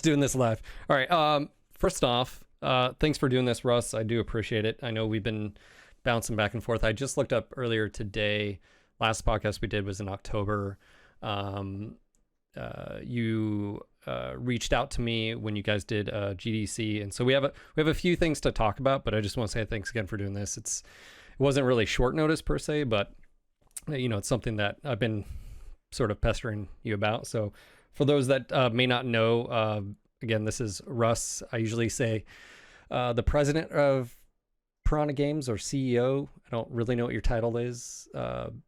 just doing this live. All right. First off, thanks for doing this, Russ. I do appreciate it. I know we've been bouncing back and forth. I just looked up earlier today. Last podcast we did was in October. You reached out to me when you guys did GDC, and so we have a few things to talk about. But I just want to say thanks again for doing this. It wasn't really short notice per se, but it's something that I've been sort of pestering you about. So for those that may not know, again, this is Russ. I usually say the president of Piranha Games, or CEO. I don't really know what your title is.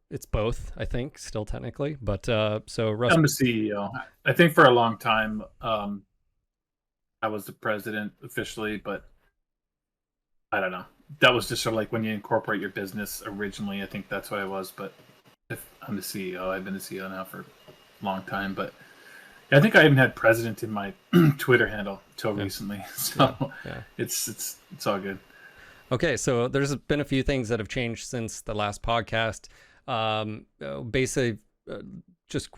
It's both, I think, still technically. But so Russ, I'm the CEO. I think for a long time, I was the president officially, but I don't know. That was just sort of like when you incorporate your business originally. I think that's what I was. But if I'm the CEO, I've been the CEO now for a long time. But I think I even had president in my Twitter handle till recently. So it's all good. Okay, so there's been a few things that have changed since the last podcast. Basically, just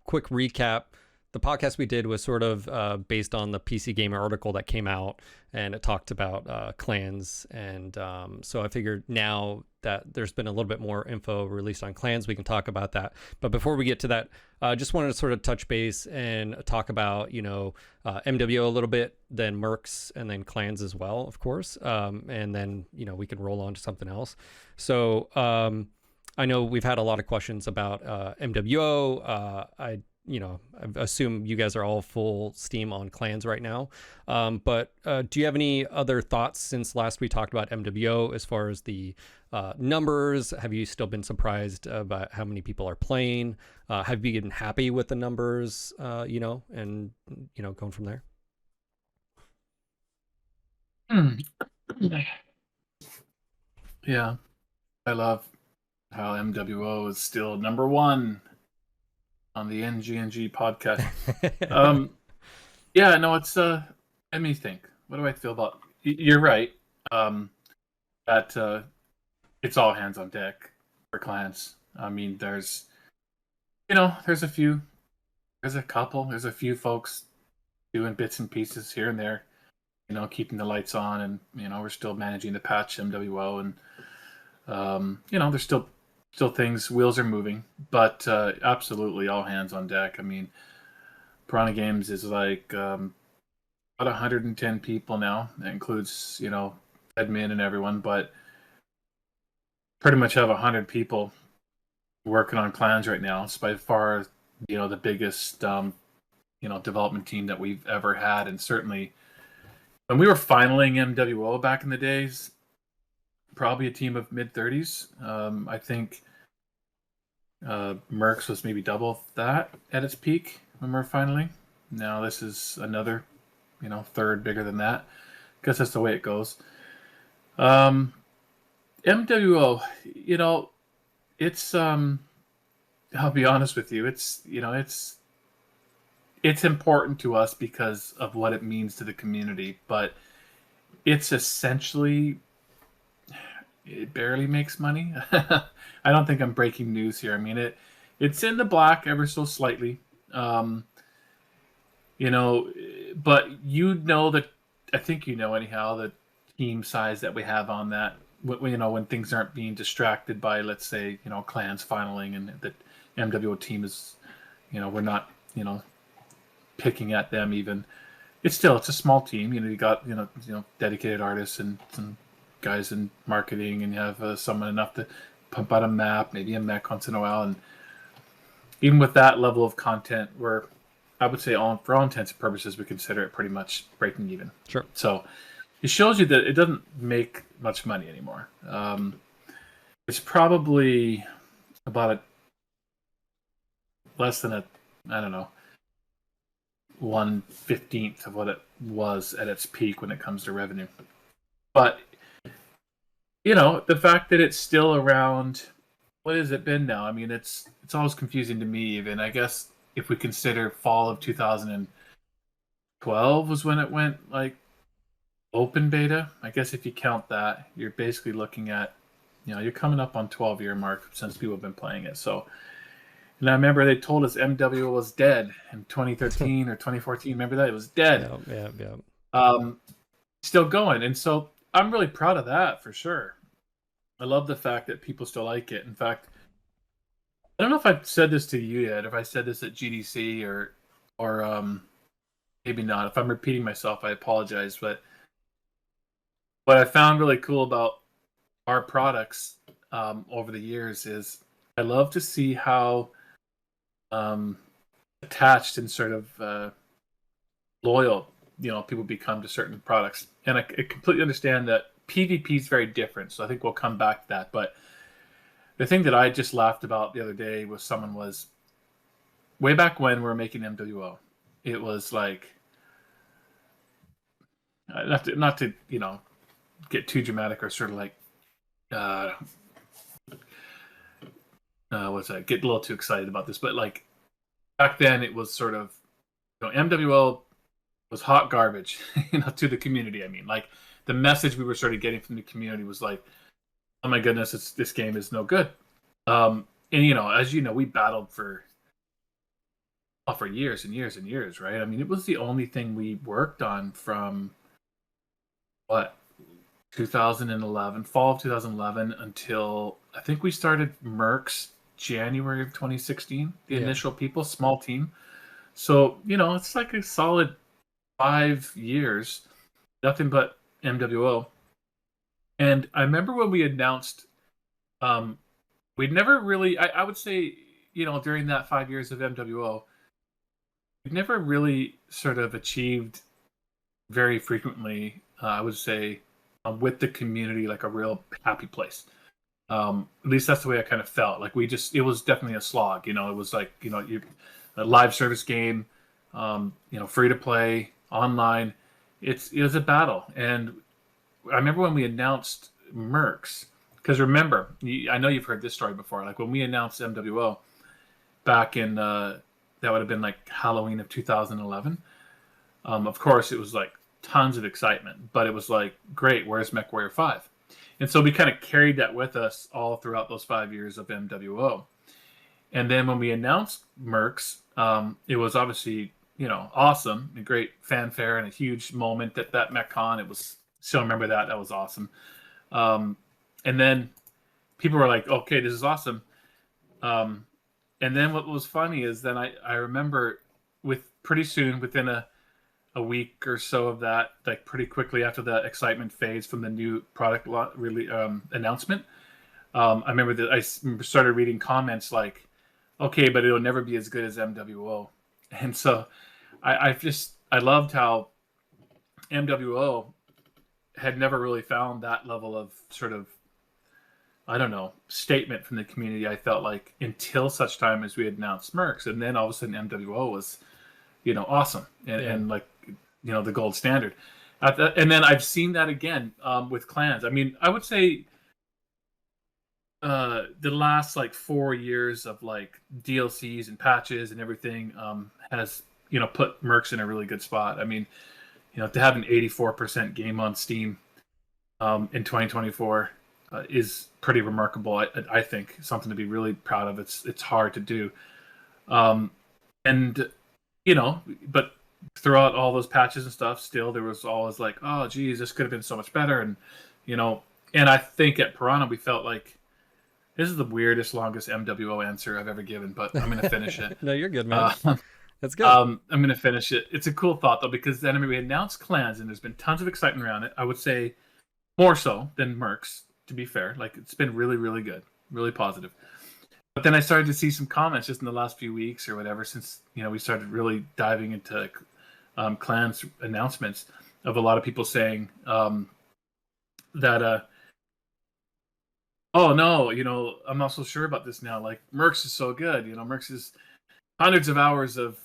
quick recap. The podcast we did was sort of based on the PC Gamer article that came out, and it talked about clans. And so I figured now that there's been a little bit more info released on clans, we can talk about that. But before we get to that, I just wanted to sort of touch base and talk about, MWO a little bit, then Mercs, and then clans as well, of course. And then, we can roll on to something else. So I know we've had a lot of questions about MWO. I assume you guys are all full steam on clans right now. But do you have any other thoughts since last we talked about MWO as far as the numbers? Have you still been surprised about how many people are playing? Have you been happy with the numbers, and, going from there? Yeah. I love how MWO is still number one on the NGNG podcast. Yeah, no, it's let me think. What do I feel about? You're right. That it's all hands on deck for clans. I mean, there's a few folks doing bits and pieces here and there, keeping the lights on, and we're still managing the patch MWO, and there's still things, wheels are moving, but absolutely all hands on deck. I mean, Piranha Games is like about 110 people now. That includes admin and everyone, but pretty much have 100 people working on clans right now. It's by far the biggest development team that we've ever had, and certainly when we were finaling MWO back in the days, probably a team of mid-30s. I think Mercs was maybe double that at its peak when we were finaling. Now this is another, third bigger than that, because that's the way it goes. MWO, it's I'll be honest with you, it's important to us because of what it means to the community, but it's essentially, it barely makes money. I don't think I'm breaking news here. I mean, it's in the black ever so slightly. But that, I think anyhow, the team size that we have on that, when things aren't being distracted by, let's say, clans finaling, and the MWO team is, we're not, picking at them even. It's a small team. You got, dedicated artists and some guys in marketing, and you have someone enough to pump out a map, maybe a mech once in a while. And even with that level of content, I would say for all intents and purposes, we consider it pretty much breaking even. Sure. So it shows you that it doesn't make much money anymore. It's probably about less than 1/15 of what it was at its peak when it comes to revenue. But the fact that it's still around, what has it been now? I mean, it's always confusing to me even. I guess if we consider fall of 2012 was when it went like open beta. I guess if you count that, you're basically looking at, you're coming up on 12-year mark since people have been playing it. So And I remember they told us MWO was dead in 2013 or 2014. Remember that? It was dead. Yeah. Still going. And so I'm really proud of that for sure. I love the fact that people still like it. In fact, I don't know if I've said this to you yet, if I said this at GDC or maybe not. If I'm repeating myself, I apologize. But what I found really cool about our products over the years is I love to see how attached and sort of loyal people become to certain products. And I completely understand that PvP is very different, so I think we'll come back to that. But the thing that I just laughed about the other day with someone was way back when we were making MWO. It was like not to get too dramatic or sort of like what's that? Get a little too excited about this, but like back then it was sort of MWO was hot garbage, to the community. I mean, like the message we were sort of getting from the community was like, oh my goodness, this game is no good. And as you know, we battled for years and years and years, right? I mean, it was the only thing we worked on from 2011, fall of 2011 until I think we started Mercs January of 2016. The initial people, small team. So it's like a solid 5 years, nothing but MWO. And I remember when we announced, we'd never really, I would say, during that 5 years of MWO, we've never really sort of achieved very frequently, I would say, with the community, like a real happy place. At least that's the way I kind of felt. Like it was definitely a slog. It was like, a live service game, free to play, online. It was a battle. And I remember when we announced Mercs, because remember, I know you've heard this story before. Like when we announced MWO back in, that would have been like Halloween of 2011. Of course, it was like tons of excitement, but it was like, great, where's MechWarrior 5? And so we kind of carried that with us all throughout those 5 years of MWO. And then when we announced Mercs, it was obviously, awesome, a great fanfare and a huge moment at that MechCon. It was, still remember that. That was awesome. And then people were like, okay, this is awesome. And then what was funny is then I remember pretty soon, within a week or so of that, like pretty quickly after that excitement phase from the new product announcement, I remember that I started reading comments like, okay, but it'll never be as good as MWO. And so I loved how MWO had never really found that level of sort of, I don't know, statement from the community, I felt like, until such time as we had announced Mercs. And then all of a sudden MWO was, awesome. And like, the gold standard. And then I've seen that again with clans. I mean, I would say the last like 4 years of like DLCs and patches and everything has put Mercs in a really good spot. I mean, to have an 84% game on Steam in 2024 is pretty remarkable. I think something to be really proud of. It's hard to do, and but throughout all those patches and stuff, still there was always like, oh geez, this could have been so much better. And and I think at Piranha we felt like, this is the weirdest, longest MWO answer I've ever given, but I'm going to finish it. No, you're good, man. That's good. I'm going to finish it. It's a cool thought, though, because then we announced clans, and there's been tons of excitement around it. I would say more so than Mercs, to be fair. Like, it's been really, really good, really positive. But then I started to see some comments just in the last few weeks or whatever, since we started really diving into clans announcements, of a lot of people saying that oh no, I'm not so sure about this now. Like, Mercs is so good. Mercs is hundreds of hours of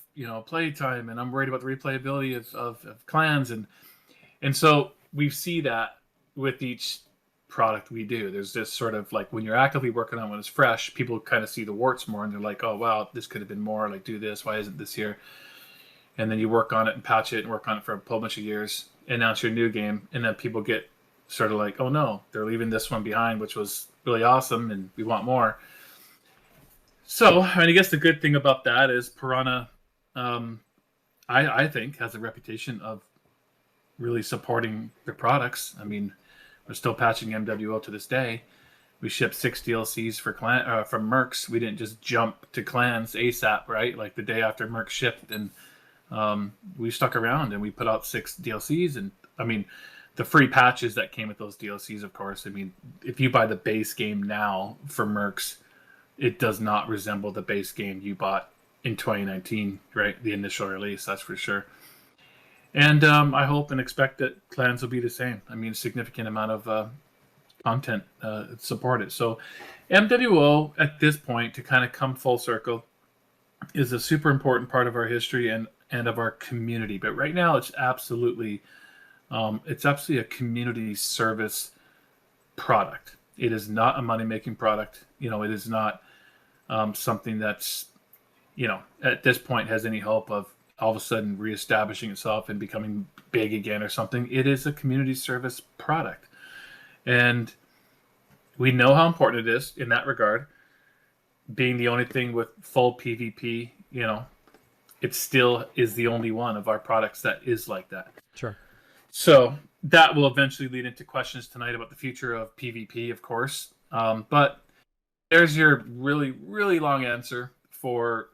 play time, and I'm worried about the replayability of clans, and so we see that with each product we do. There's this sort of like, when you're actively working on when it's fresh, people kind of see the warts more, and they're like, oh wow, this could have been more. Like, do this. Why isn't this here? And then you work on it and patch it and work on it for a whole bunch of years, and now it's your new game, and then people get sort of like, oh no, they're leaving this one behind, which was really awesome, and we want more. So, I mean, I guess the good thing about that is Piranha, um, I think, has a reputation of really supporting their products. I mean, we're still patching MWO to this day. We shipped 6 DLCs for from Mercs. We didn't just jump to clans ASAP, right? Like the day after Mercs shipped, and we stuck around and we put out 6 DLCs. And I mean, the free patches that came with those DLCs, of course. I mean, if you buy the base game now for Mercs, it does not resemble the base game you bought in 2019, right? The initial release, that's for sure. And I hope and expect that clans will be the same. I mean, a significant amount of content supported. So MWO at this point, to kind of come full circle, is a super important part of our history and of our community. But right now, it's absolutely a community service product. It is not a money-making product. You know, it is not something that's, you know, at this point has any hope of all of a sudden reestablishing itself and becoming big again or something. It is a community service product. And we know how important it is in that regard. Being the only thing with full PvP, you know, it still is the only one of our products that is like that. Sure. So that will eventually lead into questions tonight about the future of PvP, of course. But there's your really, really long answer for,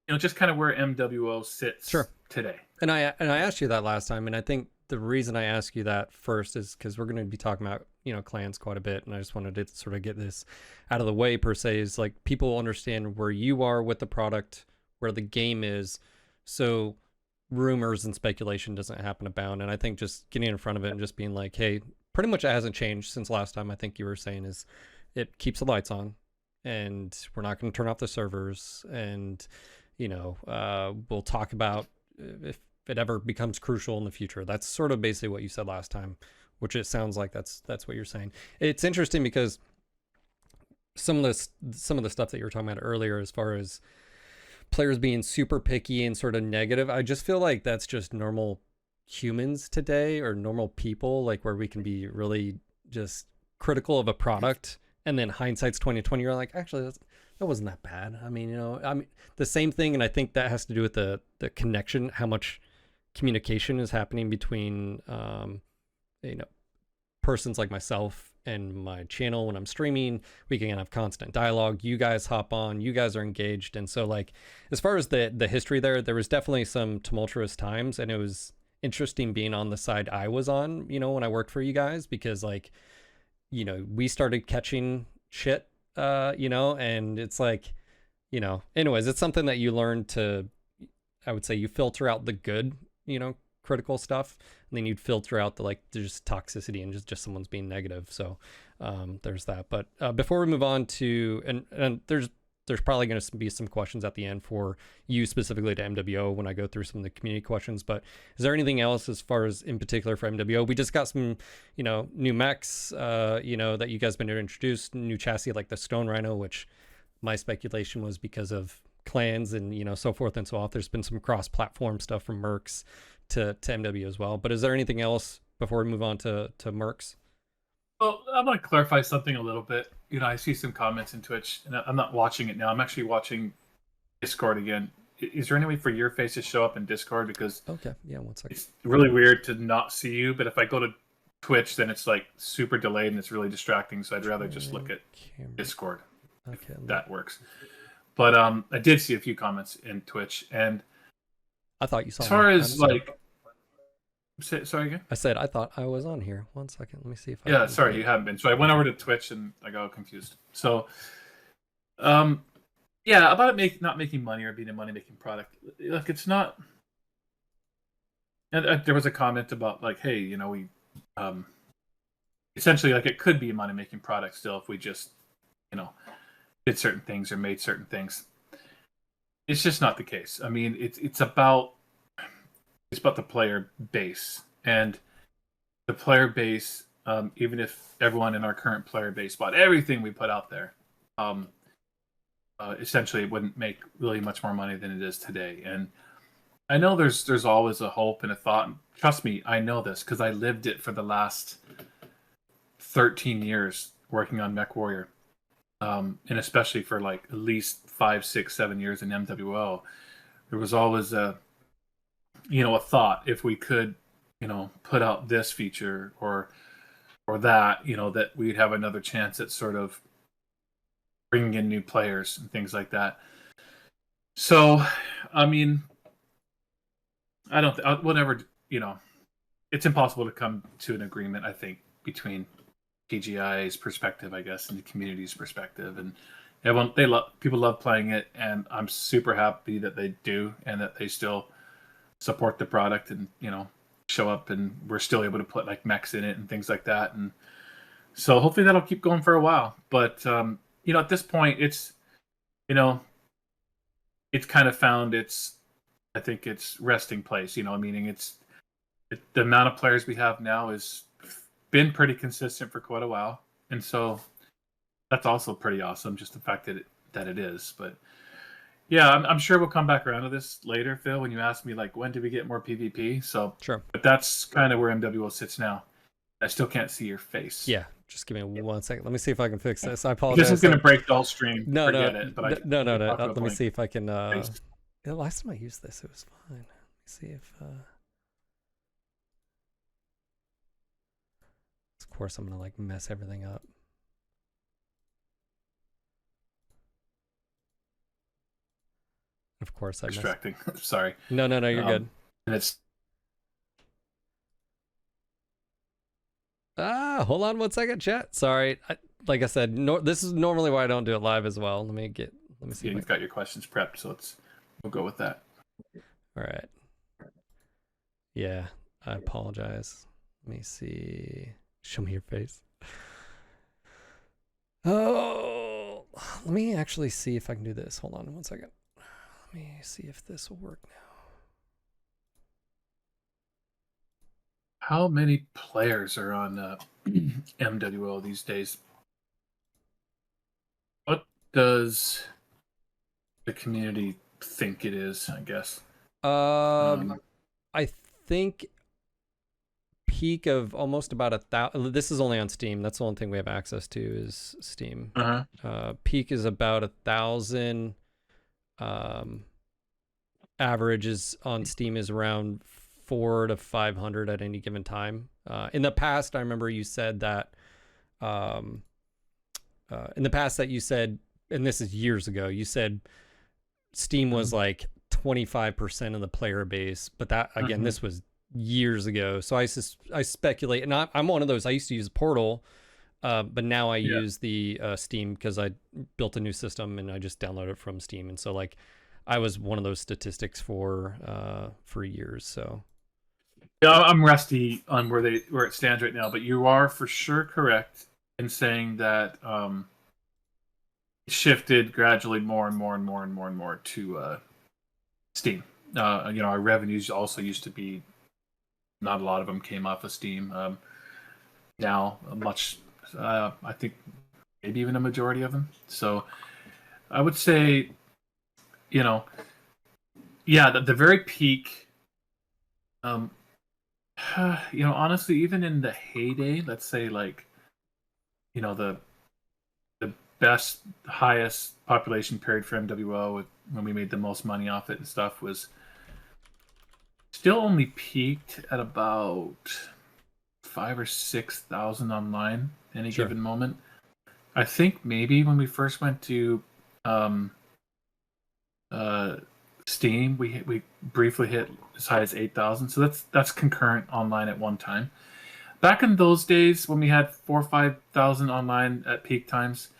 you know, just kind of where MWO sits today. And I asked you that last time, and I think the reason I asked you that first is because we're going to be talking about, you know, clans quite a bit, and I just wanted to sort of get this out of the way per se, is like people understand where you are with the product, where the game is, so rumors and speculation doesn't happen abound. And I think just getting in front of it and just being like, hey, pretty much it hasn't changed since last time. I think you were saying is it keeps the lights on, and we're not going to turn off the servers, and you know, we'll talk about if it ever becomes crucial in the future. That's sort of basically what you said last time, which it sounds like that's what you're saying. It's interesting because some of the stuff that you were talking about earlier, as far as players being super picky and sort of negative, I just feel like that's just normal humans today, or normal people, like where we can be really just critical of a product, and then hindsight's 2020. You're like, actually, that wasn't that bad. I mean, you know, I mean, the same thing, and I think that has to do with the connection, how much communication is happening between, you know, persons like myself and my channel. When I'm streaming, we can have constant dialogue. You guys hop on, you guys are engaged. And so, like, as far as the history there was definitely some tumultuous times, and it was interesting being on the side I was on, you know, when I worked for you guys, because, like, you know, we started catching shit, you know, and it's like, you know, anyways, it's something that you learn to, I would say, you filter out the good, you know, critical stuff, and then you'd filter out the, like, there's toxicity and just someone's being negative. So there's that. But before we move on to, and there's probably going to be some questions at the end for you specifically to MWO when I go through some of the community questions. But is there anything else as far as in particular for MWO? We just got some, you know, new mechs, you know, that you guys been introduced, new chassis like the Stone Rhino, which my speculation was because of clans and, you know, so forth and so on. There's been some cross-platform stuff from Mercs to MW as well. But is there anything else before we move on to Mercs? Well, I'm going to clarify something a little bit. You know, I see some comments in Twitch, and I'm not watching it now. I'm actually watching Discord again. Is there any way for your face to show up in Discord? Because okay, yeah, 1 second. It's really weird to not see you, but if I go to Twitch, then it's like super delayed and it's really distracting. So I'd rather just look at Discord. Okay, that works. But I did see a few comments in Twitch, and I thought you saw. As far as like. Sorry again? I said I thought I was on here. 1 second. Let me see if I. Yeah, sorry, you haven't been. So I went over to Twitch and I got confused. So, yeah, about it not making money or being a money-making product. Look, it's not. And there was a comment about like, hey, you know, we, essentially like it could be a money-making product still if we just, you know, did certain things or made certain things. It's just not the case. I mean, it's about the player base, and the player base, even if everyone in our current player base bought everything we put out there, essentially it wouldn't make really much more money than it is today. And I know there's always a hope and a thought. Trust me, I know this because I lived it for the last 13 years working on MechWarrior. and especially for like at least 5, 6, 7 years in MWO, there was always a thought if we could put out this feature or that that we'd have another chance at sort of bringing in new players and things like that. So, I mean, I don't whatever it's impossible to come to an agreement, I think, between PGI's perspective, I guess, and the community's perspective, and everyone people love playing it, and I'm super happy that they do and that they still support the product and show up, and we're still able to put like mechs in it and things like that, and so hopefully that'll keep going for a while. But at this point, it's it's kind of found I think its resting place. Meaning the amount of players we have now has been pretty consistent for quite a while, and so that's also pretty awesome. Just the fact that it is, but yeah, I'm sure we'll come back around to this later, Phil. When you ask me like when do we get more PvP, so Sure. But that's kind of where MWO sits now. I still can't see your face. Yeah, just give me 1 second. Let me see if I can fix this. I apologize. This is going to break the whole stream. No. No. Let me see if I can. The last time I used this, it was fine. Let me see if. Of course, I'm gonna like mess everything up. Of course, I extracting. Sorry. No, you're good. And it's. Hold on 1 second, chat. Sorry. Like I said, this is normally why I don't do it live as well. Let me see. Yeah, you've got your questions prepped, so we'll go with that. All right. Yeah, I apologize. Let me see. Show me your face. Oh, let me actually see if I can do this. Hold on 1 second. Let me see if this will work now. How many players are on MWO these days? What does the community think it is, I guess? I think peak of almost about 1,000. This is only on Steam. That's the only thing we have access to is Steam. Peak is about 1,000. Average is on Steam is around 400 to 500 at any given time. In the past, I remember you said that. In the past, that you said, and this is years ago, you said Steam was like 25% of the player base, but that again, this was years ago. So I speculate, and I'm one of those. I used to use Portal, but now I use the Steam because I built a new system and I just downloaded it from Steam, and so like I was one of those statistics for years. So yeah, I'm rusty on where it stands right now, but you are for sure correct in saying that it shifted gradually more and more to Steam. Our revenues also used to be, not a lot of them came off of Steam. Now, much, I think maybe even a majority of them. So I would say, the very peak, honestly, even in the heyday, let's say like, the best, highest population period for MWO when we made the most money off it and stuff was still only peaked at about 5,000 or 6,000 online any given moment. I think maybe when we first went to Steam, we briefly hit as high as 8,000. So that's concurrent online at one time. Back in those days when we had 4,000 or 5,000 online at peak times,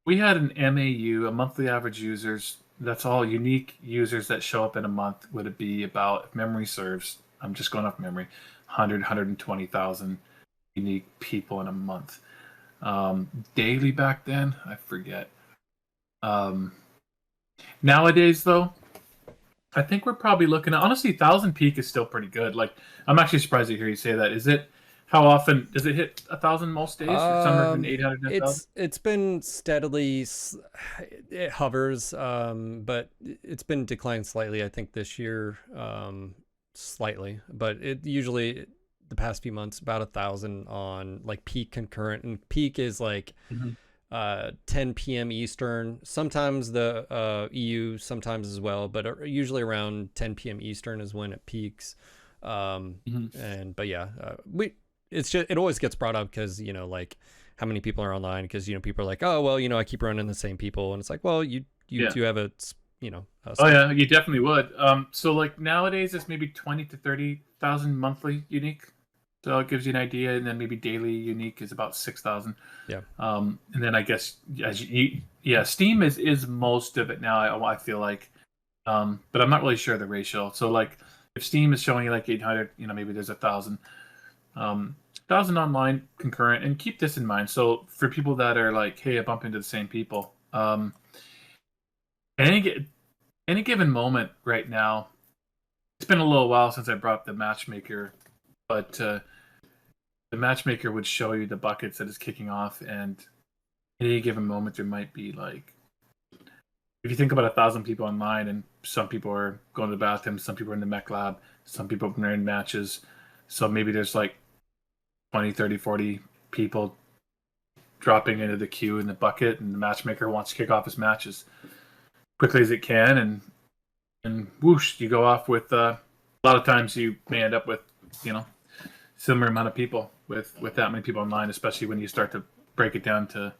we had an MAU, a monthly average users. That's all unique users that show up in a month. Would it be about, if memory serves, I'm just going off memory, 120,000 unique people in a month. Daily back then, I forget. Nowadays, though, I think we're probably looking at, honestly, 1,000 peak is still pretty good. Like, I'm actually surprised to hear you say that. How often does it hit 1,000 most days? Or somewhere between 800 and 1,000? It's been steadily, it hovers, but it's been declining slightly. I think this year, slightly, but it usually the past few months about 1,000 on like peak concurrent, and peak is like 10 p.m. Eastern. Sometimes the EU, sometimes as well, but usually around 10 p.m. Eastern is when it peaks. But yeah, it's just, it always gets brought up because, you know, like how many people are online, because, you know, people are like, oh well, you know, I keep running the same people, and it's like, well, you Yeah. do have a, you know, Oh yeah, you definitely would. So like nowadays it's maybe 20 to 30,000 monthly unique. So it gives you an idea, and then maybe daily unique is about 6,000. Yeah. And then I guess yeah, Steam is most of it now. I feel like, but I'm not really sure the ratio. So like, if Steam is showing you like 800, you know, maybe there's 1,000, 1,000 online concurrent. And keep this in mind. So for people that are like, hey, I bump into the same people. Any given moment right now, it's been a little while since I brought up the matchmaker, but the matchmaker would show you the buckets that is kicking off, and at any given moment there might be like, if you think about 1,000 people online, and some people are going to the bathroom, some people are in the mech lab, some people are in matches, so maybe there's like 20, 30, 40 people dropping into the queue in the bucket, and the matchmaker wants to kick off his match as quickly as it can, and whoosh, you go off with a lot of times you may end up with, you know, similar amount of people with that many people online, especially when you start to break it down to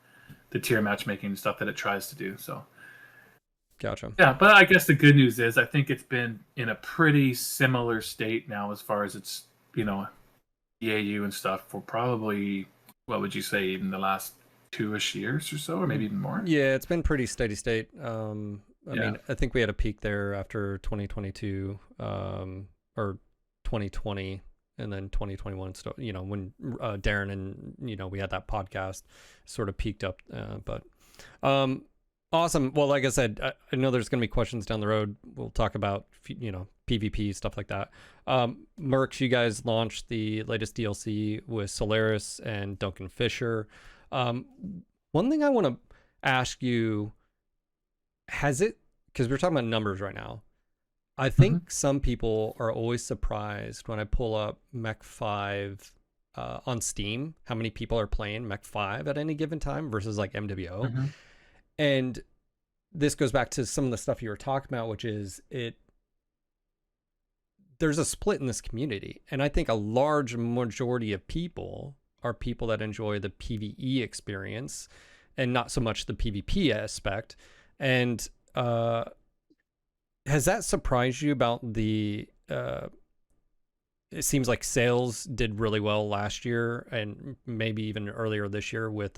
the tier matchmaking and stuff that it tries to do. So Gotcha. yeah, but I guess the good news is I think it's been in a pretty similar state now as far as its, you know, EAU and stuff for probably, what would you say, even the last 2-ish years or so, or maybe even more. Yeah, it's been pretty steady state. I Yeah. mean, I think we had a peak there after 2022, or 2020, and then 2021. So, you know, when Darren and, you know, we had that podcast, sort of peaked up. But awesome. Well, like I said, I know there's going to be questions down the road. We'll talk about, you know, PvP, stuff like that. Mercs, you guys launched the latest DLC with Solaris and Duncan Fisher. One thing I want to ask you, has it, because we're talking about numbers right now, I think some people are always surprised when I pull up MW5 on Steam, how many people are playing MW5 at any given time versus like MWO. And this goes back to some of the stuff you were talking about, which is there's a split in this community. And I think a large majority of people are people that enjoy the PvE experience and not so much the PvP aspect. And has that surprised you about the it seems like sales did really well last year and maybe even earlier this year with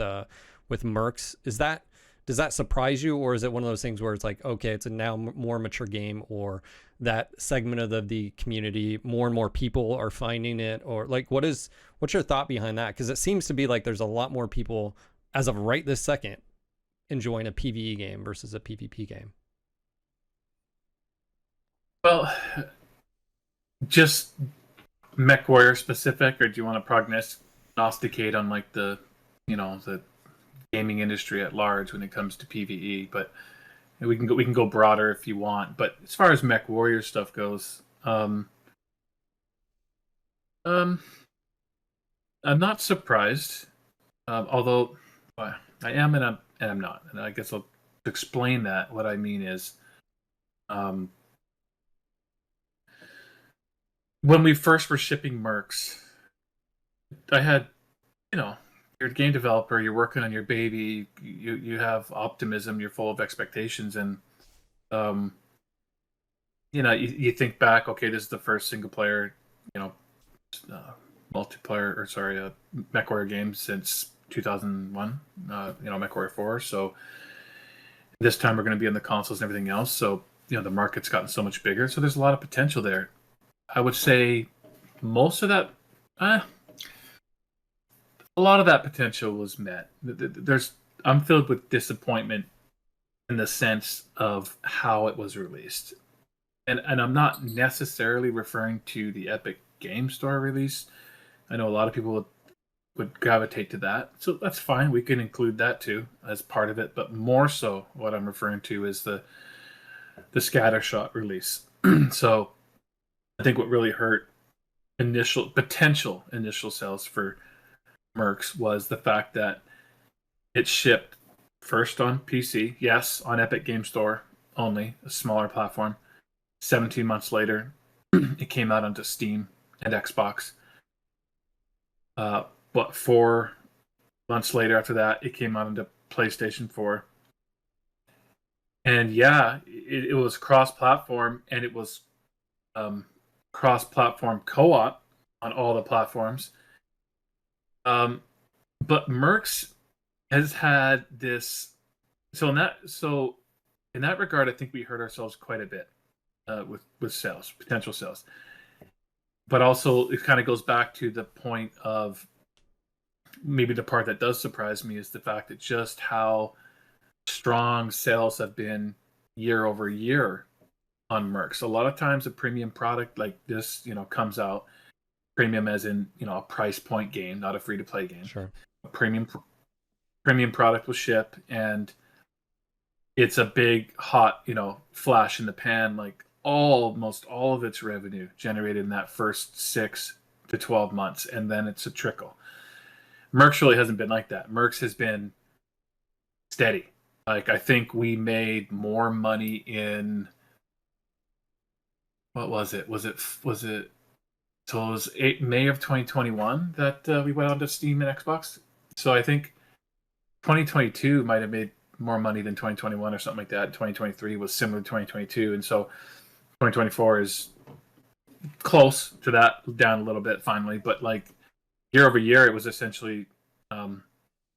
Mercs. Does that surprise you, or is it one of those things where it's like, okay, it's a now more mature game, or that segment of the community, more and more people are finding it, or like what's your thought behind that? Because it seems to be like there's a lot more people as of right this second enjoying a PvE game versus a PvP game. Well, just MechWarrior specific, or do you want to prognosticate on like the, you know, the gaming industry at large when it comes to PvE? But we can go broader if you want. But as far as MechWarrior stuff goes, I'm not surprised. Although I am and I'm not, and I guess I'll explain that. What I mean is, when we first were shipping Mercs, I had, you know, you're a game developer, you're working on your baby, you have optimism, you're full of expectations, and you know, you think back, okay, this is the first single player, you know, multiplayer, or sorry, MechWarrior game since 2001, you know, MechWarrior 4. So this time we're going to be on the consoles and everything else. So, you know, the market's gotten so much bigger. So there's a lot of potential there. I would say most of that, a lot of that potential was met. I'm filled with disappointment in the sense of how it was released. And I'm not necessarily referring to the Epic Game Store release. I know a lot of people would gravitate to that. So that's fine. We can include that too as part of it. But more so what I'm referring to is the scattershot release. So I think what really hurt potential initial sales for Mercs was the fact that it shipped first on PC, yes, on Epic Game Store only, a smaller platform. 17 months later, it came out onto Steam and Xbox. But 4 months later after that, it came out into PlayStation 4. And yeah, it was cross-platform, and it was cross-platform co-op on all the platforms. But Mercs has had this. So in that regard, I think we hurt ourselves quite a bit with sales, potential sales. But also, it kind of goes back to the point of maybe the part that does surprise me is the fact that just how strong sales have been year over year on Mercs. A lot of times, a premium product like this, comes out premium as in a price point game, not a free to play game. Sure. A premium product will ship, and it's a big hot flash in the pan, like almost all of its revenue generated in that first 6 to 12 months, and then it's a trickle. Mercs really hasn't been like that. Mercs has been steady. Like, I think we made more money in, what was it? So it was May of 2021 that we went onto Steam and Xbox. So I think 2022 might have made more money than 2021 or something like that. 2023 was similar to 2022, and so 2024 is close to that, down a little bit finally. But like year over year, it was essentially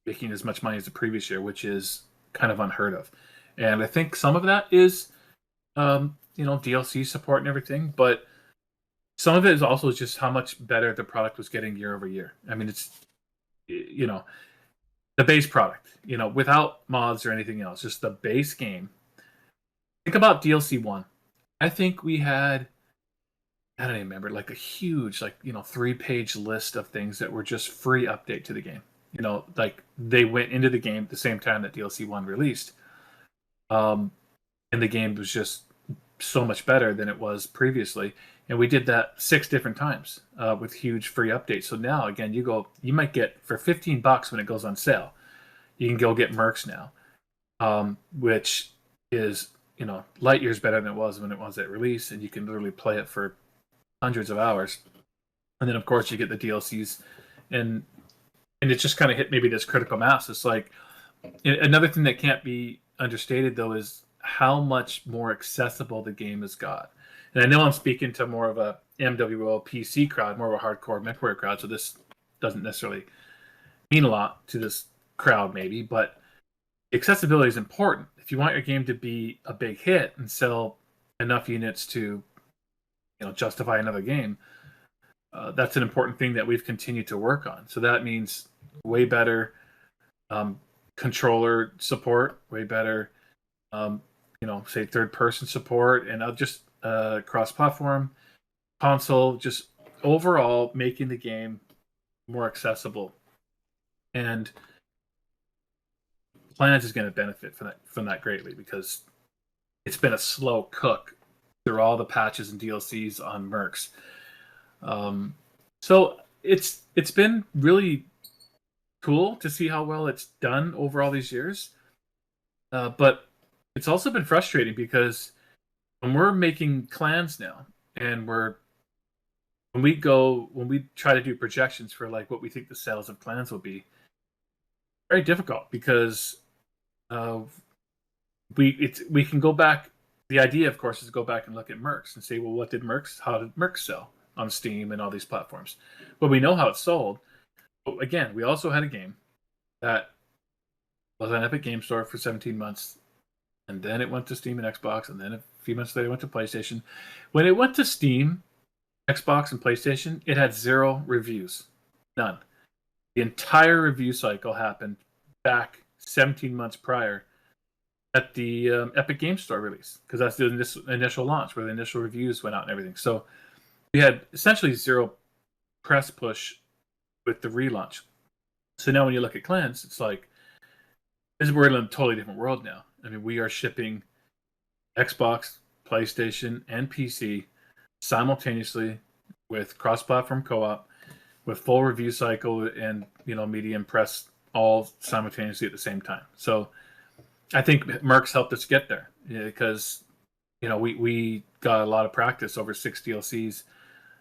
making as much money as the previous year, which is kind of unheard of. And I think some of that is DLC support and everything, but some of it is also just how much better the product was getting year over year. I mean, it's the base product, without mods or anything else, just the base game. Think about DLC 1. I think we had, I don't even remember, like a huge, 3-page list of things that were just free update to the game. Like they went into the game at the same time that DLC 1 released. And the game was just so much better than it was previously. And we did that 6 different times with huge free updates. So now, again, you might get for $15 when it goes on sale, you can go get Mercs now, which is, light years better than it was when it was at release. And you can literally play it for hundreds of hours. And then, of course, you get the DLCs. And it just kind of hit maybe this critical mass. It's like, another thing that can't be understated, though, is how much more accessible the game has got. And I know I'm speaking to more of a MWO PC crowd, more of a hardcore MechWarrior crowd, so this doesn't necessarily mean a lot to this crowd, maybe, but accessibility is important. If you want your game to be a big hit and sell enough units to, justify another game, that's an important thing that we've continued to work on. So that means way better controller support, way better, say third-person support, and just cross-platform, console, just overall making the game more accessible. And Plans is going to benefit from that greatly, because it's been a slow cook through all the patches and DLCs on Mercs. So it's been really cool to see how well it's done over all these years. But it's also been frustrating because when we're making clans now, and when we try to do projections for like what we think the sales of clans will be, very difficult, because we can go back. The idea, of course, is to go back and look at Mercs and say, well, how did Mercs sell on Steam and all these platforms? Well, we know how it sold. But again, we also had a game that was on Epic Game Store for 17 months, and then it went to Steam and Xbox, and then a few months later it went to PlayStation. When it went to Steam, Xbox, and PlayStation, it had 0 reviews. None. The entire review cycle happened back 17 months prior at the Epic Game Store release, because that's the initial launch where the initial reviews went out and everything. So we had essentially 0 press push with the relaunch. So now when you look at clans, it's like, we're in a totally different world now. I mean, we are shipping Xbox, PlayStation, and PC simultaneously with cross-platform co-op, with full review cycle and medium press all simultaneously at the same time. So I think Mercs helped us get there because we got a lot of practice over 6 DLCs.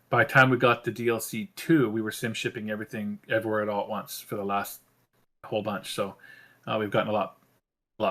By the time we got to DLC 2, we were sim shipping everything everywhere at all at once for the last whole bunch. So we've gotten a lot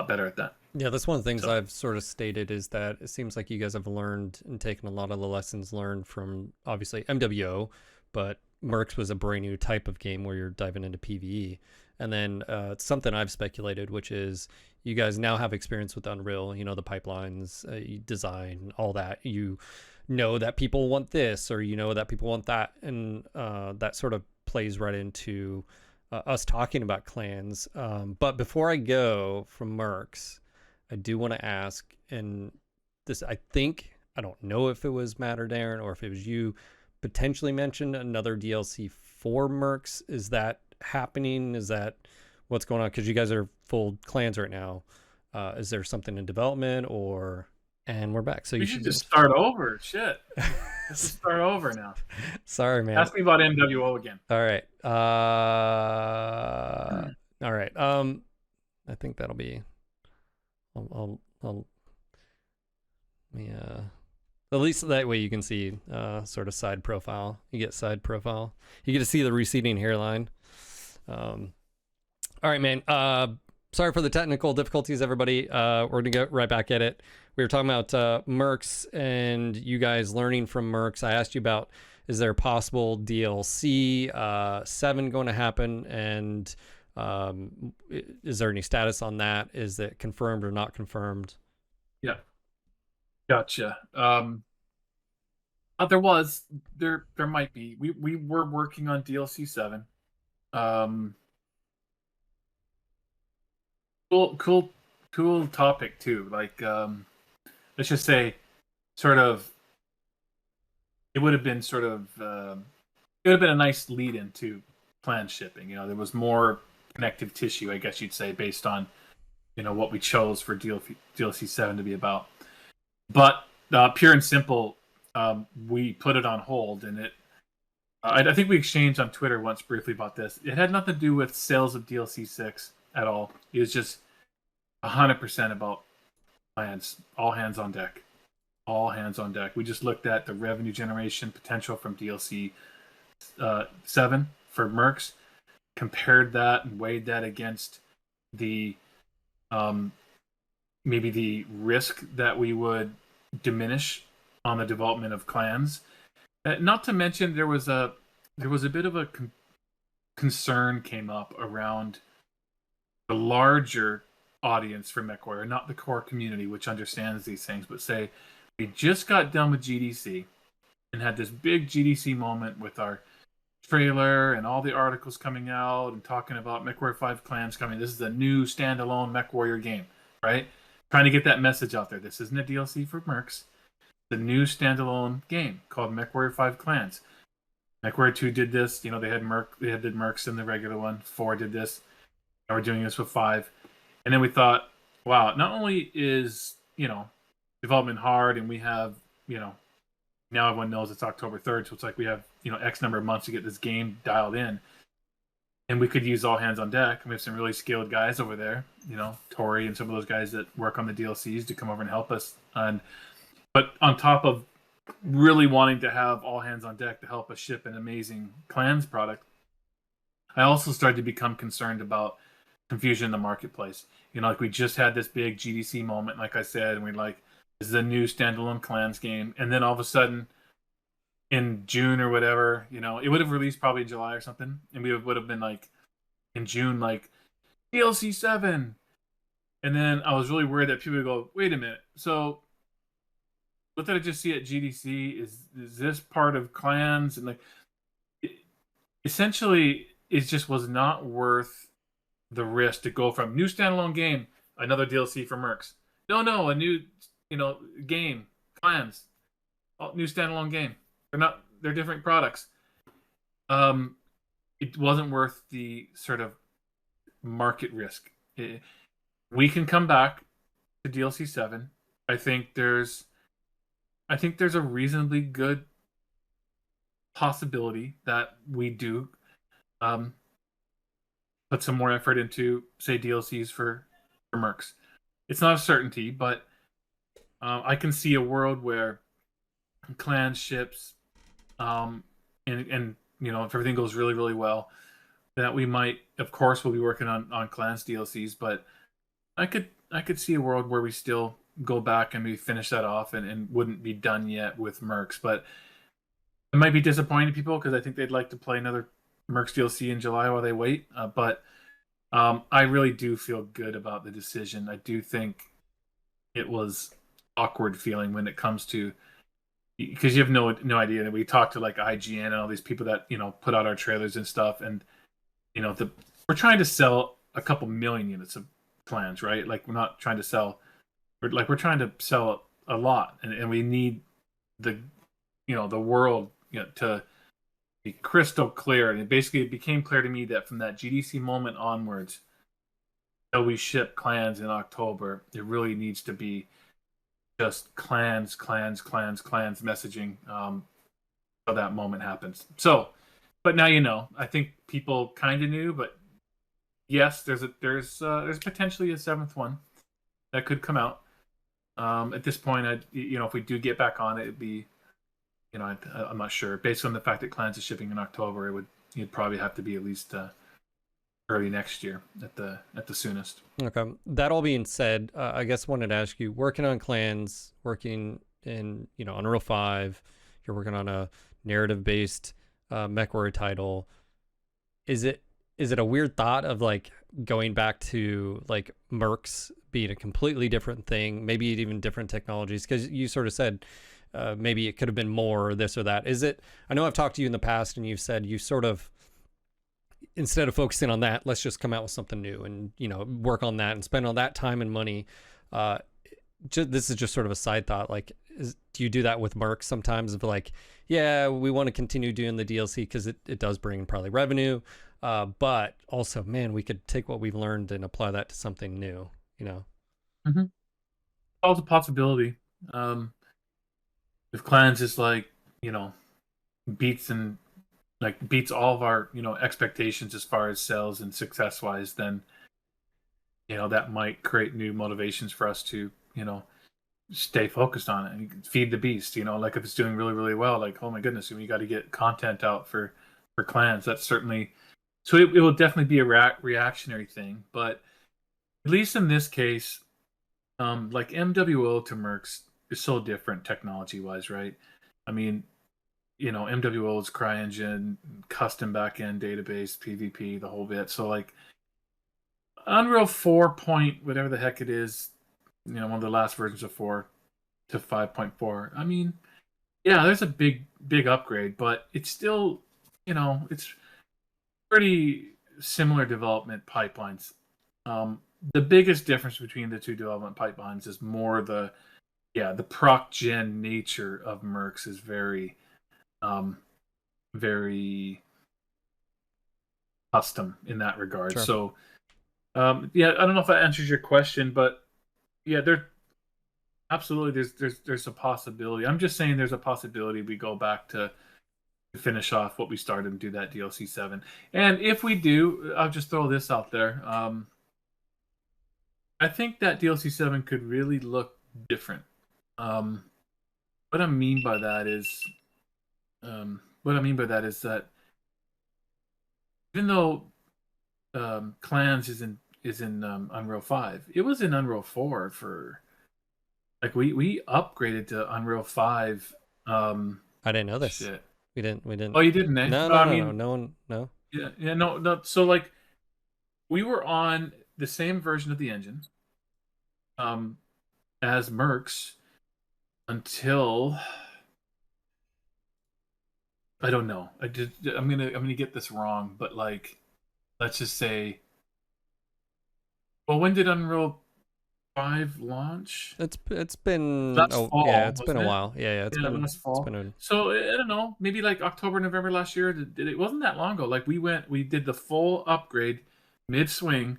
better at that. Yeah, that's one of the things So I've sort of stated is that it seems like you guys have learned and taken a lot of the lessons learned from obviously MWO, but Mercs was a brand new type of game where you're diving into PvE. And then something I've speculated, which is you guys now have experience with Unreal, the pipelines, design, all that. You know that people want this or you know that people want that. And that sort of plays right into us talking about clans. But before I go from Mercs, I do want to ask, and this, I don't know if it was Matt or Darren or if it was you, potentially mentioned another DLC for Mercs. Is that happening? Is that what's going on? Because you guys are full clans right now. Is there something in development or? And we're back. So we you should should just start over. Shit. Let's just start over now. Sorry, man. Ask me about MWO again. All right. All right. I think that'll be. I'll yeah. At least that way you can see sort of side profile. You get side profile. You get to see the receding hairline. All right, man. Sorry for the technical difficulties, everybody. We're going to get right back at it. We were talking about Mercs and you guys learning from Mercs. I asked you about, is there a possible DLC 7 going to happen? And is there any status on that? Is it confirmed or not confirmed? Yeah. Gotcha. There might be. We were working on DLC 7. Cool topic too. Like let's just say sort of it would have been a nice lead into planned shipping. There was more connective tissue, I guess you'd say, based on what we chose for DLC 7 to be about. But pure and simple, we put it on hold, and I think we exchanged on Twitter once briefly about this. It had nothing to do with sales of DLC 6 at all. It was just 100% about plans. All hands on deck. All hands on deck. We just looked at the revenue generation potential from DLC 7 for Mercs, compared that and weighed that against the maybe the risk that we would diminish on the development of clans. Not to mention there was a bit of a concern came up around the larger audience for MechWarrior, not the core community, which understands these things, but say we just got done with GDC and had this big GDC moment with our trailer and all the articles coming out and talking about MechWarrior 5 clans coming. This is a new standalone MechWarrior game, right? Trying to get that message out there. This isn't a DLC for Mercs. The new standalone game called MechWarrior 5 Clans. MechWarrior 2 did this. They had Mercs in the regular one. 4 did this. Now we're doing this with 5. And then we thought, wow, not only is, development hard and we have, now everyone knows it's October 3rd, so it's like we have, X number of months to get this game dialed in. And we could use all hands on deck. And we have some really skilled guys over there, Tori and some of those guys that work on the DLCs to come over and help us. But on top of really wanting to have all hands on deck to help us ship an amazing clans product, I also started to become concerned about confusion in the marketplace. Like we just had this big GDC moment, like I said, and we're like, this is a new standalone clans game. And then all of a sudden, in June or whatever, it would have released probably in July or something, and we would have been like, in June, like, DLC 7. And then I was really worried that people would go, wait a minute, so what did I just see at GDC? Is this part of clans? And essentially, it just was not worth the risk to go from new standalone game, another DLC for Mercs. No, a new game, clans, new standalone game. They're different products. It wasn't worth the sort of market risk. We can come back to DLC 7. I think there's a reasonably good possibility that we do put some more effort into, say, DLCs for Mercs. it's not a certainty, but I can see a world where Clans ships, and if everything goes really really well, that we might, of course, we'll be working on Clans DLCs, but I could see a world where we still go back and we finish that off and wouldn't be done yet with Mercs. But it might be disappointing to people because I think they'd like to play another Mercs DLC in July while they wait. But I really do feel good about the decision. I do think it was awkward feeling when it comes to, because you have no idea that we talked to like IGN and all these people that put out our trailers and stuff, and we're trying to sell a couple million units of Clans, right? Like we're not trying to sell, we're trying to sell a lot, and we need the the world to be crystal clear. And it became clear to me that from that GDC moment onwards, until we ship Clans in October, it really needs to be just clans messaging, so that moment happens. So, but now I think people kind of knew, but yes, there's potentially a seventh one that could come out. At this point, if we do get back on it, it'd be, I'm not sure. Based on the fact that Clans is shipping in October, you'd probably have to be at least early next year at the soonest. Okay. That all being said, I guess I wanted to ask you, working on Clans, working in Unreal 5, you're working on a narrative-based MechWarrior title. Is it a weird thought of like going back to like Mercs being a completely different thing, maybe even different technologies? Because you sort of said maybe it could have been more or this or that. Is it? I know I've talked to you in the past, and you've said you sort of, instead of focusing on that, let's just come out with something new and work on that and spend all that time and money. This is just sort of a side thought. Like, do you do that with Mercs sometimes? Of like, yeah, we want to continue doing the DLC because it does bring probably revenue, but also, man, we could take what we've learned and apply that to something new. Mm-hmm. Always a possibility. If Clans is like beats all of our expectations as far as sales and success wise, then that might create new motivations for us to stay focused on it and feed the beast. Like if it's doing really really well, like, oh my goodness, we got to get content out for Clans. That's certainly, so it will definitely be a reactionary thing. But at least in this case, like MWO to Mercs is so different technology wise, right? I mean, MWO's CryEngine, custom backend database, PvP, the whole bit. So like Unreal 4 point whatever the heck it is, one of the last versions of 4 to 5.4. I mean, yeah, there's a big upgrade, but it's still, it's pretty similar development pipelines. The biggest difference between the two development pipelines is more the proc gen nature of Mercs is very very custom in that regard. Sure. So I don't know if that answers your question, but yeah, absolutely there's a possibility. I'm just saying there's a possibility we go back to finish off what we started and do that DLC 7. And if we do, I'll just throw this out there. I think that DLC 7 could really look different. What I mean by that is that even though Clans is in Unreal 5, it was in Unreal 4 for like we upgraded to Unreal 5. I didn't know this. Shit. We didn't. Oh, you didn't, eh? No, no one. Yeah, no. So like, we were on the same version of the engine, as Mercs until, I don't know. I'm gonna get this wrong, but like, let's just say, well, when did Unreal 5 launch? It's been fall, yeah, it's been a wasn't it? while. Yeah, it's been last fall. It's been So I don't know, maybe like October, November last year. It wasn't that long ago. Like we did the full upgrade mid swing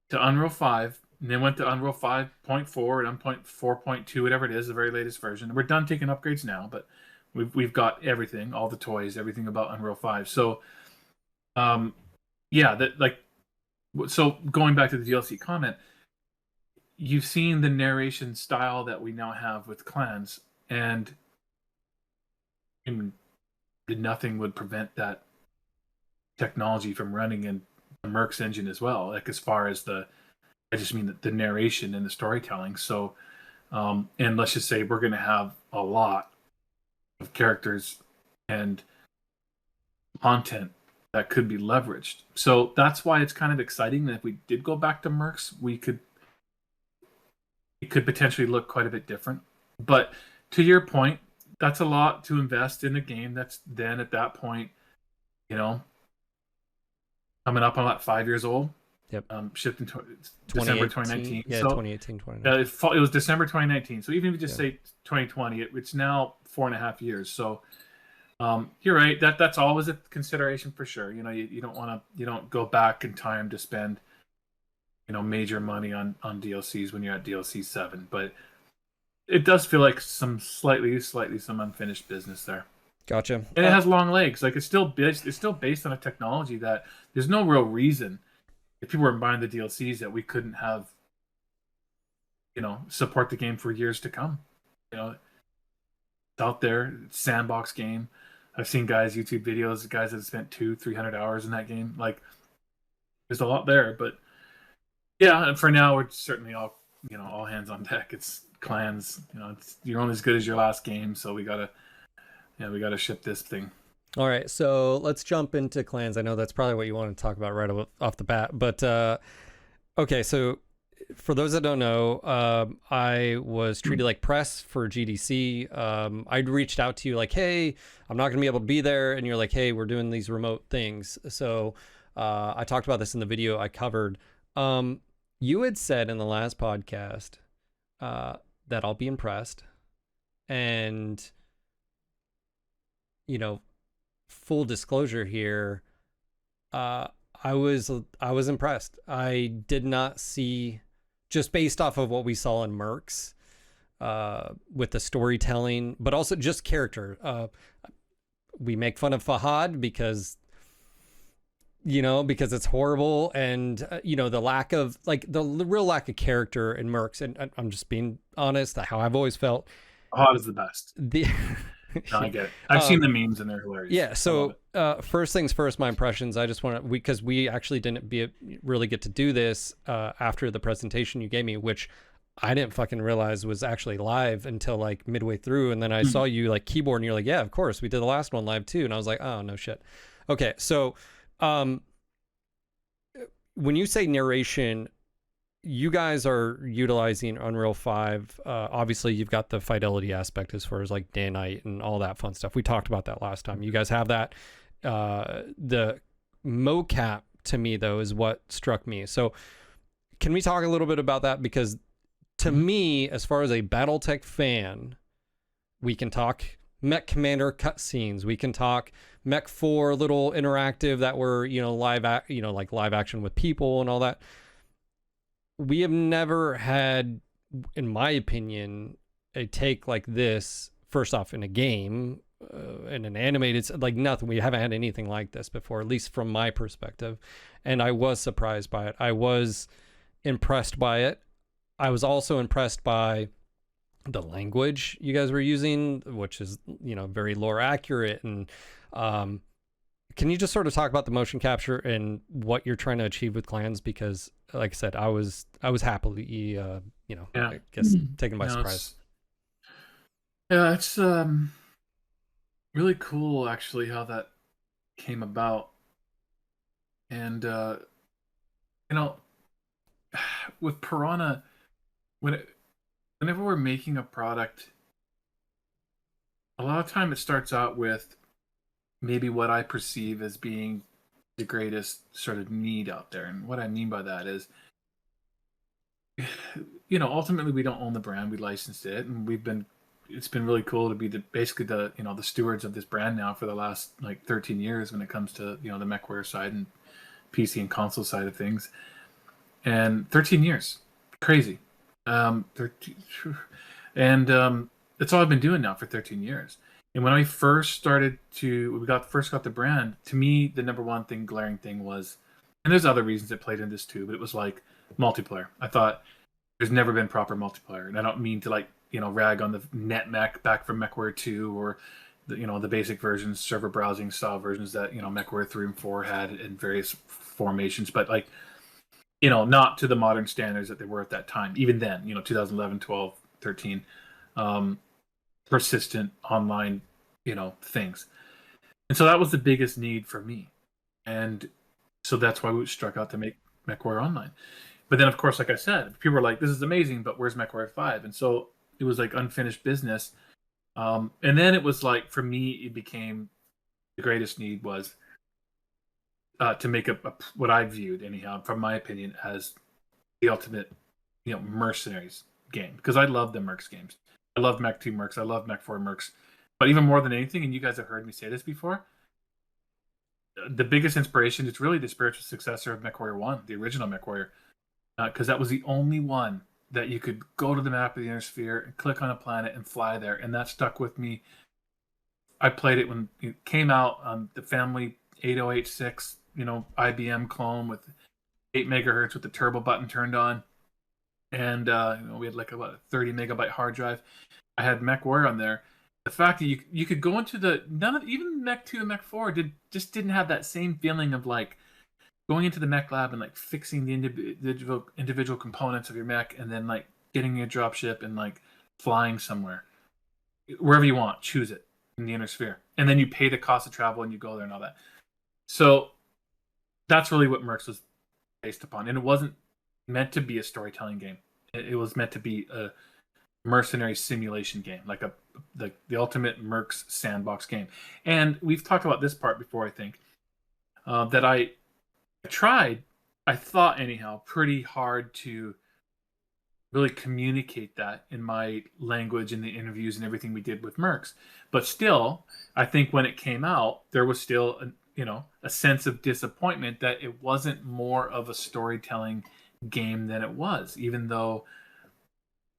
to Unreal 5, and then went to Unreal 5.4 and 4.2, whatever it is, the very latest version. We're done taking upgrades now, but we've got everything, all the toys, everything about Unreal 5. So, yeah, that like, so going back to the DLC comment, you've seen the narration style that we now have with clans, and nothing would prevent that technology from running in the Mercs engine as well. Like as far as I just mean the narration and the storytelling. So, and let's just say we're going to have a lot of characters and content that could be leveraged. So that's why it's kind of exciting that if we did go back to Mercs, it could potentially look quite a bit different. But to your point, that's a lot to invest in a game that's then at that point, coming up on about 5 years old. Yep. Shipped in December 2019. Yeah, so, 2018, 2019. It was December 2019. So even if you just say 2020, it's now 4.5 years. So you're right. That's always a consideration for sure. You don't go back in time to spend, major money on DLCs when you're at DLC 7. But it does feel like some slightly some unfinished business there. Gotcha. And it has long legs. Like it's still based on a technology that there's no real reason, if people were buying the DLCs, that we couldn't have, support the game for years to come. It's out there, it's sandbox game. I've seen YouTube videos, guys that have spent 200-300 hours in that game. Like, there's a lot there, but yeah. And for now, we're certainly all hands on deck. It's clans. You're only as good as your last game, so we gotta ship this thing. All right, so let's jump into clans. I know that's probably what you want to talk about right off the bat, but okay, so for those that don't know, I was treated like press for GDC. I'd reached out to you like, hey, I'm not going to be able to be there, and you're like, hey, we're doing these remote things. So I talked about this in the video I covered. You had said in the last podcast that I'll be impressed, and full disclosure here, I was impressed. I did not see, just based off of what we saw in Mercs, with the storytelling, but also just character. We make fun of Fahad because it's horrible, and the lack of the real lack of character in Mercs, and I'm just being honest, how I've always felt. Fahad is the best. No, I get it. I've seen the memes and they're hilarious. Yeah. So first things first, my impressions. I just want to, because we actually didn't really get to do this after the presentation you gave me, which I didn't fucking realize was actually live until like midway through. And then I saw you like keyboard and you're like, yeah, of course we did the last one live too. And I was like, oh no shit. Okay. So when you say narration, you guys are utilizing Unreal 5. Obviously, you've got the fidelity aspect as far as like day and night and all that fun stuff. We talked about that last time. You guys have that. The mocap to me, though, is what struck me. So can we talk a little bit about that? Because to me, as far as a Battletech fan, we can talk Mech Commander cutscenes. We can talk Mech 4 little interactive that were, live action with people and all that. We have never had, in my opinion, a take like this, first off, in a game, in an animated, like nothing. We haven't had anything like this before, at least from my perspective. And I was surprised by it. I was impressed by it. I was also impressed by the language you guys were using, which is, very lore accurate. And can you just sort of talk about the motion capture and what you're trying to achieve with clans? Because like I said, I was happily, I guess taken by surprise. It's really cool actually how that came about. And with Piranha, whenever we're making a product, a lot of time it starts out with maybe what I perceive as being the greatest sort of need out there. And what I mean by that is, ultimately we don't own the brand, we licensed it, and it's been really cool to be basically the stewards of this brand now for the last like 13 years when it comes to, the mechware side and PC and console side of things. And 13 years, crazy. 13, and that's all I've been doing now for 13 years. And when I first got the brand, to me, the number one glaring thing was, and there's other reasons that played in this too, but it was like multiplayer. I thought there's never been proper multiplayer. And I don't mean to like, rag on the net mech back from MechWarrior 2 or the basic versions, server browsing style versions that, MechWarrior 3 and 4 had in various formations, but like, not to the modern standards that they were at that time. Even then, 2011, 12, 13, persistent online, things. And so that was the biggest need for me. And so that's why we struck out to make MechWarrior Online. But then, of course, like I said, people were like, this is amazing, but where's MechWarrior 5? And so it was like unfinished business. And then it was like, for me, it became the greatest need was to make what I viewed, anyhow, from my opinion, as the ultimate, mercenaries game. Because I love the Mercs games. I love Mech 2 Mercs. I love Mech 4 Mercs. But even more than anything, and you guys have heard me say this before, the biggest inspiration is really the spiritual successor of MechWarrior 1, the original MechWarrior. Because that was the only one that you could go to the map of the Inner Sphere and click on a planet and fly there. And that stuck with me. I played it when it came out on the family 8086, IBM clone with 8 megahertz with the turbo button turned on. And we had like about a 30 megabyte hard drive. I had MechWarrior on there. The fact that you could go into even Mech 2 and Mech 4 didn't have that same feeling of like going into the mech lab and like fixing the individual components of your mech and then like getting your dropship and like flying somewhere. Wherever you want, choose it in the Inner Sphere. And then you pay the cost of travel and you go there and all that. So that's really what Mercs was based upon. And it wasn't meant to be a storytelling game. It was meant to be a mercenary simulation game, like the ultimate Mercs sandbox game. And we've talked about this part before, I think, that I tried, I thought anyhow, pretty hard to really communicate that in my language in the interviews and everything we did with Mercs. But still, I think when it came out, there was still a sense of disappointment that it wasn't more of a storytelling game than it was, even though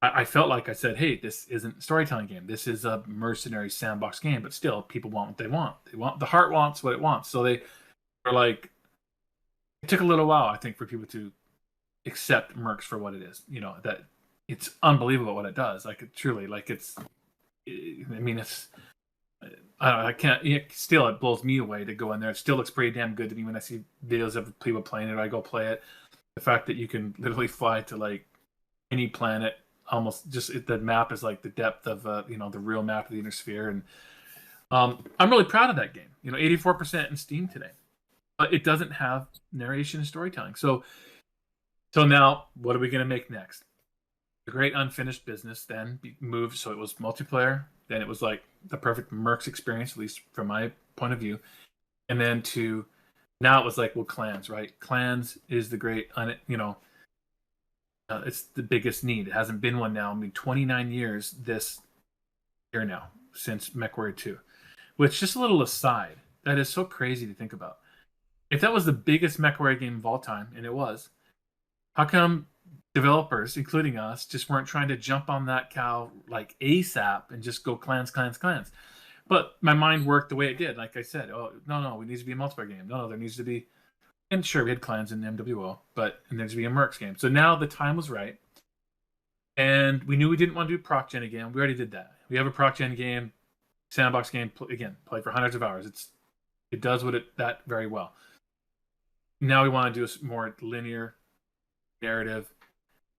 I felt like I said, hey, this isn't a storytelling game. This is a mercenary sandbox game, but still people want what they want. The heart wants what it wants. So they are like, it took a little while, I think, for people to accept Mercs for what it is. That it's unbelievable what it does. Like, truly, like it's, I mean, it's, I can't, still, it blows me away to go in there. It still looks pretty damn good to me when I see videos of people playing it. I go play it. The fact that you can literally fly to like any planet, almost just the map is like the depth of the real map of the Inner Sphere. And I'm really proud of that game. 84% in Steam today. But it doesn't have narration and storytelling. So now, what are we going to make next? The great unfinished business then moved. So it was multiplayer. Then it was like the perfect Mercs experience, at least from my point of view. And then now it was like, well, clans, right? Clans is the great, it's the biggest need. It hasn't been one now. 29 years this year now since MechWarrior 2. Which, just a little aside, that is so crazy to think about. If that was the biggest MechWarrior game of all time, and it was, how come developers, including us, just weren't trying to jump on that cow like ASAP and just go clans? But my mind worked the way it did. Like I said, oh, no, it needs to be a multiplayer game. No, there needs to be, and sure, we had clans in MWO, but there needs to be a Mercs game. So now the time was right. And we knew we didn't want to do proc gen again. We already did that. We have a proc gen game, sandbox game, again, play for hundreds of hours. It does that very well. Now we want to do a more linear, narrative,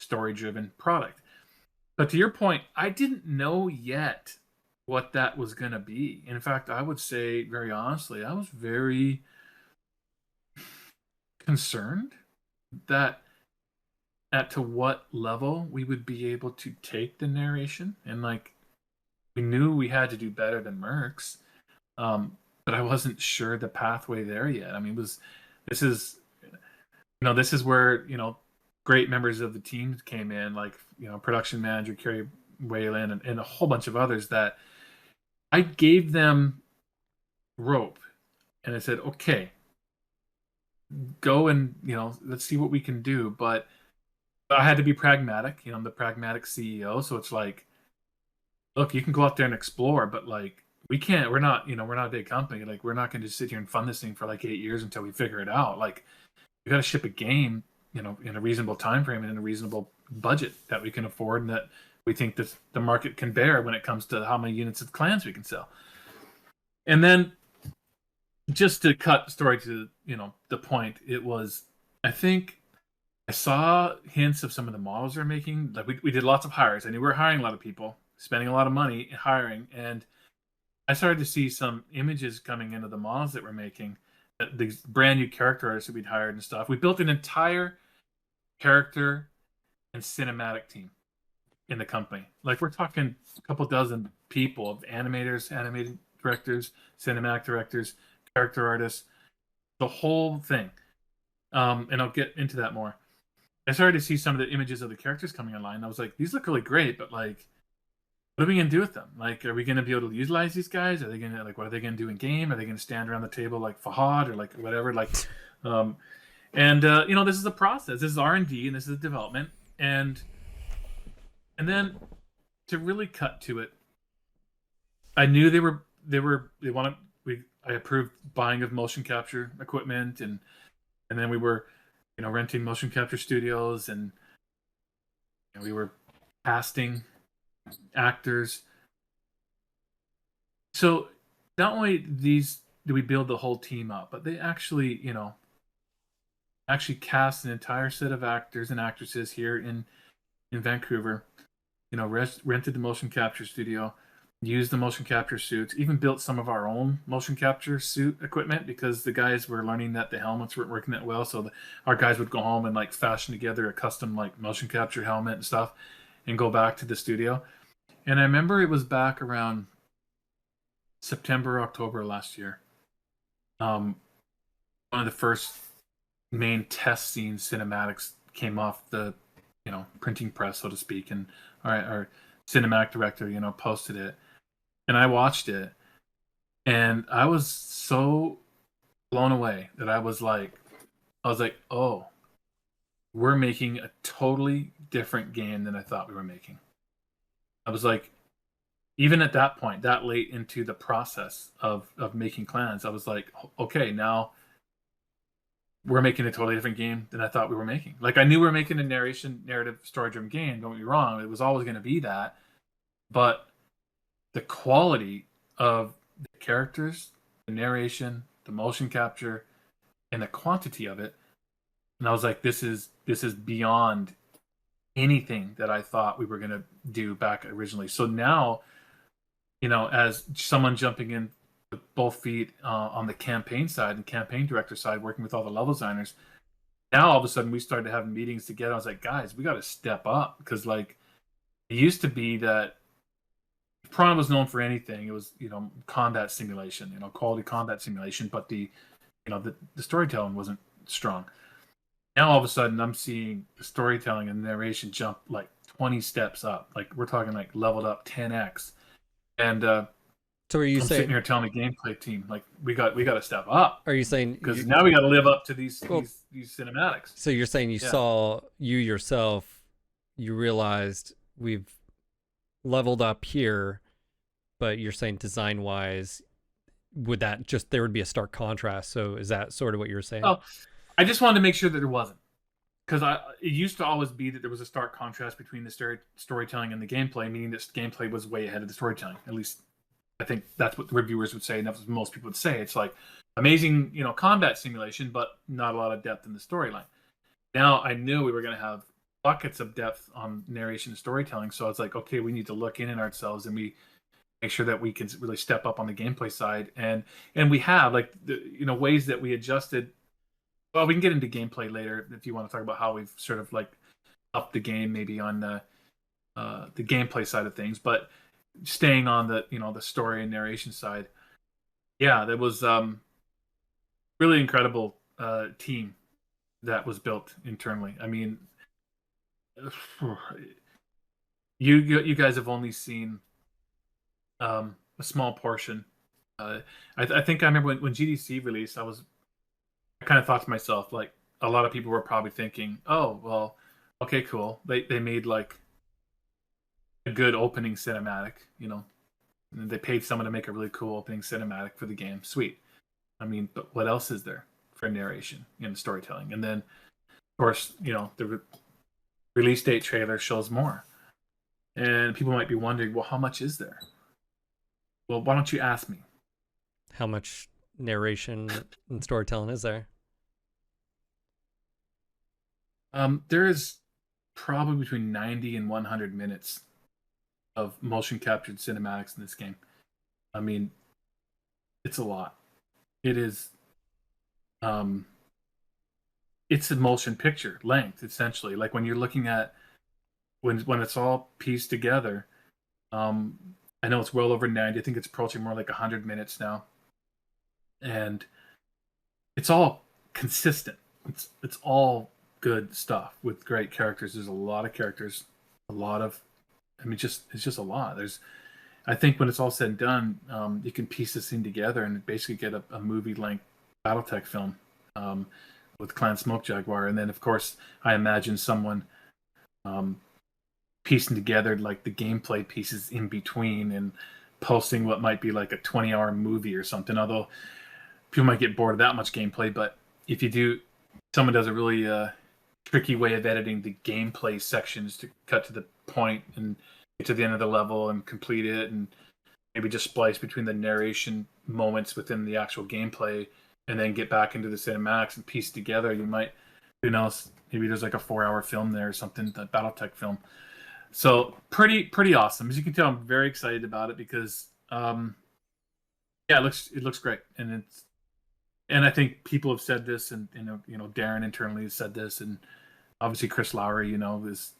story-driven product. But to your point, I didn't know yet what that was going to be. In fact, I would say, very honestly, I was very concerned that to what level we would be able to take the narration. And like, we knew we had to do better than Mercs, but I wasn't sure the pathway there yet. I mean, this is where, great members of the team came in, like, production manager Kerry Whalen and a whole bunch of others, that I gave them rope and I said, okay, go and, let's see what we can do. But I had to be pragmatic. I'm the pragmatic CEO. So it's like, look, you can go out there and explore, but like, we're not a big company. Like, we're not going to sit here and fund this thing for like 8 years until we figure it out. Like, we got to ship a game, in a reasonable time frame and in a reasonable budget that we can afford and that we think that the market can bear when it comes to how many units of clans we can sell. And then just to cut the story to the point, it was, I think I saw hints of some of the models they're making. Like we did lots of hires. I knew we were hiring a lot of people, spending a lot of money hiring, and I started to see some images coming into the models that we're making, these brand new character artists that we'd hired and stuff. We built an entire character and cinematic team in the company. Like we're talking a couple dozen people of animators, animated directors, cinematic directors, character artists, the whole thing. And I'll get into that more. I started to see some of the images of the characters coming online. I was like, these look really great, but like, what are we gonna do with them? Like, are we gonna be able to utilize these guys? Are they gonna what are they gonna do in game? Are they gonna stand around the table like Fahad or like whatever? Like, this is a process. This is R&D and this is development. And then to really cut to it, I knew I approved buying of motion capture equipment and then we were renting motion capture studios and we were casting actors. So not only do we build the whole team up, but they actually cast an entire set of actors and actresses here in Vancouver. Rented the motion capture studio, used the motion capture suits, even built some of our own motion capture suit equipment because the guys were learning that the helmets weren't working that well. So our guys would go home and like fashion together a custom like motion capture helmet and stuff and go back to the studio. And I remember it was back around September, October last year. One of the first main test scene cinematics came off the printing press, so to speak, and our cinematic director posted it, and I watched it, and I was so blown away that I was like, oh, we're making a totally different game than I thought we were making. I was like, even at that point, that late into the process of making clans, I was like, okay, now we're making a totally different game than I thought we were making. Like I knew we were making a narrative, story-driven game. Don't get me wrong; it was always going to be that. But the quality of the characters, the narration, the motion capture, and the quantity of it, and I was like, this is beyond anything that I thought we were going to do back originally. So now, as someone jumping in with both feet on the campaign side and campaign director side, working with all the level designers, now all of a sudden we started having meetings together. I was like, guys, we got to step up because like it used to be that Prawn was known for anything. It was combat simulation, quality combat simulation, but the storytelling wasn't strong. Now all of a sudden I'm seeing the storytelling and narration jump like 20 steps up. Like we're talking like leveled up 10x. And so are you I'm saying sitting here telling the gameplay team like we got to step up? Are you saying because now we got to live up to these cinematics? So you're saying you saw yourself, you realized we've leveled up here, but you're saying design wise, there would be a stark contrast. So is that sort of what you're saying? Oh, I just wanted to make sure that there wasn't, because it used to always be that there was a stark contrast between the storytelling and the gameplay, meaning that gameplay was way ahead of the storytelling. At least I think that's what the reviewers would say, and that's what most people would say. It's like amazing, combat simulation, but not a lot of depth in the storyline. Now I knew we were going to have buckets of depth on narration and storytelling, so it's like, okay, we need to look in ourselves and we make sure that we can really step up on the gameplay side, and we have like ways that we adjusted. Well, we can get into gameplay later if you want to talk about how we've sort of like upped the game maybe on the gameplay side of things, but staying on the the story and narration side, that was really incredible team that was built internally. I mean, you guys have only seen a small portion. I think I remember when GDC released, I kind of thought to myself, like, a lot of people were probably thinking, oh, well, okay, cool. They made like a good opening cinematic, and they paid someone to make a really cool opening cinematic for the game. Sweet. I mean, but what else is there for narration and storytelling? And then course, the release date trailer shows more, and people might be wondering, well, how much is there? Well, why don't you ask me? How much narration and storytelling is there? There is probably between 90 and 100 minutes of motion captured cinematics in this game. I mean, it's a lot. It is. It's a motion picture length essentially. Like when you're looking at when it's all pieced together. Um, I know it's well over 90. I think it's approaching more like 100 minutes now, and it's all consistent. It's all good stuff with great characters. There's a lot of characters, a lot of. I mean, it's just a lot. I think when it's all said and done, you can piece this thing together and basically get a movie-length BattleTech film with Clan Smoke Jaguar, and then of course I imagine someone piecing together like the gameplay pieces in between and posting what might be like a 20-hour movie or something. Although people might get bored of that much gameplay, but if you do, someone does a really tricky way of editing the gameplay sections to cut to the point and get to the end of the level and complete it, and maybe just splice between the narration moments within the actual gameplay and then get back into the cinematics and piece together. You might, who knows, maybe there's like a 4-hour film there or something, the BattleTech film. So pretty awesome. As you can tell, I'm very excited about it because it looks great, and I think people have said this, and Darren internally has said this, and obviously Chris Lowry, is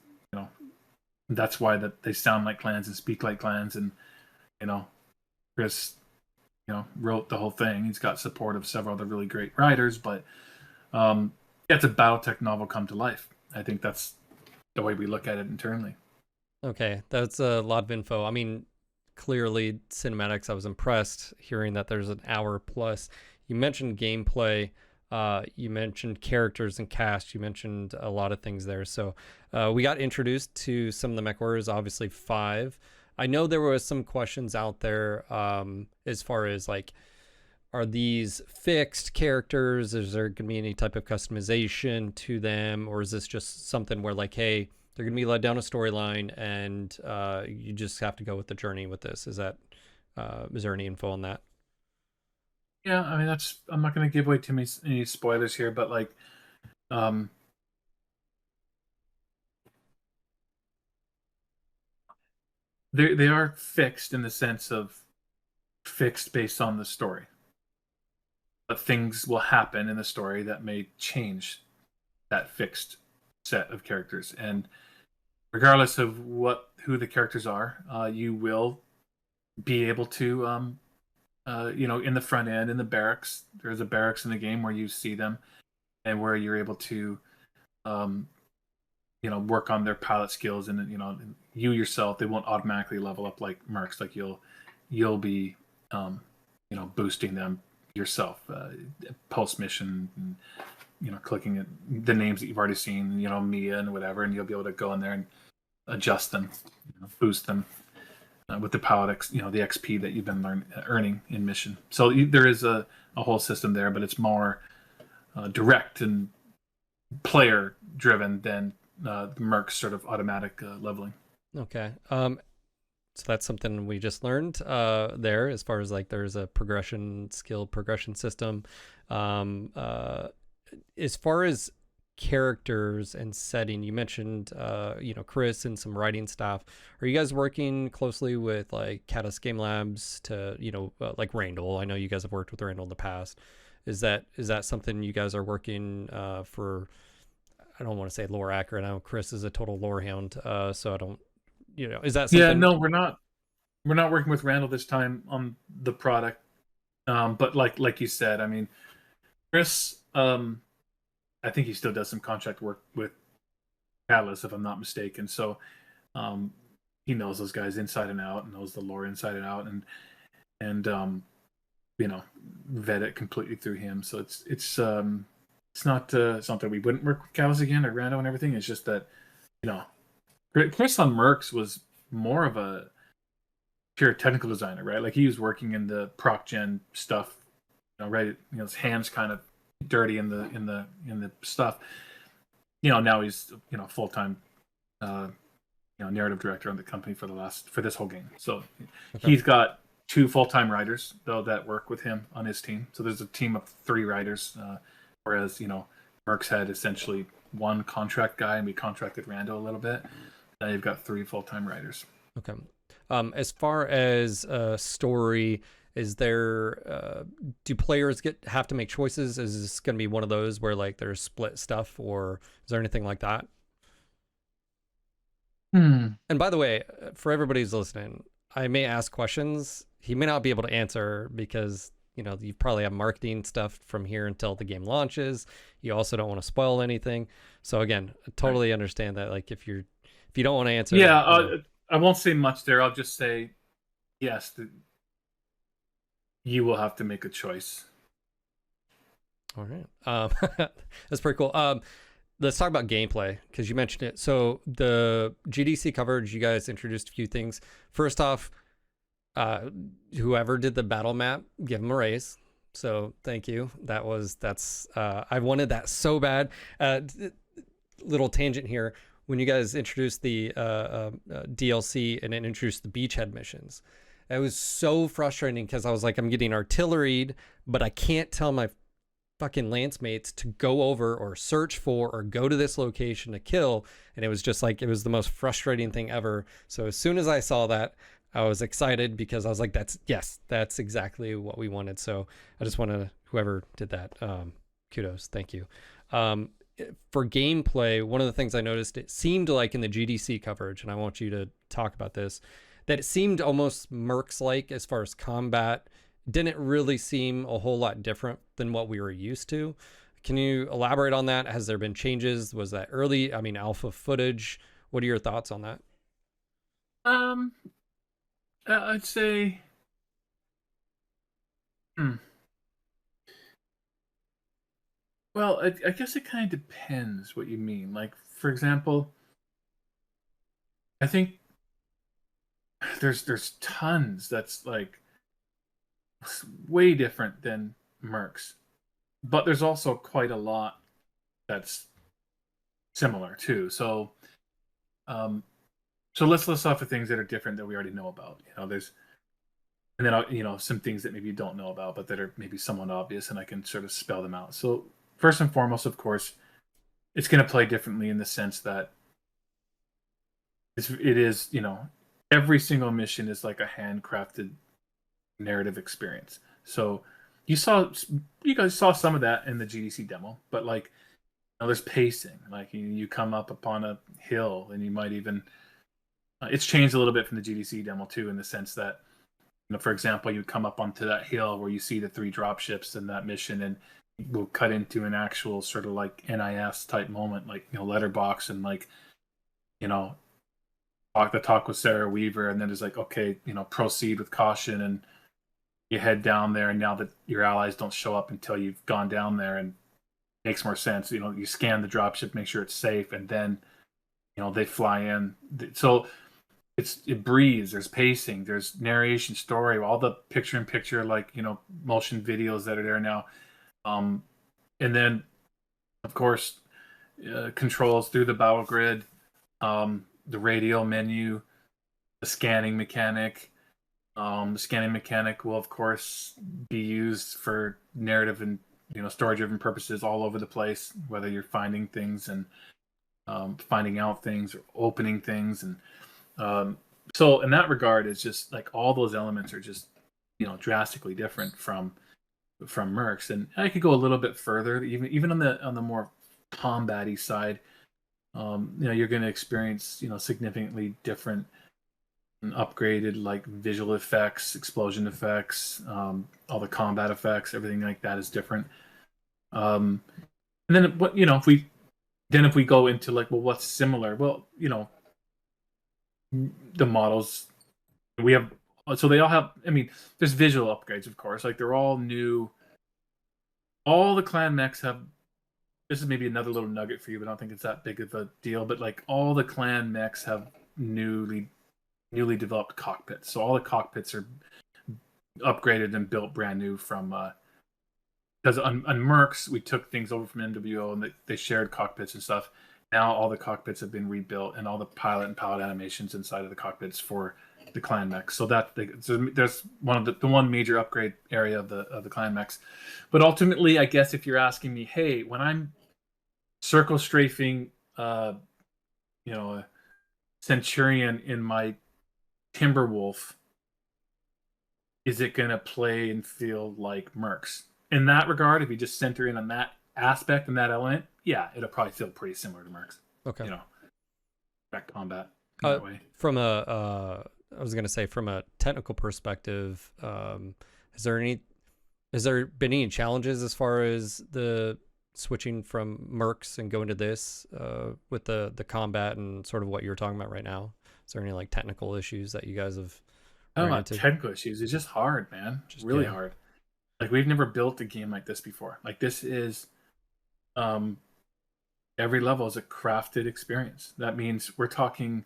that's why that they sound like clans and speak like clans, and Chris wrote the whole thing. He's got support of several other really great writers, but it's a BattleTech novel come to life. I think that's the way we look at it internally. Okay, that's a lot of info. I mean, clearly cinematics. I was impressed hearing that there's an hour plus. You mentioned gameplay. You mentioned characters and cast. You mentioned a lot of things there. So we got introduced to some of the mech warriors, obviously 5. I know there was some questions out there as far as like, are these fixed characters? Is there going to be any type of customization to them? Or is this just something where like, hey, they're going to be led down a storyline and you just have to go with the journey with this? Is there any info on that? Yeah, I mean, I'm not going to give away too many any spoilers here, but like, they are fixed in the sense of fixed based on the story, but things will happen in the story that may change that fixed set of characters, and regardless of who the characters are, you will be able to in the front end, in the barracks. There's a barracks in the game where you see them and where you're able to work on their pilot skills, and you yourself, they won't automatically level up like mercs. Like you'll be boosting them yourself post mission, and clicking at the names that you've already seen, Mia and whatever, and you'll be able to go in there and adjust them, boost them with the pilot the XP that you've been earning in mission. So there is a whole system there, but it's more direct and player driven than the Merc's sort of automatic leveling. Okay. So that's something we just learned there, as far as like there's a skill progression system. As far as characters and setting, you mentioned Chris and some writing staff. Are you guys working closely with like Catus Game Labs to like Randall? I know you guys have worked with Randall in the past. Is that something you guys are working for? I don't want to say lore accurate. I know Chris is a total lore hound, so I don't, is that something? Yeah, no, we're not working with Randall this time on the product. But like you said, I mean, Chris, I think he still does some contract work with Catalyst, if I'm not mistaken. So he knows those guys inside and out, and knows the lore inside and out, and vet it completely through him. So it's not something we wouldn't work with Catalyst again or Rando and everything. It's just that Chris on Mercs was more of a pure technical designer, right? Like he was working in the proc gen stuff, right? His hands kind of dirty in the stuff. now he's full time narrative director on the company for this whole game. So Okay. he's got 2 full time writers though that work with him on his team. So there's a team of 3 writers, whereas Merck's had essentially 1 contract guy, and we contracted Rando a little bit. Now you've got 3 full time writers. Okay. As far as story, is there do players have to make choices? Is this going to be one of those where like there's split stuff, or is there anything like that? And by the way, for everybody who's listening, I may ask questions. He may not be able to answer because you probably have marketing stuff from here until the game launches. You also don't want to spoil anything. So again, I totally understand that. Like if you don't want to answer, Yeah, I won't say much there. I'll just say yes. You will have to make a choice. All right. That's pretty cool. Let's talk about gameplay because you mentioned it. So the GDC coverage, you guys introduced a few things. First off, whoever did the battle map, give them a raise. So thank you. I wanted that so bad. Little tangent here. When you guys introduced the DLC and it introduced the beachhead missions, it was so frustrating because I was like, I'm getting artilleried, but I can't tell my fucking lance mates to go over or search for or go to this location to kill. And it was just like, it was the most frustrating thing ever. So as soon as I saw that, I was excited because I was like, that's exactly what we wanted. So I just want to, whoever did that, kudos. Thank you. For gameplay, one of the things I noticed, it seemed like in the GDC coverage, and I want you to talk about this, that it seemed almost Mercs-like as far as combat. Didn't really seem a whole lot different than what we were used to. Can you elaborate on that? Has there been changes? Was that alpha footage? What are your thoughts on that? I'd say, well, I guess it kind of depends what you mean. Like, for example, I think there's tons that's like way different than Mercs, but there's also quite a lot that's similar too. So, let's list off the things that are different that we already know about. There's, and then some things that maybe you don't know about, but that are maybe somewhat obvious, and I can sort of spell them out. So first and foremost, of course, it's going to play differently in the sense that it is every single mission is like a handcrafted narrative experience. So you guys saw some of that in the GDC demo, but like there's pacing. Like you come up upon a hill, and you might even it's changed a little bit from the GDC demo too, in the sense that for example, you come up onto that hill where you see the 3 dropships in that mission, and we'll cut into an actual sort of like NIS type moment, like letterbox, and like talk with Sarah Weaver, and then it's like, okay, proceed with caution, and you head down there, and now that your allies don't show up until you've gone down there, and it makes more sense. You scan the dropship, make sure it's safe, and then they fly in. So it breathes. There's pacing. There's narration, story, all the picture-in-picture like motion videos that are there now, and then of course controls through the battle grid, the radial menu, the scanning mechanic. The scanning mechanic will, of course, be used for narrative and story-driven purposes all over the place. Whether you're finding things and finding out things or opening things, and so in that regard, it's just like all those elements are just drastically different from Mercs. And I could go a little bit further, even on the more combat-y side. You're going to experience significantly different and upgraded like visual effects, explosion effects, all the combat effects, everything like that is different. And then what if we go into like, well, what's similar? Well, the models we have, so they all have. I mean, there's visual upgrades, of course. Like they're all new. All the clan mechs have. This is maybe another little nugget for you, but I don't think it's that big of a deal. But like all the clan mechs have newly developed cockpits. So all the cockpits are upgraded and built brand new from because on Mercs we took things over from MWO, and they shared cockpits and stuff. now all the cockpits have been rebuilt and all the pilot and pallet animations inside of the cockpits for the clan mechs. So there's one of the one major upgrade area of the clan mechs. But ultimately, I guess if you're asking me, hey, when I'm circle strafing, a Centurion in my Timberwolf, is it going to play and feel like Mercs? In that regard, if you just center in on that aspect and that element, yeah, it'll probably feel pretty similar to Mercs. Okay. Back combat in that way. From I was going to say, from a technical perspective, has there been any challenges as far as the switching from Mercs and going to this with the combat and sort of what you're talking about right now? Is there any like technical issues that you guys have? I don't know about technical issues. It's just hard, man. Just really hard. Like, we've never built a game like this before. Like, this is every level is a crafted experience. That means we're talking,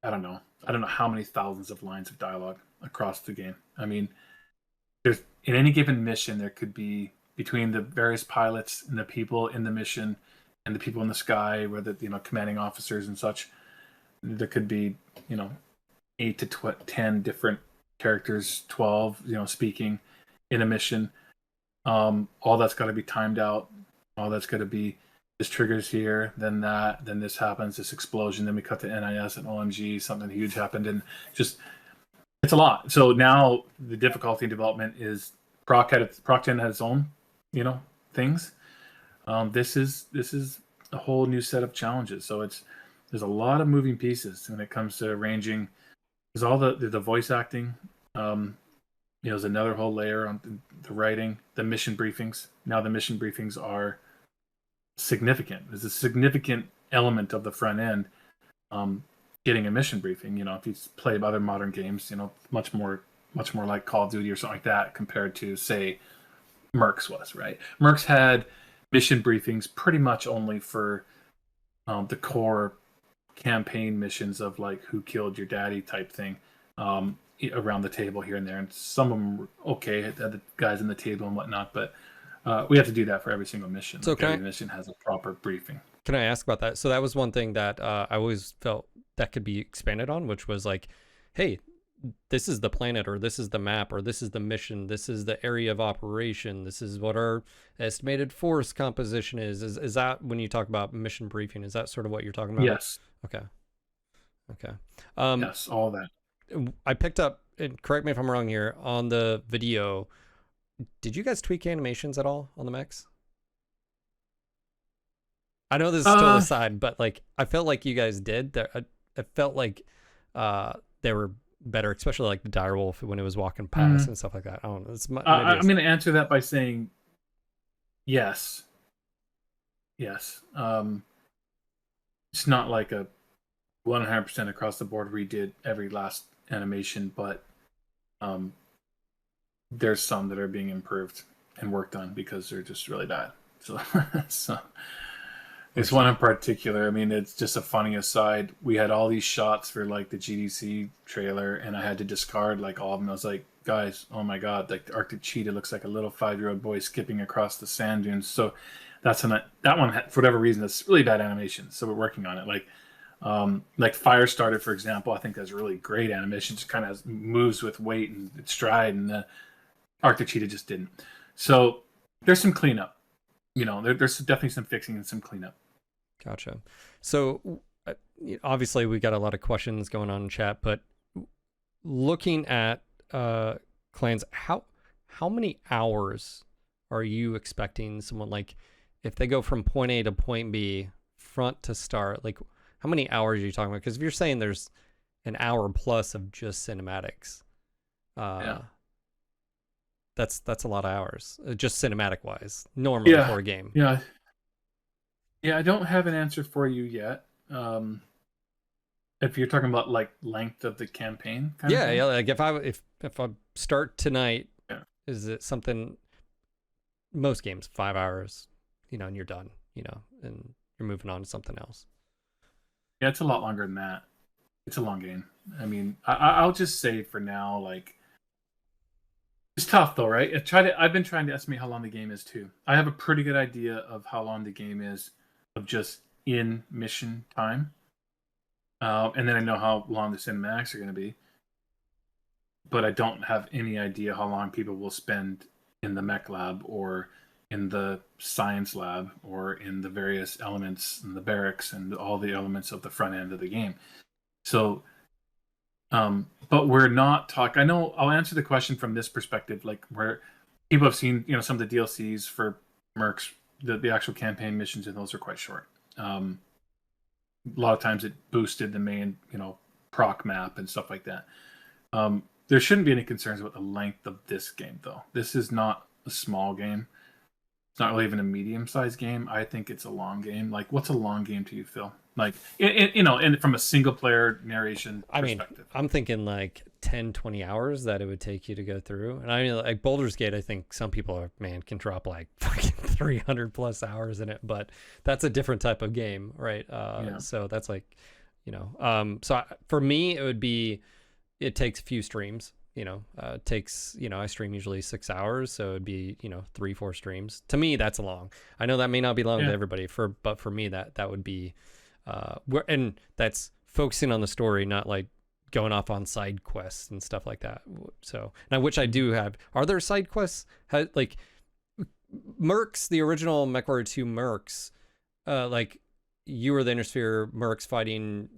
I don't know how many thousands of lines of dialogue across the game. I mean, there's, in any given mission, there could be, between the various pilots and the people in the mission and the people in the sky, whether commanding officers and such, there could be 8 to 10 different characters, 12 speaking in a mission. All that's got to be timed out. All that's got to be, this triggers here, then that, then this happens, this explosion, then we cut to NIS and OMG, something huge happened, and just, it's a lot. So now the difficulty in development is Proc10 had its own things. This is a whole new set of challenges. So there's a lot of moving pieces when it comes to arranging. There's all the voice acting. There's another whole layer on the writing, the mission briefings. Now the mission briefings are significant. There's a significant element of the front end. Getting a mission briefing. If you play other modern games, much more like Call of Duty or something like that, compared to, say, Mercs was, right? Mercs had mission briefings pretty much only for the core campaign missions of like who killed your daddy type thing, around the table here and there, and some of them were okay, had the guys in the table and whatnot, but we have to do that for every single mission. So every mission has a proper briefing. Can I ask about that? So that was one thing that I always felt that could be expanded on, which was like, hey, this is the planet, or this is the map, or this is the mission, this is the area of operation, this is what our estimated force composition is. Is that, when you talk about mission briefing, is that sort of what you're talking about? Yes. Okay. Yes, all that. I picked up, and correct me if I'm wrong here, on the video, did you guys tweak animations at all on the mechs? I know this is still aside, but like, I felt like you guys did. I felt like they were better, especially like the direwolf when it was walking past and stuff like that. I don't know. I'm going to answer that by saying yes. It's not like a 100% across the board redid every last animation, but there's some that are being improved and worked on because they're just really bad. So it's one in particular. I mean, it's just a funny aside. We had all these shots for like the GDC trailer, and I had to discard like all of them. I was like, guys, oh my god, like the Arctic cheetah looks like a little 5-year-old boy skipping across the sand dunes. So that one, for whatever reason, that's really bad animation. So we're working on it. Like Firestarter, for example, I think that's really great animation. Just kind of moves with weight and stride, and the Arctic cheetah just didn't. So there's some cleanup. There's definitely some fixing and some cleanup. Gotcha. So obviously we got a lot of questions going on in chat, but looking at clans, how many hours are you expecting someone, like if they go from point A to point B, front to start, like how many hours are you talking about? Because if you're saying there's an hour plus of just cinematics, that's a lot of hours, just cinematic wise, normally for a game. Yeah, I don't have an answer for you yet. If you're talking about like length of the campaign, yeah, like if I start tonight, is it something? Most games 5 hours, and you're done, and you're moving on to something else. Yeah, it's a lot longer than that. It's a long game. I mean, I'll just say for now, like It's tough though, right? I've been trying to estimate how long the game is too. I have a pretty good idea of how long the game is of just in mission time, and then I know how long the cinematics are going to be. But I don't have any idea how long people will spend in the mech lab or in the science lab or in the various elements in the barracks and all the elements of the front end of the game. So, but we're not talking. I know I'll answer the question from this perspective, like where people have seen, some of the DLCs for Mercs, the actual campaign missions, and those are quite short. A lot of times it boosted the main, proc map and stuff like that. There shouldn't be any concerns about the length of this game, though. This is not a small game. It's not really even a medium-sized game. I think it's a long game. Like, what's a long game to you, Phil? Like, and from a single-player narration perspective. I'm thinking like 10, 20 hours that it would take you to go through. And I mean, like Baldur's Gate, I think some people can drop like fucking 300 plus hours in it, but that's a different type of game, right? So that's like, for me, it would be, it takes a few streams, takes, I stream usually 6 hours. So it'd be, 3-4 streams. To me, that's long. I know that may not be long to everybody but for me, that would be, and that's focusing on the story, not like going off on side quests and stuff like that. So now, which I do have, are there side quests? Like Mercs, the original MechWarrior 2 Mercs, like you were the Intersphere Mercs fighting,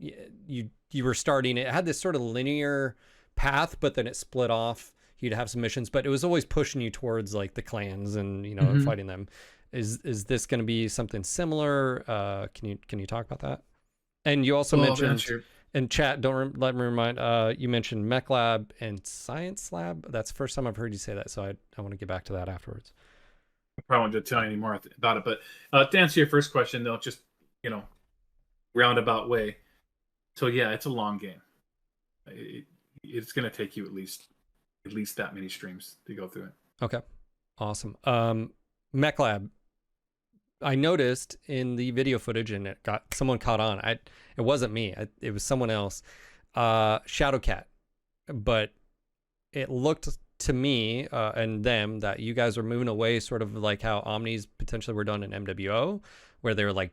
you were starting, it had this sort of linear path, but then it split off. You'd have some missions, but it was always pushing you towards like the clans and, fighting them. Is this going to be something similar? Can you talk about that? And you also mentioned in chat, let me remind, you mentioned Mech Lab and Science Lab. That's the first time I've heard you say that. So I want to get back to that afterwards. I probably won't tell you any more about it, but to answer your first question, though, just, roundabout way. So yeah, it's a long game. It's going to take you at least that many streams to go through it. Okay, awesome. Mech Lab, I noticed in the video footage, and someone caught on. It wasn't me. It was someone else. Shadowcat, but it looked to me and them that you guys are moving away, sort of like how Omnis potentially were done in MWO, where they were like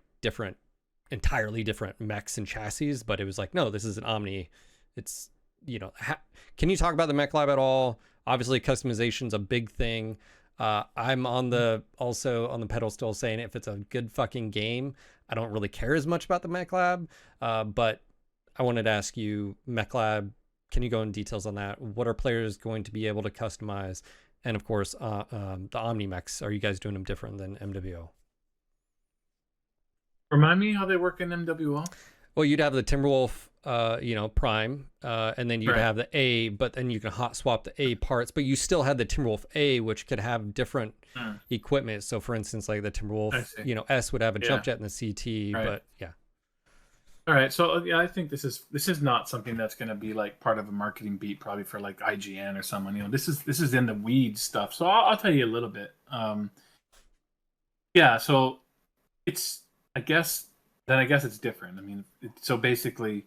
entirely different mechs and chassis. But it was like, no, this is an Omni. It's can you talk about the Mech Lab at all? Obviously, customization's a big thing. I'm also on the pedestal saying if it's a good fucking game, I don't really care as much about the Mech Lab. But I wanted to ask you, Mech Lab, can you go in details on that? What are players going to be able to customize? And of course, the Omni mechs, are you guys doing them different than MWO? Remind me how they work in MWO? Well, you'd have the Timberwolf, Prime, and then you'd have the A, but then you can hot swap the A parts, but you still had the Timberwolf A, which could have different equipment. So for instance, like the Timberwolf, S would have a jump jet and the CT, but yeah. All right. So yeah, I think this is not something that's going to be like part of a marketing beat, probably for like IGN or someone, this is in the weeds stuff. So I'll tell you a little bit. So it's, I guess it's different. I mean, so basically,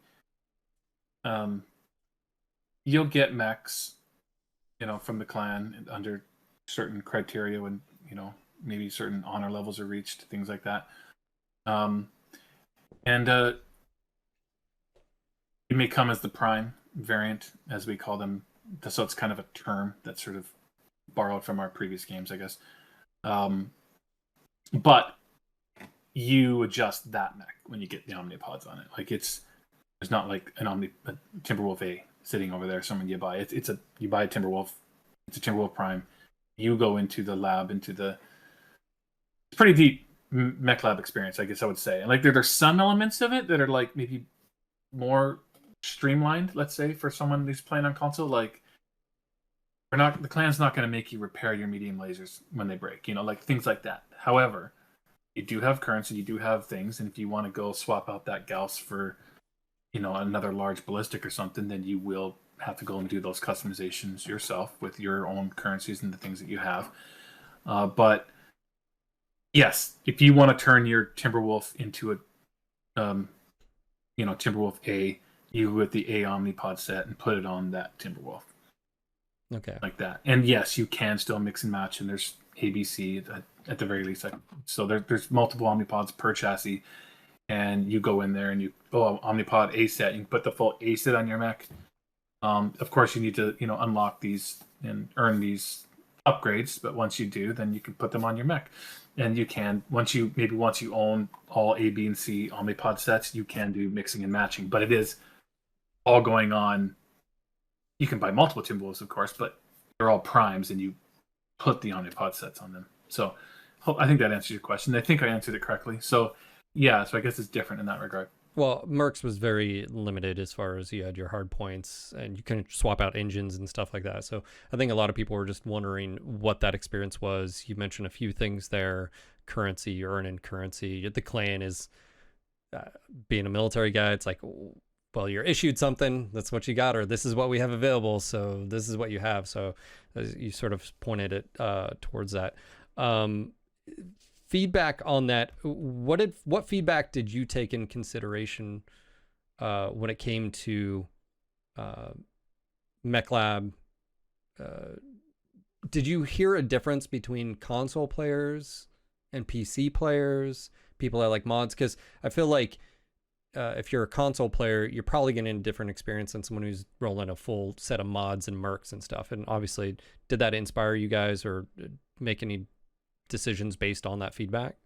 you'll get mechs, from the clan under certain criteria when, maybe certain honor levels are reached, things like that. And it may come as the prime variant, as we call them. So it's kind of a term that's sort of borrowed from our previous games, I guess. But you adjust that mech when you get the omnipods on it. Like there's not like a Timberwolf A sitting over there, someone you buy. You buy a Timberwolf. It's a Timberwolf Prime. You go into the lab, it's pretty deep mech lab experience, I guess I would say. And like there's some elements of it that are like maybe more streamlined, let's say, for someone who's playing on console. Like the clan's not going to make you repair your medium lasers when they break, like things like that. However, you do have currency, you do have things, and if you want to go swap out that Gauss for, another large ballistic or something, then you will have to go and do those customizations yourself with your own currencies and the things that you have. But yes, if you want to turn your Timberwolf into a, Timberwolf A, you with the A Omnipod set and put it on that Timberwolf. Okay. like that. And yes, you can still mix and match, and there's ABC at the very least. Like, so there's multiple Omnipods per chassis, and you go in there and you Omnipod A set. You can put the full A set on your mech. Of course, you need to unlock these and earn these upgrades. But once you do, then you can put them on your mech, and you can once you own all A, B, and C Omnipod sets, you can do mixing and matching. But it is all going on. You can buy multiple Timberwolves, of course, but they're all primes, and you put the Omnipod sets on them. So I think that answers your question. I think I answered it correctly. So yeah, so I guess it's different in that regard. Well, Mercs was very limited as far as you had your hard points and you couldn't swap out engines and stuff like that. So I think a lot of people were just wondering what that experience was. You mentioned a few things there: currency, you earn in currency. The clan is being a military guy. It's like, well, you're issued something, that's what you got, or this is what we have available, so this is what you have. So you sort of pointed it towards that. Feedback on that. What feedback did you take in consideration when it came to MechLab? Did you hear a difference between console players and PC players, people that like mods? Because I feel like if you're a console player, you're probably getting a different experience than someone who's rolling a full set of mods and mercs and stuff. And obviously, did that inspire you guys or make any decisions based on that feedback?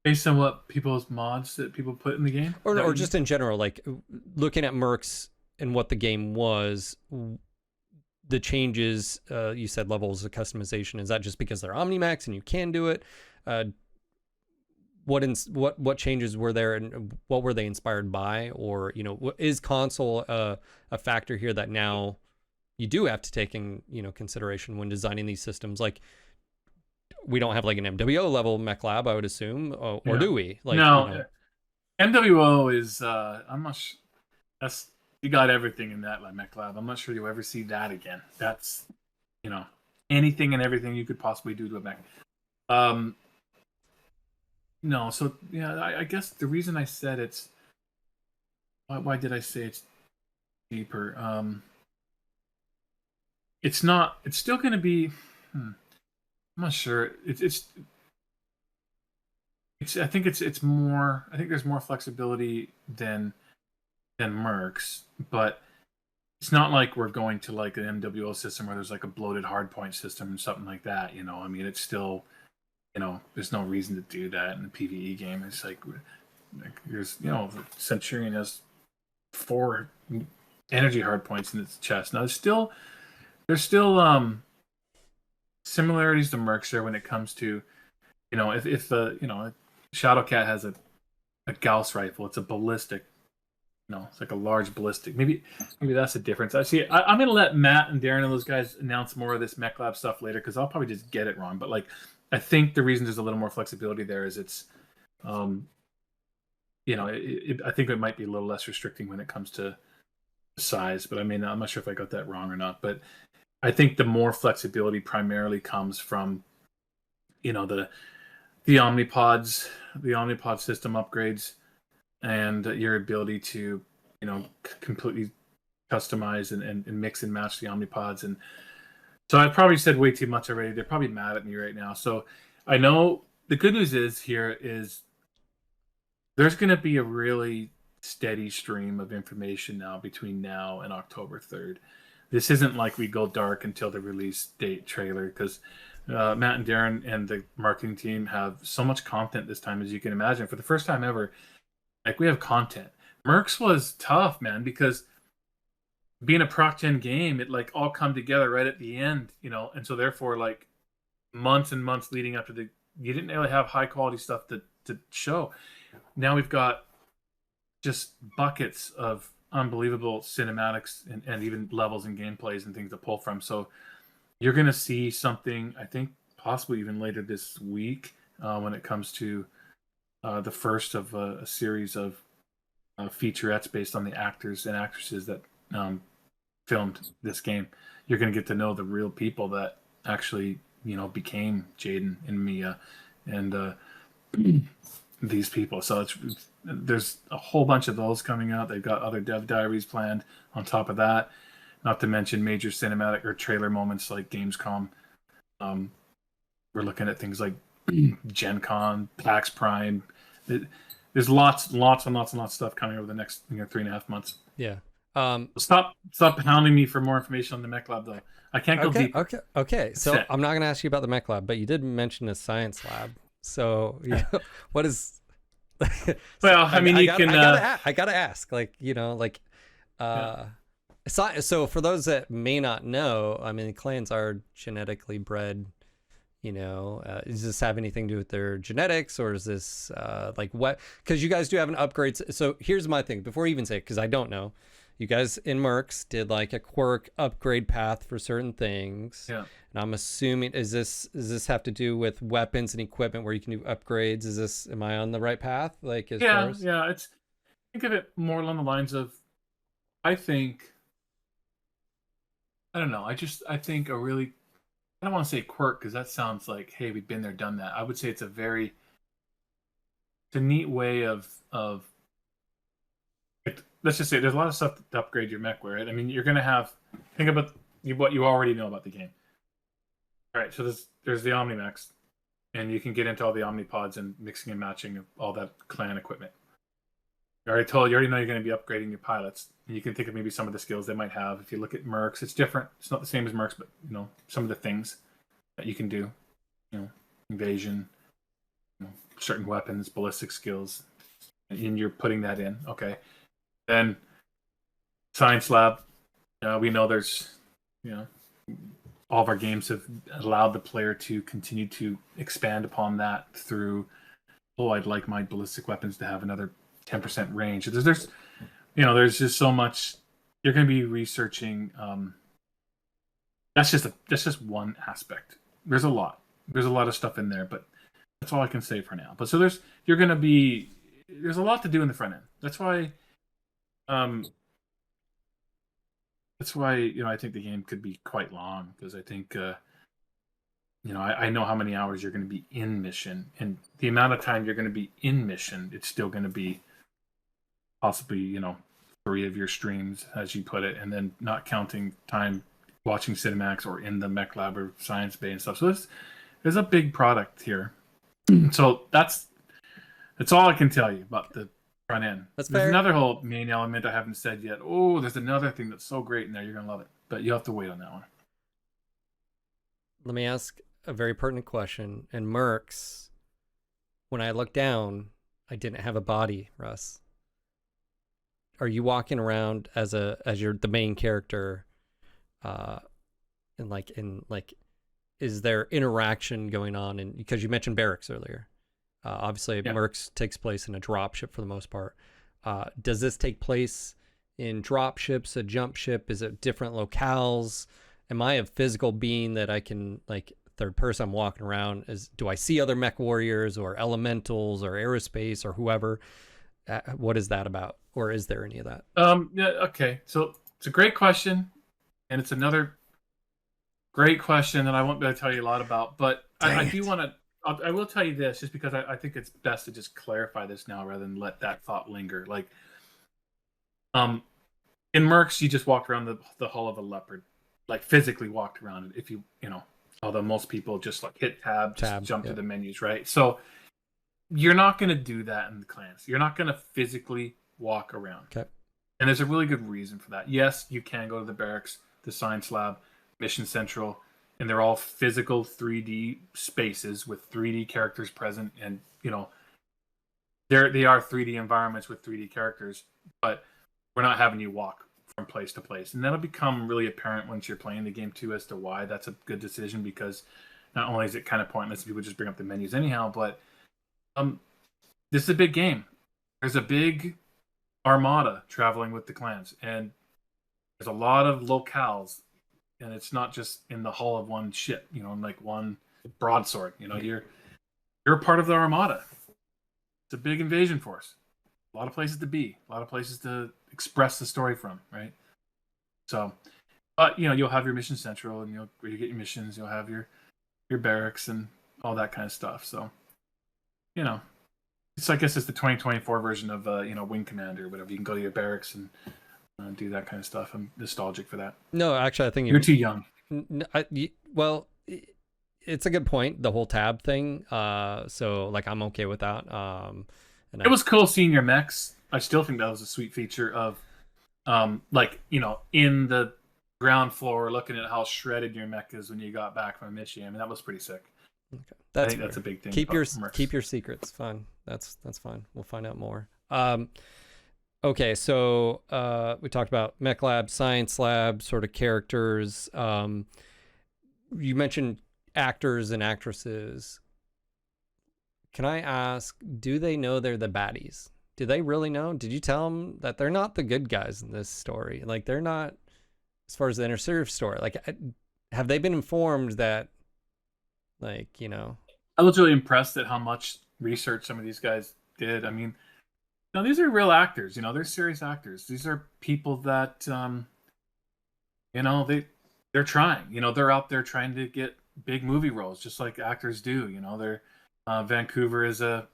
Based on what people's mods that people put in the game, or just in general, like looking at mercs and what the game was, the changes. You said levels of customization. Is that just because they're OmniMax and you can do it? What changes were there, and what were they inspired by? Or is console a factor here that now you do have to take in consideration when designing these systems? Like, we don't have like an MWO level mech lab, I would assume, or do we? Like, no, MWO is I'm not sure. That's, you got everything in that mech lab. I'm not sure you'll ever see that again. That's anything and everything you could possibly do to a mech. No, so yeah, I guess the reason I said it's why did I say it's deeper? It's not. It's still going to be. I'm not sure. I think it's more. I think there's more flexibility than Mercs, but it's not like we're going to like an MWO system where there's like a bloated hardpoint system or something like that. I mean, it's still. There's no reason to do that in the PvE game. It's like there's the Centurion has 4 energy hardpoints in its chest. Now there's still similarities to Mercs there when it comes to if the Shadowcat has a Gauss rifle, it's a ballistic. It's like a large ballistic. Maybe that's the difference. I'm gonna let Matt and Darren and those guys announce more of this mech lab stuff later because I'll probably just get it wrong. But I think the reason there's a little more flexibility there is it's, I think it might be a little less restricting when it comes to size. But I mean, I'm not sure if I got that wrong or not. But I think the more flexibility primarily comes from, the Omnipods, the Omnipod system upgrades, and your ability to, completely customize and mix and match the Omnipods. And so I probably said way too much already. They're probably mad at me right now. So I know the good news is there's going to be a really steady stream of information now between now and October 3rd. This isn't like we go dark until the release date trailer because Matt and Darren and the marketing team have so much content this time, as you can imagine. For the first time ever, we have content. Mercs was tough, man, because being a proc gen game, it all come together right at the end, and so therefore months and months leading up to you didn't really have high quality stuff to show. Now we've got just buckets of unbelievable cinematics and even levels and gameplays and things to pull from. So you're going to see something, I think, possibly even later this week when it comes to the first of a series of featurettes based on the actors and actresses that filmed this game. You're going to get to know the real people that actually, became Jaden and Mia. And these people. So there's a whole bunch of those coming out. They've got other dev diaries planned on top of that, not to mention major cinematic or trailer moments like Gamescom. We're looking at things like Gen Con, PAX Prime. There's lots and lots of stuff coming over the next 3.5 months. Yeah. Stop hounding me for more information on the Mech Lab, though. I can't go deeper. Okay. So I'm not going to ask you about the Mech Lab, but you did mention a science lab. So what is? Well, I mean, I gotta ask, so for those that may not know, I mean, clans are genetically bred. Does this have anything to do with their genetics, or is this what? Because you guys do have an upgrade. So here's my thing. Before you even say it, because I don't know, you guys in Mercs did like a quirk upgrade path for certain things. Yeah. And I'm assuming, does this have to do with weapons and equipment where you can do upgrades? Am I on the right path? Yeah. Think of it more along the lines of, I don't know. I think I don't want to say quirk because that sounds like, hey, we've been there, done that. I would say it's a neat way of let's just say there's a lot of stuff to upgrade your mech, right? I mean, you're gonna think about what you already know about the game. All right, so there's the Omni-Mechs, and you can get into all the Omnipods and mixing and matching all that clan equipment. You already know you're going to be upgrading your pilots. And you can think of maybe some of the skills they might have. If you look at Mercs, it's different. It's not the same as Mercs, but some of the things that you can do, invasion, certain weapons, ballistic skills, and you're putting that in. Okay, then science lab. We know there's, all of our games have allowed the player to continue to expand upon that through, I'd like my ballistic weapons to have another 10% range. There's just so much you're going to be researching. That's just one aspect. There's a lot of stuff in there, but that's all I can say for now. But so there's a lot to do in the front end. That's why I think the game could be quite long, because I think I know how many hours you're going to be in mission, and the amount of time you're going to be in mission, it's still going to be possibly 3 of your streams, as you put it, and then not counting time watching cinematics or in the mech lab or science bay and stuff. So there's a big product here. So that's all I can tell you about the front end. There's another whole main element I haven't said yet. Oh, there's another thing that's so great in there. You're gonna love it, but you have to wait on that one. Let me ask a very pertinent question. In Mercs, when I look down, I didn't have a body, Russ. Are you walking around as you're the main character, is there interaction going on? And because you mentioned barracks earlier, obviously Mercs takes place in a dropship for the most part. Does this take place in dropships, a jump ship? Is it different locales? Am I a physical being that I can, third person, I'm walking around? Do I see other mech warriors or elementals or aerospace or whoever? What is that about? Or is there any of that? Okay. So it's a great question, and it's another great question that I won't be able to tell you a lot about. But I do want to. I will tell you this, just because I think it's best to just clarify this now rather than let that thought linger. In Mercs, you just walked around the hull of a Leopard, physically walked around it. If although most people just hit tab, jump to the menus, right? So you're not going to do that in the clans. You're not going to physically walk around. Okay. And there's a really good reason for that. Yes, you can go to the barracks, the science lab, Mission Central, and they're all physical 3D spaces with 3D characters present, and they are 3D environments with 3D characters, but we're not having you walk from place to place. And that'll become really apparent once you're playing the game too, as to why that's a good decision, because not only is it kind of pointless if people just bring up the menus anyhow, but this is a big game. There's a big armada traveling with the clans, and there's a lot of locales, and it's not just in the hull of one ship, one broadsword. You're a part of the armada. It's a big invasion force. A lot of places to be, a lot of places to express the story from, right? So, but you'll have your mission central, and where you get your missions, you'll have your barracks and all that kind of stuff. So, I guess it's the 2024 version of Wing Commander or whatever. You can go to your barracks and do that kind of stuff. I'm nostalgic for that. No, actually, I think You're too young. well, it's a good point. The whole tab thing. So like I'm okay with that. And it was cool seeing your mechs. I still think that was a sweet feature of, like in the ground floor, looking at how shredded your mech is when you got back from a mission. I mean, that was pretty sick. Okay. I think that's a big thing. Keep your secrets. Fine. That's fine. We'll find out more. Okay, so we talked about mech lab, science lab, sort of characters. You mentioned actors and actresses. Can I ask, do they know they're the baddies? Do they really know? Did you tell them that they're not the good guys in this story? Like, they're not, as far as the Inner Serif story. Like, have they been informed that, like, I was really impressed at how much research some of these guys did. I mean, these are real actors. They're serious actors. These are people that, they're trying. They're out there trying to get big movie roles, just like actors do. They're Vancouver is they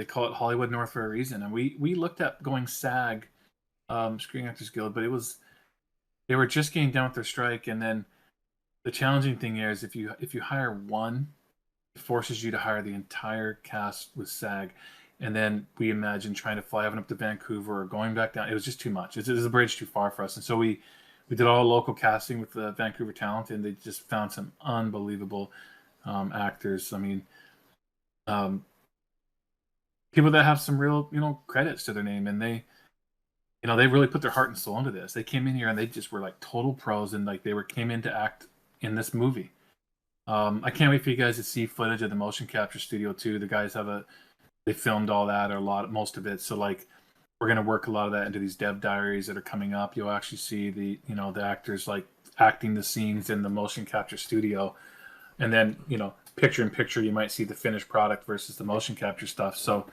call it Hollywood North for a reason. And we looked at going SAG, Screen Actors Guild, but they were just getting done with their strike, and then the challenging thing here is if you hire one, it forces you to hire the entire cast with SAG. And then we imagine trying to fly up to Vancouver or going back down. It was just too much. It was a bridge too far for us. And so we did all local casting with the Vancouver talent, and they just found some unbelievable actors. I mean, people that have some real, credits to their name, and they really put their heart and soul into this. They came in here and they just were like total pros, and like came in to act in this movie. I can't wait for you guys to see footage of the motion capture studio too. The guys they filmed all that, or most of it. So like, we're going to work a lot of that into these dev diaries that are coming up. You'll actually see the actors like acting the scenes in the motion capture studio, and then picture in picture you might see the finished product versus the motion capture stuff. So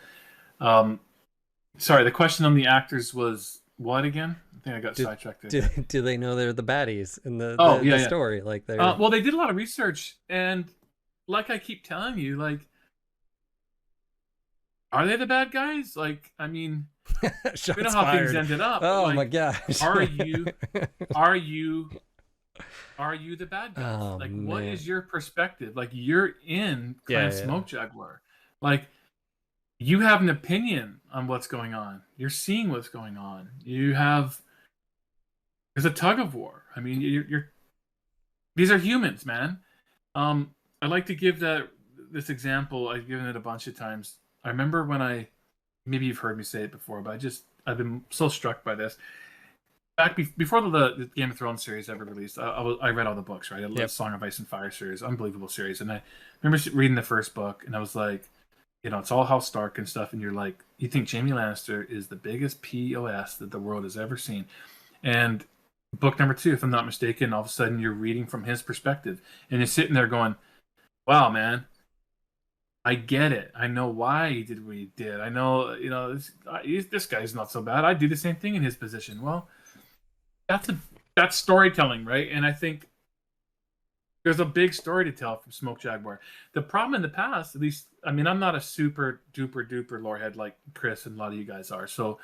sorry, the question on the actors was what again? I think I got sidetracked there. Do they know they're the baddies in the story? Like they're well, they did a lot of research, and like I keep telling you, like, are they the bad guys? Like, I mean, we know how things ended up. Oh like, my gosh! Are you the bad guys? Oh, like, man. What is your perspective? Like, you're in Clan Smoke Jaguar. Like, you have an opinion on what's going on. You're seeing what's going on. There's a tug of war. I mean, these are humans, man. I like to give this example. I've given it a bunch of times. I remember when maybe you've heard me say it before, but I've been so struck by this. Back before the Game of Thrones series ever released, I read all the books, right? I love Song of Ice and Fire series, unbelievable series. And I remember reading the first book, and I was like, it's all House Stark and stuff, and you're like, you think Jaime Lannister is the biggest POS that the world has ever seen. And book number 2, if I'm not mistaken, all of a sudden you're reading from his perspective, and you're sitting there going, wow, man, I get it. I know why he did what he did. I know, this guy's not so bad. I'd do the same thing in his position. Well, that's storytelling, right? And I think there's a big story to tell from Smoke Jaguar. The problem in the past, at least, I mean, I'm not a super duper duper lorehead like Chris and a lot of you guys are. So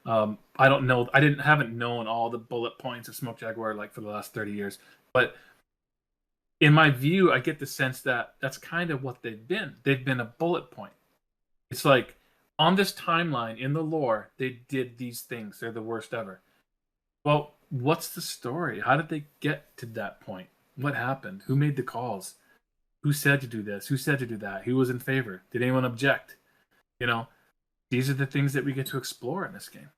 I don't know. Haven't known all the bullet points of Smoke Jaguar like for the last 30 years. But in my view, I get the sense that that's kind of what they've been. They've been a bullet point. It's like, on this timeline in the lore, they did these things. They're the worst ever. Well, what's the story? How did they get to that point? What happened? Who made the calls? Who said to do this? Who said to do that? Who was in favor? Did anyone object? These are the things that we get to explore in this game.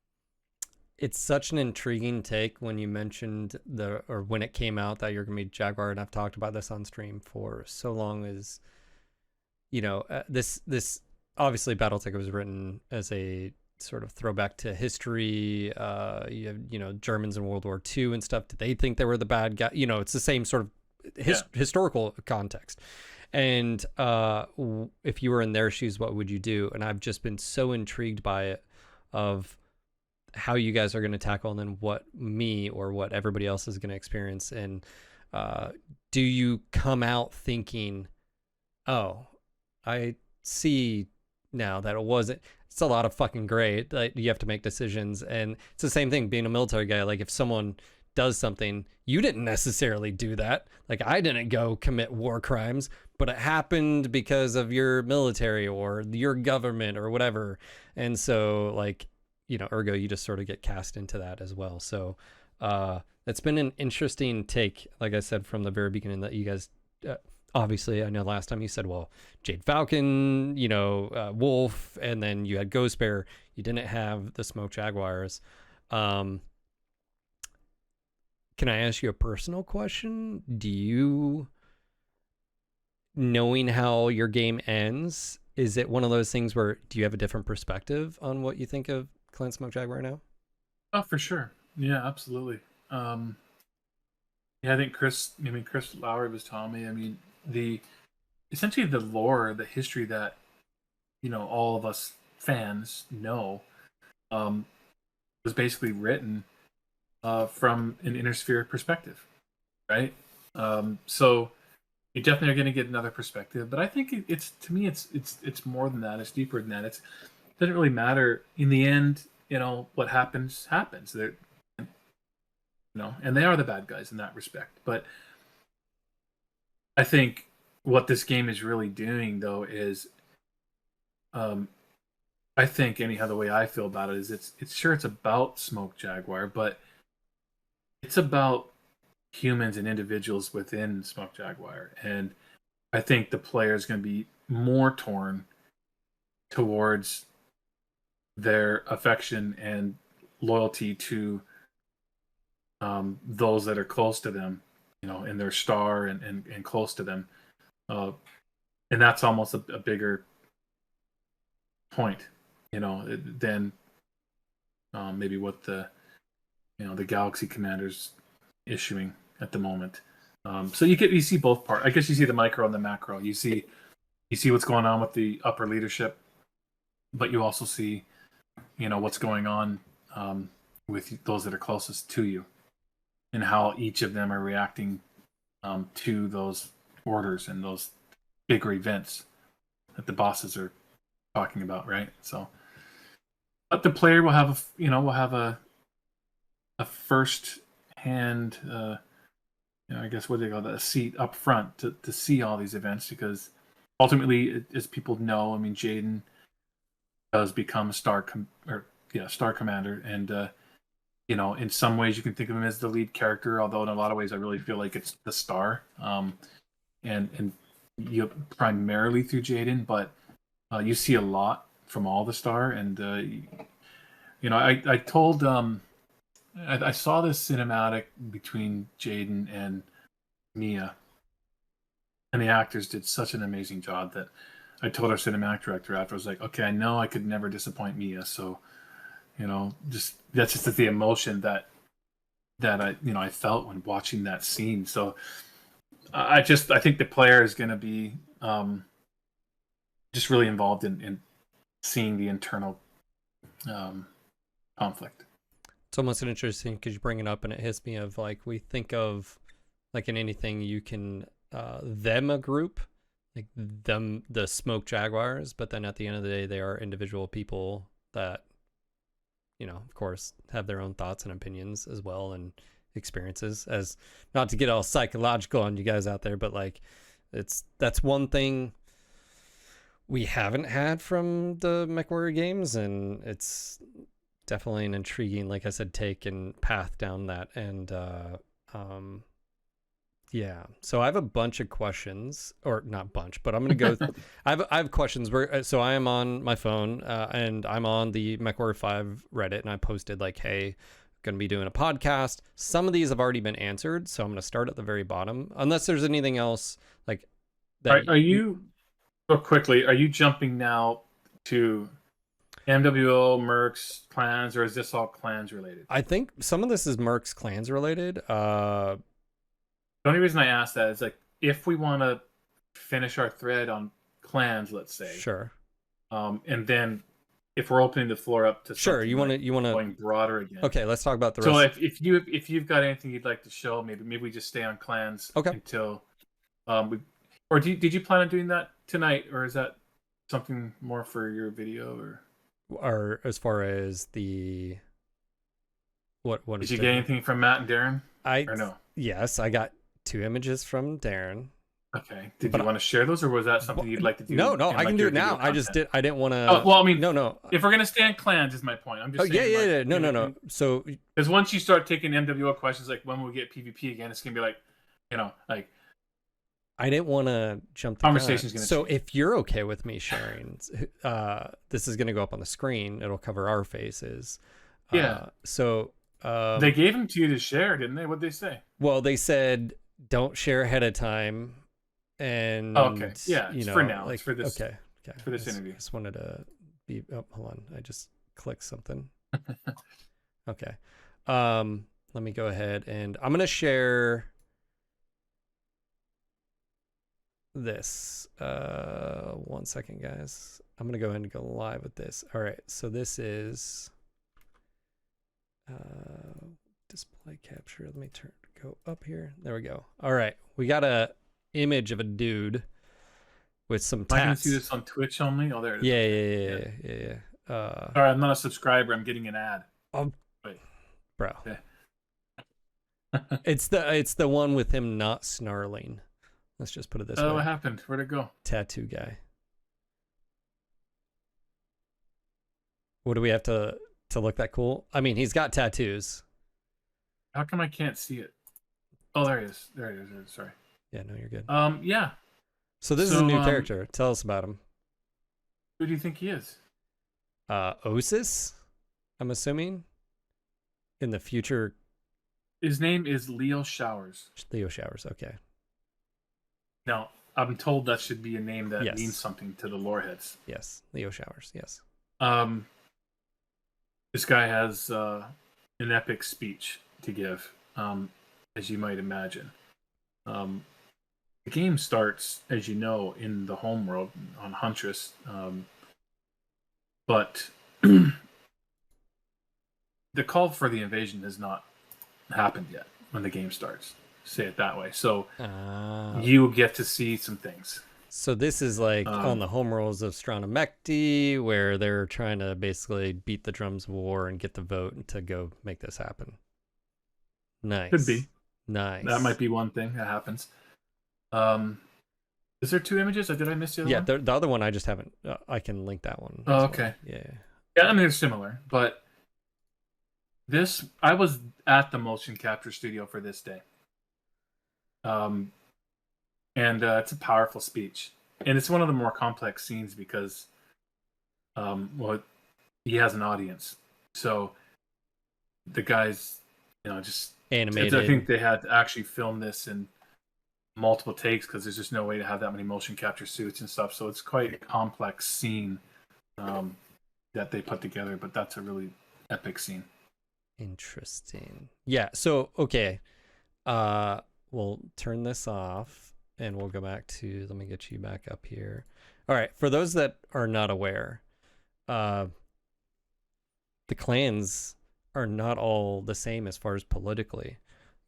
It's such an intriguing take when you mentioned when it came out that you're going to be Jaguar, and I've talked about this on stream for so long. Is this obviously BattleTech was written as a sort of throwback to history. You have Germans in World War II and stuff. Did they think they were the bad guy? It's the same sort of historical context. And if you were in their shoes, what would you do? And I've just been so intrigued by it, of how you guys are going to tackle, and then what me or what everybody else is going to experience. And do you come out thinking, oh, I see now that it wasn't. It's a lot of fucking gray. Like, you have to make decisions, and it's the same thing being a military guy. Like, if someone does something, you didn't necessarily do that. Like, I didn't go commit war crimes, but it happened because of your military or your government or whatever. And so, like, ergo, you just sort of get cast into that as well. So it's been an interesting take, like I said from the very beginning, that you guys obviously, I know last time you said, well, Jade Falcon, Wolf, and then you had Ghost Bear. You didn't have the Smoke Jaguars. Can I ask you a personal question? Do you, knowing how your game ends, is it one of those things where do you have a different perspective on what you think of Clan Smoke Jaguar now? Oh, for sure. Yeah, absolutely. Yeah, I think Chris Lowry was telling me, I mean, essentially the lore, the history that, all of us fans know, was basically written from an inner sphere perspective, right? So you definitely are going to get another perspective, but I think it's to me it's more than that. It's deeper than that. It doesn't really matter in the end. What happens. They're, and they are the bad guys in that respect. But I think what this game is really doing, though, is, I think anyhow the way I feel about it is it's about Smoke Jaguar, but it's about humans and individuals within Smoke Jaguar, and I think the player is going to be more torn towards their affection and loyalty to those that are close to them, in their star and close to them, and that's almost a bigger point, than maybe what the Galaxy Commander's issuing at the moment. So you see both parts. I guess you see the micro and the macro. You see what's going on with the upper leadership, but you also see, what's going on with those that are closest to you, and how each of them are reacting to those orders and those bigger events that the bosses are talking about, right? So, but the player will have a first hand, I guess what they call that, a seat up front to see all these events, because ultimately, as people know, I mean, Jaden does become a star commander, and in some ways you can think of him as the lead character, although in a lot of ways I really feel like it's the star, and you primarily through Jaden, but you see a lot from all the star, and I told I saw this cinematic between Jaden and Mia, and the actors did such an amazing job that I told our cinematic director after, I was like, okay, I know I could never disappoint Mia, so that's just the emotion that I felt when watching that scene. So I think the player is going to be just really involved in seeing the internal conflict. It's almost interesting because you bring it up and it hits me of, like, we think of, like, in anything you can them a group, like them, the Smoke Jaguars, but then at the end of the day they are individual people that, of course, have their own thoughts and opinions as well, and experiences. As not to get all psychological on you guys out there, but like that's one thing we haven't had from the MechWarrior games, and it's definitely an intriguing, like I said, take and path down that. And yeah, so I have a bunch of questions, or not bunch, but I'm gonna go. I have questions. So I am on my phone, and I'm on the MechWarrior 5 Reddit, and I posted like, "Hey, gonna be doing a podcast." Some of these have already been answered, so I'm gonna start at the very bottom, unless there's anything else like that. Are you so quickly? Are you jumping now to MWO, Mercs, clans, or is this all clans related? I think some of this is Mercs clans related. The only reason I ask that is, like, if we want to finish our thread on clans, let's say, sure, and then if we're opening the floor up to sure, you want to going broader again. Okay, let's talk about the rest. So if you've got anything you'd like to show, maybe we just stay on clans. Okay. Until did you plan on doing that tonight, or is that? something more for your video, or as far as the what did is you get anything from Matt and Darren, or no? Yes, I got 2 images from Darren. Okay. Did you want to share those, or was that something you'd like to do? No, I can do it now. I didn't want to. Oh, well, I mean, no. If we're gonna stay on clans, is my point. I'm just saying. Yeah. No. So, because once you start taking MWO questions, like when we get PvP again, it's gonna be like, like. I didn't want to jump the conversation's gun. gonna So change. if you're okay with me sharing, this is gonna go up on the screen. It'll cover our faces. Yeah. They gave them to you to share, didn't they? What'd they say? Well, they said don't share ahead of time. And okay, yeah, for now, like, for this, okay, for this interview. I just wanted to be. Oh, hold on, I just clicked something. Okay, let me go ahead and I'm gonna share this. 1 second, guys. I'm gonna go ahead and go live with this. All right, so this is display capture. Let me go up here. There we go. All right, we got a image of a dude with some tats. Am I gonna see this on Twitch only? Oh, there it is. Yeah. Sorry, I'm not a subscriber. I'm getting an ad. Oh, wait, bro. Okay. it's the one with him not snarling. Let's just put it this way. Oh, what happened? Where'd it go? Tattoo guy. What do we have to look that cool? I mean, he's got tattoos. How come I can't see it? Oh, there it is. There it is. Sorry. Yeah, no, you're good. Yeah. So this is a new character. Tell us about him. Who do you think he is? Osis, I'm assuming. In the future. His name is Leo Showers. Leo Showers, okay. Now, I'm told that should be a name that means something to the lore heads. Yes, Leo Showers, yes. This guy has an epic speech to give, as you might imagine. The game starts, as you know, in the homeworld on Huntress, but the call for the invasion has not happened yet when the game starts. Say it that way. So you get to see some things. So this is like on the homeworlds of Stranomecti, where they're trying to basically beat the drums of war and get the vote to go make this happen. Nice. Could be. Nice. That might be one thing that happens. Is there 2 images? Or did I miss the other one? Yeah, the other one I just haven't. I can link that one. Oh, okay. Yeah. Yeah, I mean they're similar, but this I was at the motion capture studio for this day. And it's a powerful speech, and it's one of the more complex scenes because, he has an audience, so the guys, just animated. I think they had to actually film this in multiple takes because there's just no way to have that many motion capture suits and stuff. So it's quite a complex scene that they put together, but that's a really epic scene. Interesting. Yeah. So okay, we'll turn this off and we'll go back to. Let me get you back up here. All right. For those that are not aware, the clans are not all the same as far as politically.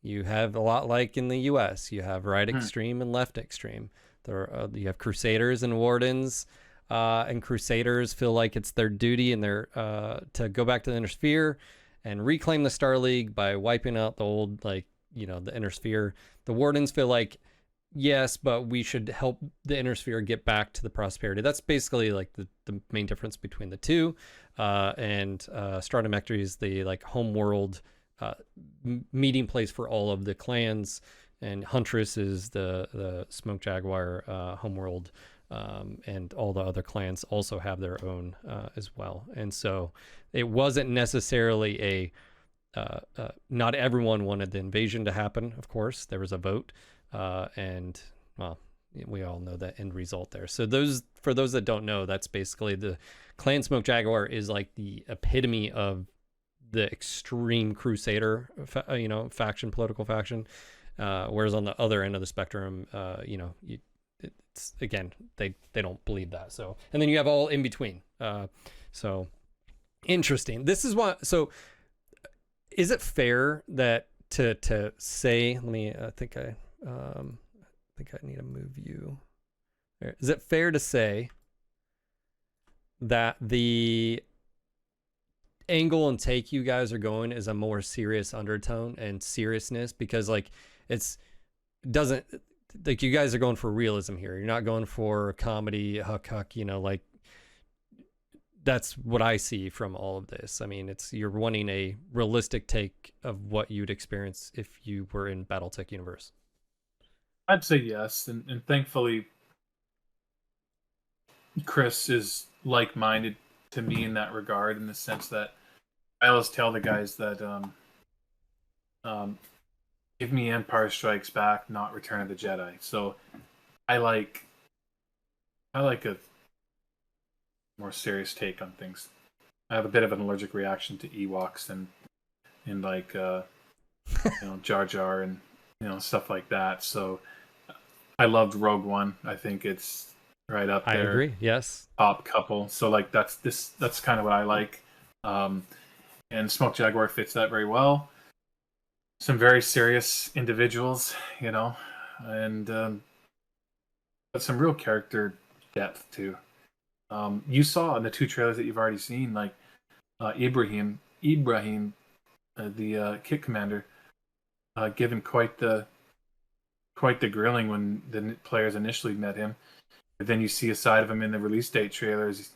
You have a lot like in the U.S. You have right extreme and left extreme. You have Crusaders and Wardens, and Crusaders feel like it's their duty and their to go back to the Inner Sphere and reclaim the Star League by wiping out the old, the Inner Sphere. The Wardens feel like, yes, but we should help the Inner Sphere get back to the prosperity. That's basically like the main difference between the two. And Stratomecti is the home world meeting place for all of the clans, and Huntress is the Smoke Jaguar homeworld, and all the other clans also have their own as well. And so it wasn't necessarily not everyone wanted the invasion to happen. Of course, there was a vote, and well, we all know the end result there. So for those that don't know, that's basically the clan Smoke Jaguar is like the epitome of the extreme Crusader, political faction. Whereas on the other end of the spectrum, it's again, they don't believe that. So, and then you have all in between. So interesting. This is why. So is it fair that to say, let me, I think I need to move you. Is it fair to say that the angle and take you guys are going is a more serious undertone and seriousness, because like it's doesn't like you guys are going for realism here. You're not going for comedy, huck, like that's what I see from all of this. I mean, it's you're wanting a realistic take of what you'd experience if you were in BattleTech universe. I'd say yes, and thankfully Chris is like-minded to me in that regard, in the sense that I always tell the guys that um, give me Empire Strikes Back, not Return of the Jedi. So I like a more serious take on things. I have a bit of an allergic reaction to Ewoks and like Jar Jar and stuff like that. So I loved Rogue One. I think it's right up there. I agree. Yes. Top couple. So like that's kind of what I like. And Smoke Jaguar fits that very well. Some very serious individuals, and but some real character depth too. You saw in the 2 trailers that you've already seen, like Ibrahim, the kit commander, given quite the grilling when the players initially met him. But then you see a side of him in the release date trailers,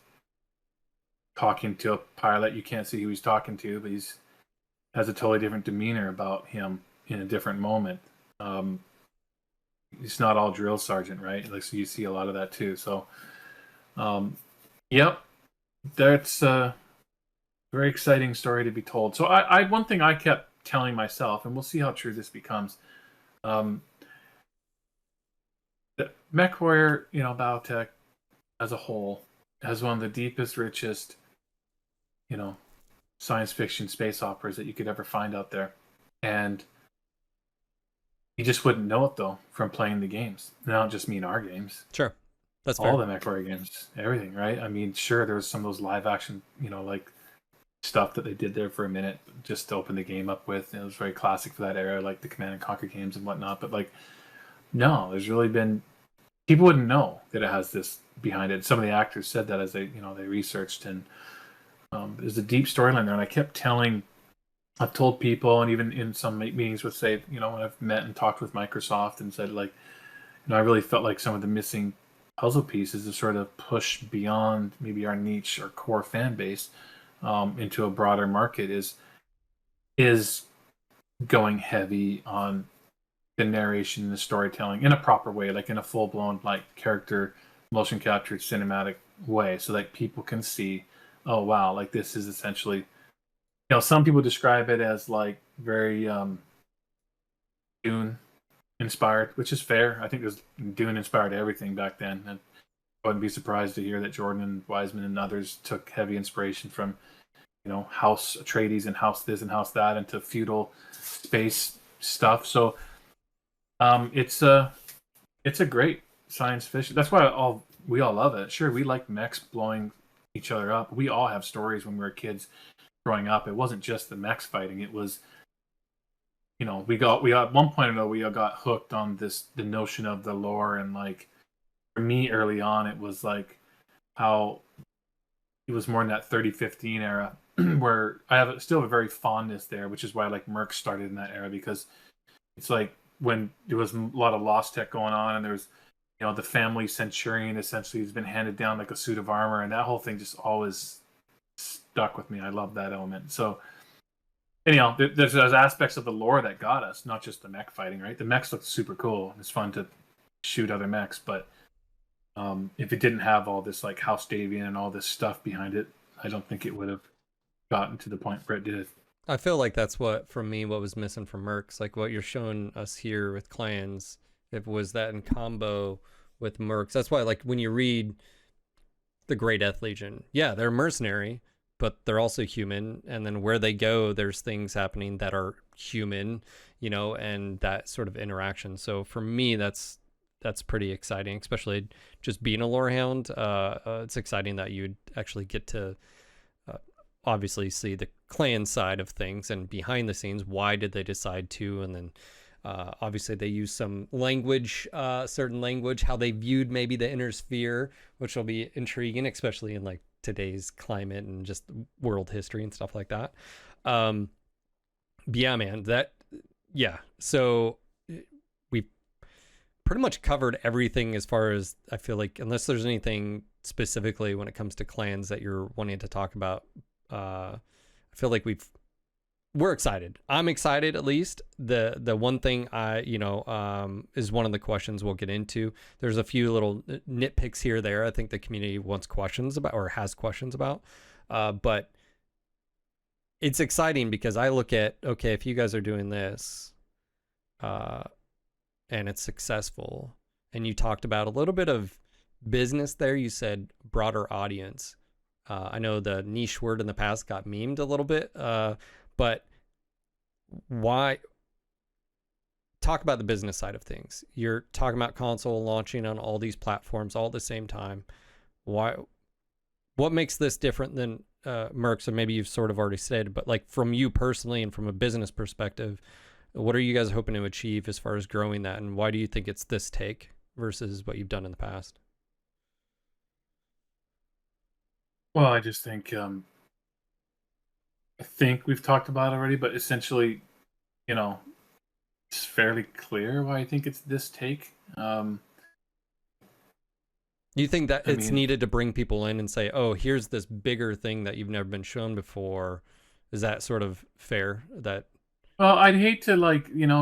talking to a pilot. You can't see who he's talking to, but he's has a totally different demeanor about him in a different moment. It's not all drill sergeant, right? Like, so you see a lot of that too. So, yep, that's a very exciting story to be told. So I one thing I kept telling myself, and we'll see how true this becomes. The MechWarrior, BattleTech as a whole has one of the deepest, richest, science fiction space operas that you could ever find out there. And you just wouldn't know it, though, from playing the games. And I don't just mean our games. Sure. That's all fair. the MechWarrior games, everything, right? I mean, sure, there was some of those live action, like stuff that they did there for a minute just to open the game up with. It was very classic for that era, like the Command and Conquer games and whatnot. But like, no, there's really been people wouldn't know that it has this behind it. Some of the actors said that as they researched, and there's a deep storyline there. And I've told people, and even in some meetings with, say, when I've met and talked with Microsoft and said, like, I really felt like some of the missing puzzle pieces to sort of push beyond maybe our niche or core fan base into a broader market is going heavy on the narration and the storytelling in a proper way, like in a full-blown like character motion captured cinematic way, so that people can see, oh wow, like this is essentially, some people describe it as like very Dune inspired, which is fair. I think there's Dune inspired everything back then, and I wouldn't be surprised to hear that Jordan and Wiseman and others took heavy inspiration from House Atreides and House this and House that into feudal space stuff. So it's a great science fiction. That's why we all love it. Sure, we like mechs blowing each other up. We all have stories when we were kids growing up. It wasn't just the mechs fighting. It was, we got at one point or another, we all got hooked on the notion of the lore. And like for me early on, it was like how it was more in that 3015 era where I still have a very fondness there, which is why I like Mercs started in that era, because it's like when there was a lot of lost tech going on, and there's the family Centurion essentially has been handed down like a suit of armor, and that whole thing just always stuck with me. I love that element. So anyhow, there's those aspects of the lore that got us, not just the mech fighting, right? The mechs look super cool. It's fun to shoot other mechs, but if it didn't have all this like House Davian and all this stuff behind it, I don't think it would have gotten to the point where it did. I feel like that's what was missing from Mercs. Like what you're showing us here with Clans, it was that in combo with Mercs. That's why, like, when you read the Great Death Legion, yeah, they're mercenary, but they're also human. And then where they go, there's things happening that are human, and that sort of interaction. So for me, that's pretty exciting, especially just being a lore hound. It's exciting that you'd actually get to obviously see the clan side of things and behind the scenes. Why did they decide to? And then obviously they use some language, certain language, how they viewed maybe the inner sphere, which will be intriguing, especially in like today's climate and just world history and stuff like that. Yeah, man, so we pretty much covered everything as far as, I feel like, unless there's anything specifically when it comes to clans that you're wanting to talk about. I feel like we're excited. I'm excited, at least. The one thing is one of the questions we'll get into. There's a few little nitpicks here there I think the community wants questions about, or has questions about. But it's exciting because I look at, okay, if you guys are doing this, and it's successful, and you talked about a little bit of business there, you said broader audience. I know the niche word in the past got memed a little bit, but why talk about the business side of things? You're talking about console launching on all these platforms all at the same time. What makes this different than Mercs? And maybe you've sort of already stated, but like from you personally and from a business perspective, what are you guys hoping to achieve as far as growing that? And why do you think it's this take versus what you've done in the past? Well, I just think we've talked about it already, but essentially, it's fairly clear why I think it's this take. You think that it's needed to bring people in and say, oh, here's this bigger thing that you've never been shown before? Is that sort of fair? Well, I'd hate to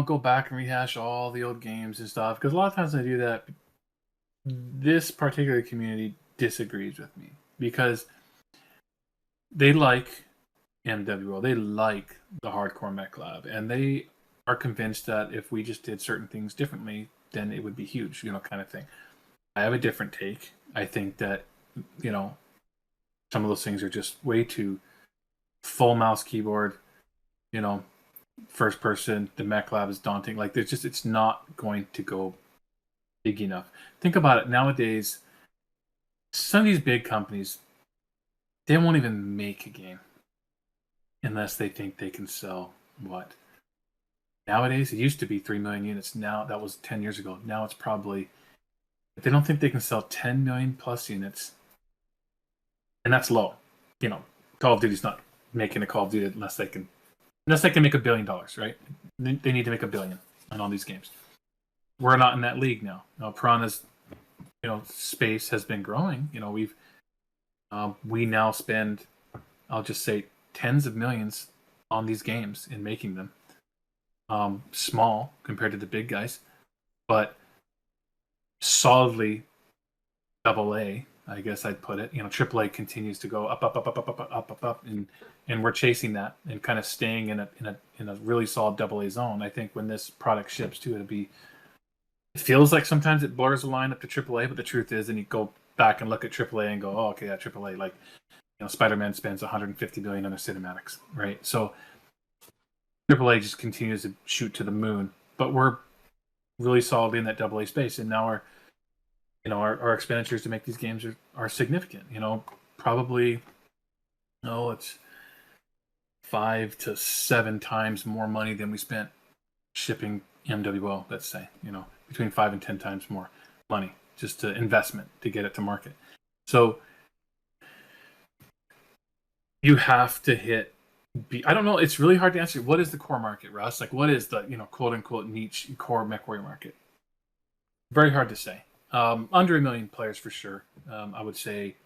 go back and rehash all the old games and stuff, because a lot of times I do that. This particular community disagrees with me because they like MWO. They like the hardcore mech lab, and they are convinced that if we just did certain things differently, then it would be huge, kind of thing. I have a different take. I think that, some of those things are just way too full mouse keyboard, first person. The mech lab is daunting. Like, it's not going to go big enough. Think about it. Nowadays, some of these big companies, they won't even make a game unless they think they can sell what? Nowadays, it used to be 3 million units. Now, that was 10 years ago. Now it's probably, if they don't think they can sell 10 million plus units, and that's low. Call of Duty's not making a Call of Duty unless they can make $1 billion, right? They need to make $1 billion on all these games. We're not in that league now. Piranha's, space has been growing. We now spend, I'll just say, tens of millions on these games in making them. Small compared to the big guys, but solidly AA, I guess I'd put it. AAA continues to go up, and we're chasing that and kind of staying in a really solid AA zone. I think when this product ships too, it feels like sometimes it blurs the line up to AAA, but the truth is, and you go back and look at AAA and go, oh, okay, yeah, AAA, like, Spider-Man spends $150 billion on their cinematics, right? So AAA just continues to shoot to the moon, but we're really solidly in that AA space, and now our expenditures to make these games are significant. Probably, it's 5 to 7 times more money than we spent shipping MWO. Let's say, between 5 and 10 times more money just to investment to get it to market. So you have to hit. I don't know. It's really hard to answer. What is the core market, Russ? Like, what is the quote unquote niche core MechWarrior market? Very hard to say. Under 1 million players for sure. I would say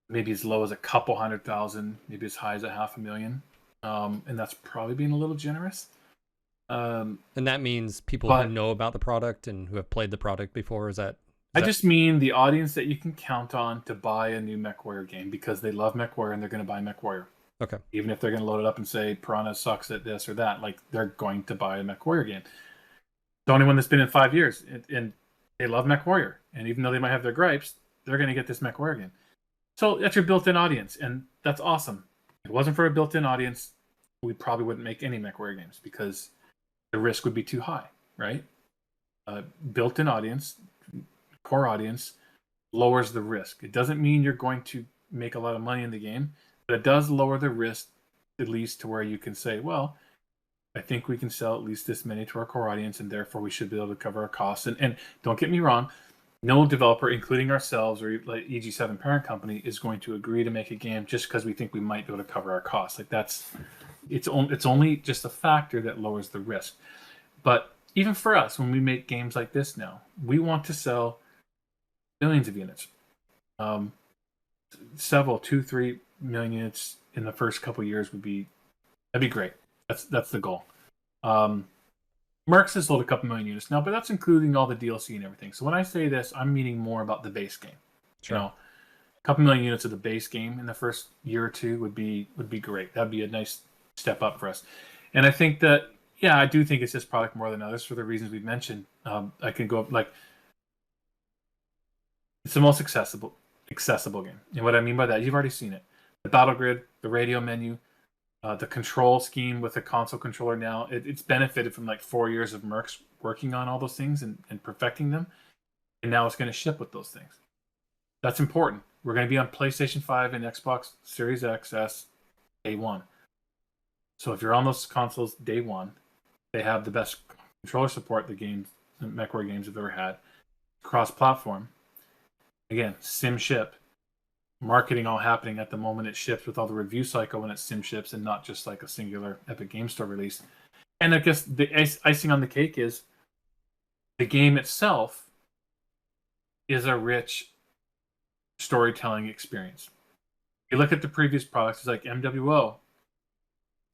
maybe as low as a couple 100,000, maybe as high as 500,000, and that's probably being a little generous. And that means people who know about the product and who have played the product before. I just mean the audience that you can count on to buy a new MechWarrior game because they love MechWarrior and they're going to buy MechWarrior. Okay. Even if they're going to load it up and say Piranha sucks at this or that, like, they're going to buy a MechWarrior game. The only one that's been in 5 years, and they love MechWarrior, and even though they might have their gripes, they're going to get this MechWarrior game. So that's your built-in audience, and that's awesome. If it wasn't for a built-in audience, we probably wouldn't make any MechWarrior games because the risk would be too high, right? Built-in audience, core audience, lowers the risk. It doesn't mean you're going to make a lot of money in the game, but it does lower the risk, at least to where you can say, well, I think we can sell at least this many to our core audience, and therefore we should be able to cover our costs. And don't get me wrong, no developer, including ourselves or like EG7 parent company, is going to agree to make a game just because we think we might be able to cover our costs. Like it's only just a factor that lowers the risk. But even for us, when we make games like this now, we want to sell millions of units, several 2-3 million units in the first couple of years that'd be great. That's the goal. Mercs has sold a couple million units now, but that's including all the DLC and everything. So when I say this, I'm meaning more about the base game. Sure. You know, a couple million units of the base game in the first year or two would be great. That'd be a nice step up for us. And I think that, yeah, I do think it's this product more than others for the reasons we've mentioned. I can go like it's the most accessible game. And what I mean by that, you've already seen it. The battle grid, the radio menu, the control scheme with the console controller now, it's benefited from like 4 years of Mercs working on all those things and perfecting them. And now it's going to ship with those things. That's important. We're going to be on PlayStation 5 and Xbox Series XS day one. So if you're on those consoles day one, they have the best controller support the MechWarrior games have ever had. Cross-platform. Again, sim ship. Marketing all happening at the moment it ships with all the review cycle when it sim ships and not just like a singular Epic Game Store release. And I guess the icing on the cake is the game itself is a rich storytelling experience. You look at the previous products, it's like MWO,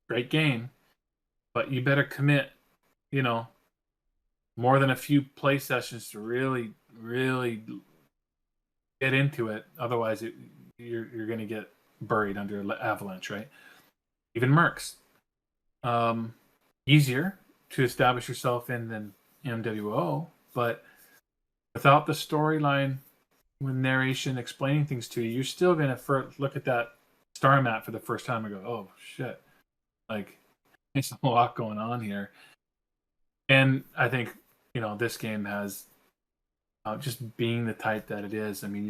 great game, but you better commit, more than a few play sessions to really, really get into it. Otherwise, you're going to get buried under avalanche, right? Even Mercs, easier to establish yourself in than MWO, but without the storyline with narration explaining things to you, you're still going to look at that star map for the first time and go, oh shit, like there's a lot going on here. And I think this game has just being the type that it is. I mean,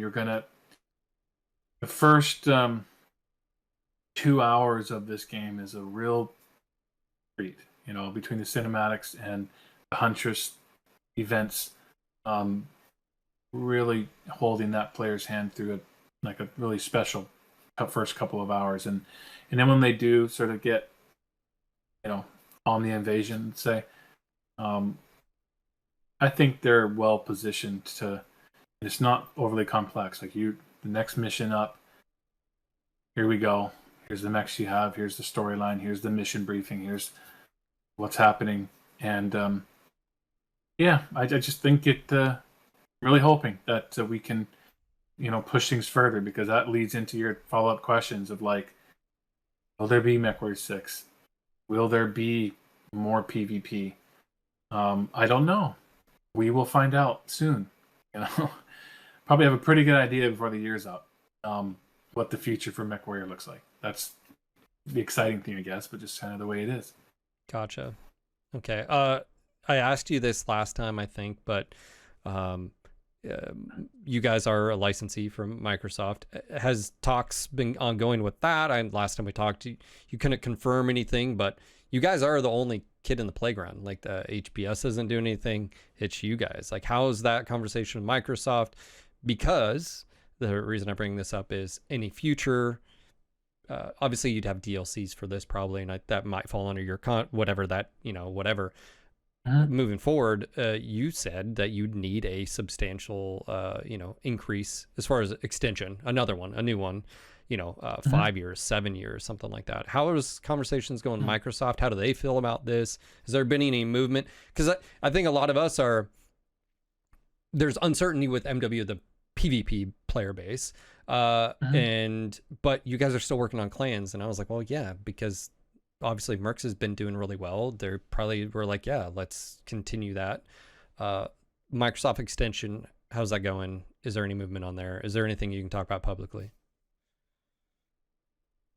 the first 2 hours of this game is a real treat, between the cinematics and the Huntress events, really holding that player's hand through a really special first couple of hours. And then when they do sort of get, on the invasion, say, I think they're well positioned to. It's not overly complex. Like the next mission up. Here we go. Here's the mechs you have. Here's the storyline. Here's the mission briefing. Here's what's happening. And yeah, I just think I'm really hoping that we can, push things further, because that leads into your follow-up questions of like, will there be MechWarrior 6? Will there be more PvP? I don't know. We will find out soon. Probably have a pretty good idea before the year's up, what the future for MechWarrior looks like. That's the exciting thing, I guess, but just kind of the way it is. Gotcha. Okay. I asked you this last time, I think, but you guys are a licensee from Microsoft. Has talks been ongoing with that? Last time we talked, you couldn't confirm anything, but you guys are the only kid in the playground. Like the HBS isn't doing anything. It's you guys. Like, how is that conversation with Microsoft? Because the reason I bring this up is any future, obviously you'd have DLCs for this probably, and that might fall under your whatever. Moving forward, you said that you'd need a substantial, increase as far as extension, a new one, 5 years, 7 years, something like that. How is conversations going with Microsoft? How do they feel about this? Has there been any movement? Because I think a lot of us there's uncertainty with MW, the PvP player base, but you guys are still working on clans, and I was like, well, yeah, because obviously Mercs has been doing really well. They probably were like, yeah, let's continue that. Microsoft extension, how's that going? Is there any movement on there? Is there anything you can talk about publicly?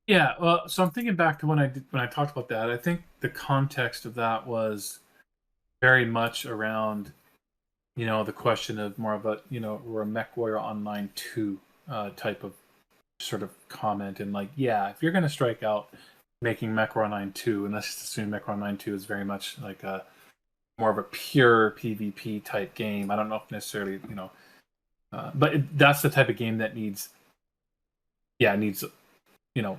Yeah, well, so I'm thinking back to when I talked about that. I think the context of that was very much around, the question of more of a, we're a MechWarrior Online 2 type of sort of comment, and like, yeah, if you're going to strike out making MechWarrior Online 2, and let's just assume MechWarrior Online 2 is very much like more of a pure PvP type game. I don't know if necessarily, That's the type of game that needs you know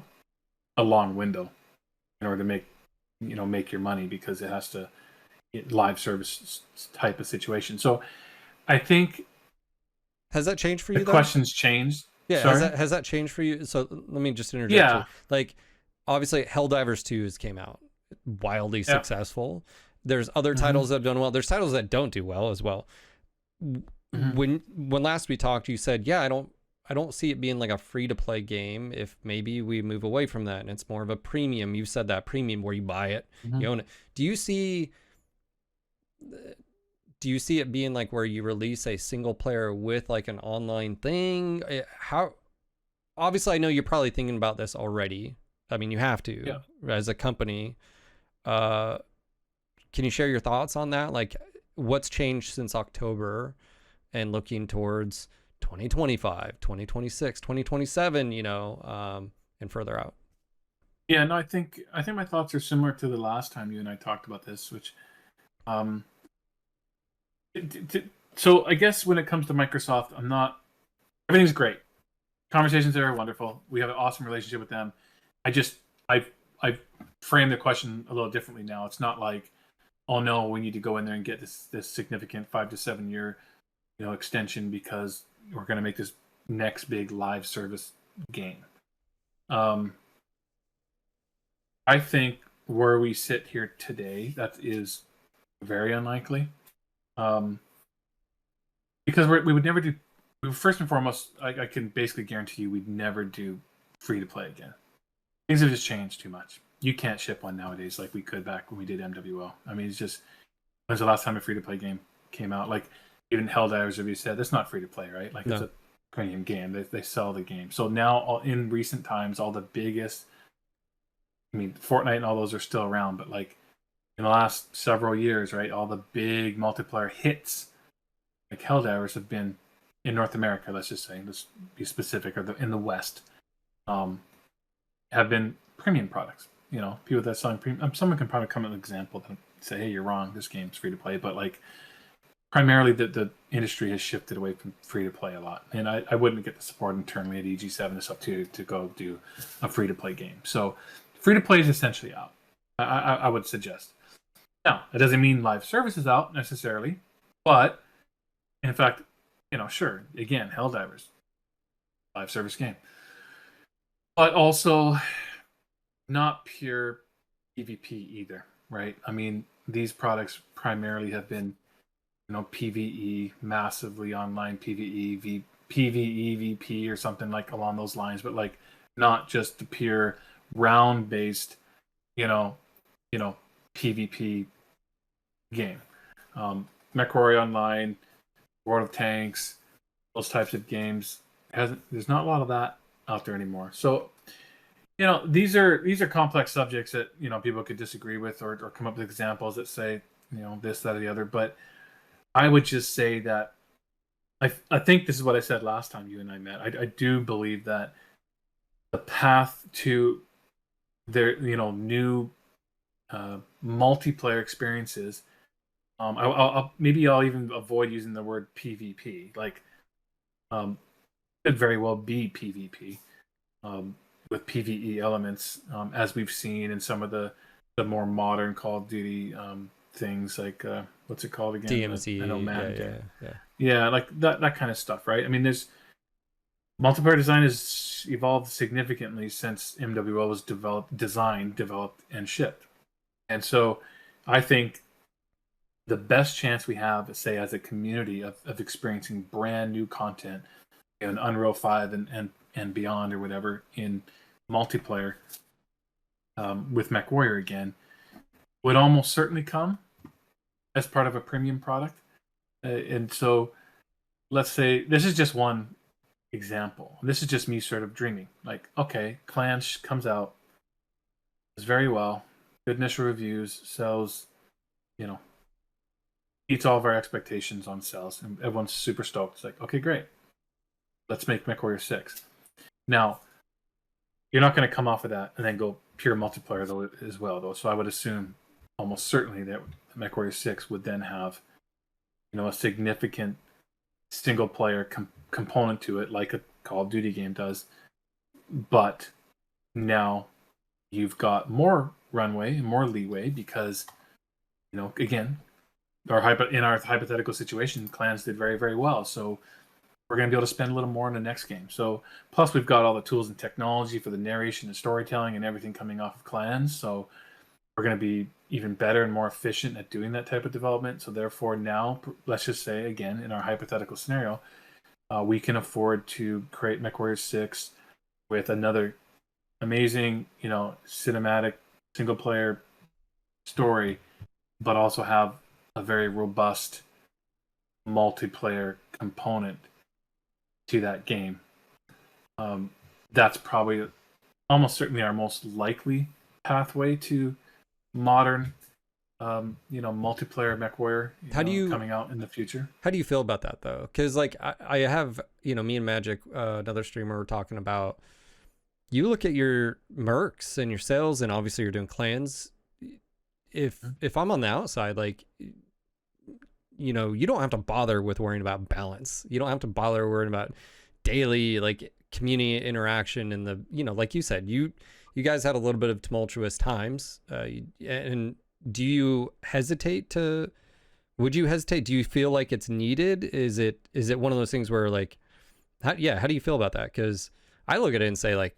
a long window in order to make your money, because it has to live service type of situation. So I think Has that changed for the you though? questions changed. Yeah, Sorry. has that changed for you? So let me just interject Yeah. here. Like, obviously, Helldivers 2's came out, wildly Yeah. successful. There's other Mm-hmm. titles that have done well. There's titles that don't do well as well. Mm-hmm. When last we talked, you said, yeah, I don't see it being like a free to play game. If maybe we move away from that and it's more of a premium. You said that premium where you buy it, Mm-hmm. you own it. Do you see it being like where you release a single player with like an online thing? How obviously I know you're probably thinking about this already. I mean, you have to as a company. Can you share your thoughts on that? Like, what's changed since October and looking towards 2025, 2026, 2027, and further out? Yeah, no, I think my thoughts are similar to the last time you and I talked about this, which so I guess when it comes to Microsoft, everything's great. Conversations there are wonderful. We have an awesome relationship with them. I've framed the question a little differently now. It's not like, oh no, we need to go in there and get this significant 5 to 7 year extension because we're going to make this next big live service game. I think where we sit here today, that is very unlikely. Because we would never do. First and foremost, I can basically guarantee you we'd never do free to play again. Things have just changed too much. You can't ship one nowadays like we could back when we did MWO. I mean, it's just, when's the last time a free to play game came out? Like, even Helldivers, as you said, that's not free to play, right? Like, no. It's a premium game. They sell the game. So now, in recent times, all the biggest, I mean, Fortnite and all those are still around, but like in the last several years, right, all the big multiplayer hits, like Helldivers, have been in North America. Let's just say, let's be specific, or in the West, have been premium products. People that selling premium. Someone can probably come up with an example and say, "Hey, you're wrong. This game's free to play." But like, primarily, the industry has shifted away from free to play a lot, and I wouldn't get the support internally at EG7 is up to go do a free to play game. So, free to play is essentially out. I would suggest. Now, it doesn't mean live service is out necessarily, but in fact, sure, again, Helldivers, live service game, but also not pure PvP either, right? I mean, these products primarily have been, PvE, massively online PvE, PvE, VP, or something like along those lines, but like not just the pure round-based, PvP game. MechWarrior Online, World of Tanks, those types of games, there's not a lot of that out there anymore. So, these are complex subjects that people could disagree with or come up with examples that say this, that, or the other. But I would just say that I think this is what I said last time you and I met. I do believe that the path to their new multiplayer experiences. I'll even avoid using the word PvP. Like, could very well be PvP. With PvE elements, as we've seen in some of the more modern Call of Duty things, like what's it called again? DMZ. I know, yeah, like that kind of stuff, right? I mean, there's multiplayer design has evolved significantly since MWO was designed, developed, and shipped, and so I think the best chance we have, say, as a community of experiencing brand new content in Unreal 5 and beyond, or whatever, in multiplayer with MechWarrior again, would almost certainly come as part of a premium product. And so, let's say, this is just one example. This is just me sort of dreaming. Like, okay, Clans comes out, does very well, good initial reviews, sells, beats all of our expectations on sales, and everyone's super stoked. It's like, okay, great. Let's make MechWarrior 6. Now, you're not going to come off of that and then go pure multiplayer though as well, though. So I would assume almost certainly that MechWarrior 6 would then have, a significant single player component to it, like a Call of Duty game does. But now you've got more runway and more leeway because, again, in our hypothetical situation, clans did very, very well. So we're going to be able to spend a little more in the next game. So plus we've got all the tools and technology for the narration and storytelling and everything coming off of clans. So we're going to be even better and more efficient at doing that type of development. So therefore now, let's just say, again, in our hypothetical scenario, we can afford to create MechWarrior 6 with another amazing, cinematic single-player story, but also have a very robust multiplayer component to that game. That's probably almost certainly our most likely pathway to modern multiplayer MechWarrior coming out in the future. How do you feel about that though? Because like I have, me and Magic, another streamer, were talking about, you look at your mercs and your sales, and obviously you're doing clans. If I'm on the outside, like, you don't have to bother with worrying about balance. You don't have to bother worrying about daily like community interaction and the, like you said, you guys had a little bit of tumultuous times. And do you hesitate to? Would you hesitate? Do you feel like it's needed? Is it one of those things where like, how do you feel about that? Because I look at it and say, like,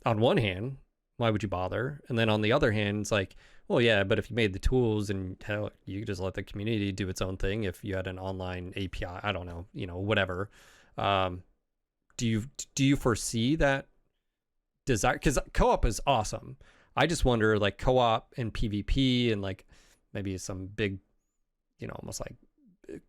on one hand, why would you bother? And then on the other hand, it's like, well, yeah, but if you made the tools and hell, you could just let the community do its own thing. If you had an online API, I don't know, whatever. Do you foresee that desire? Because co-op is awesome. I just wonder, like, co-op and PvP and like maybe some big, almost like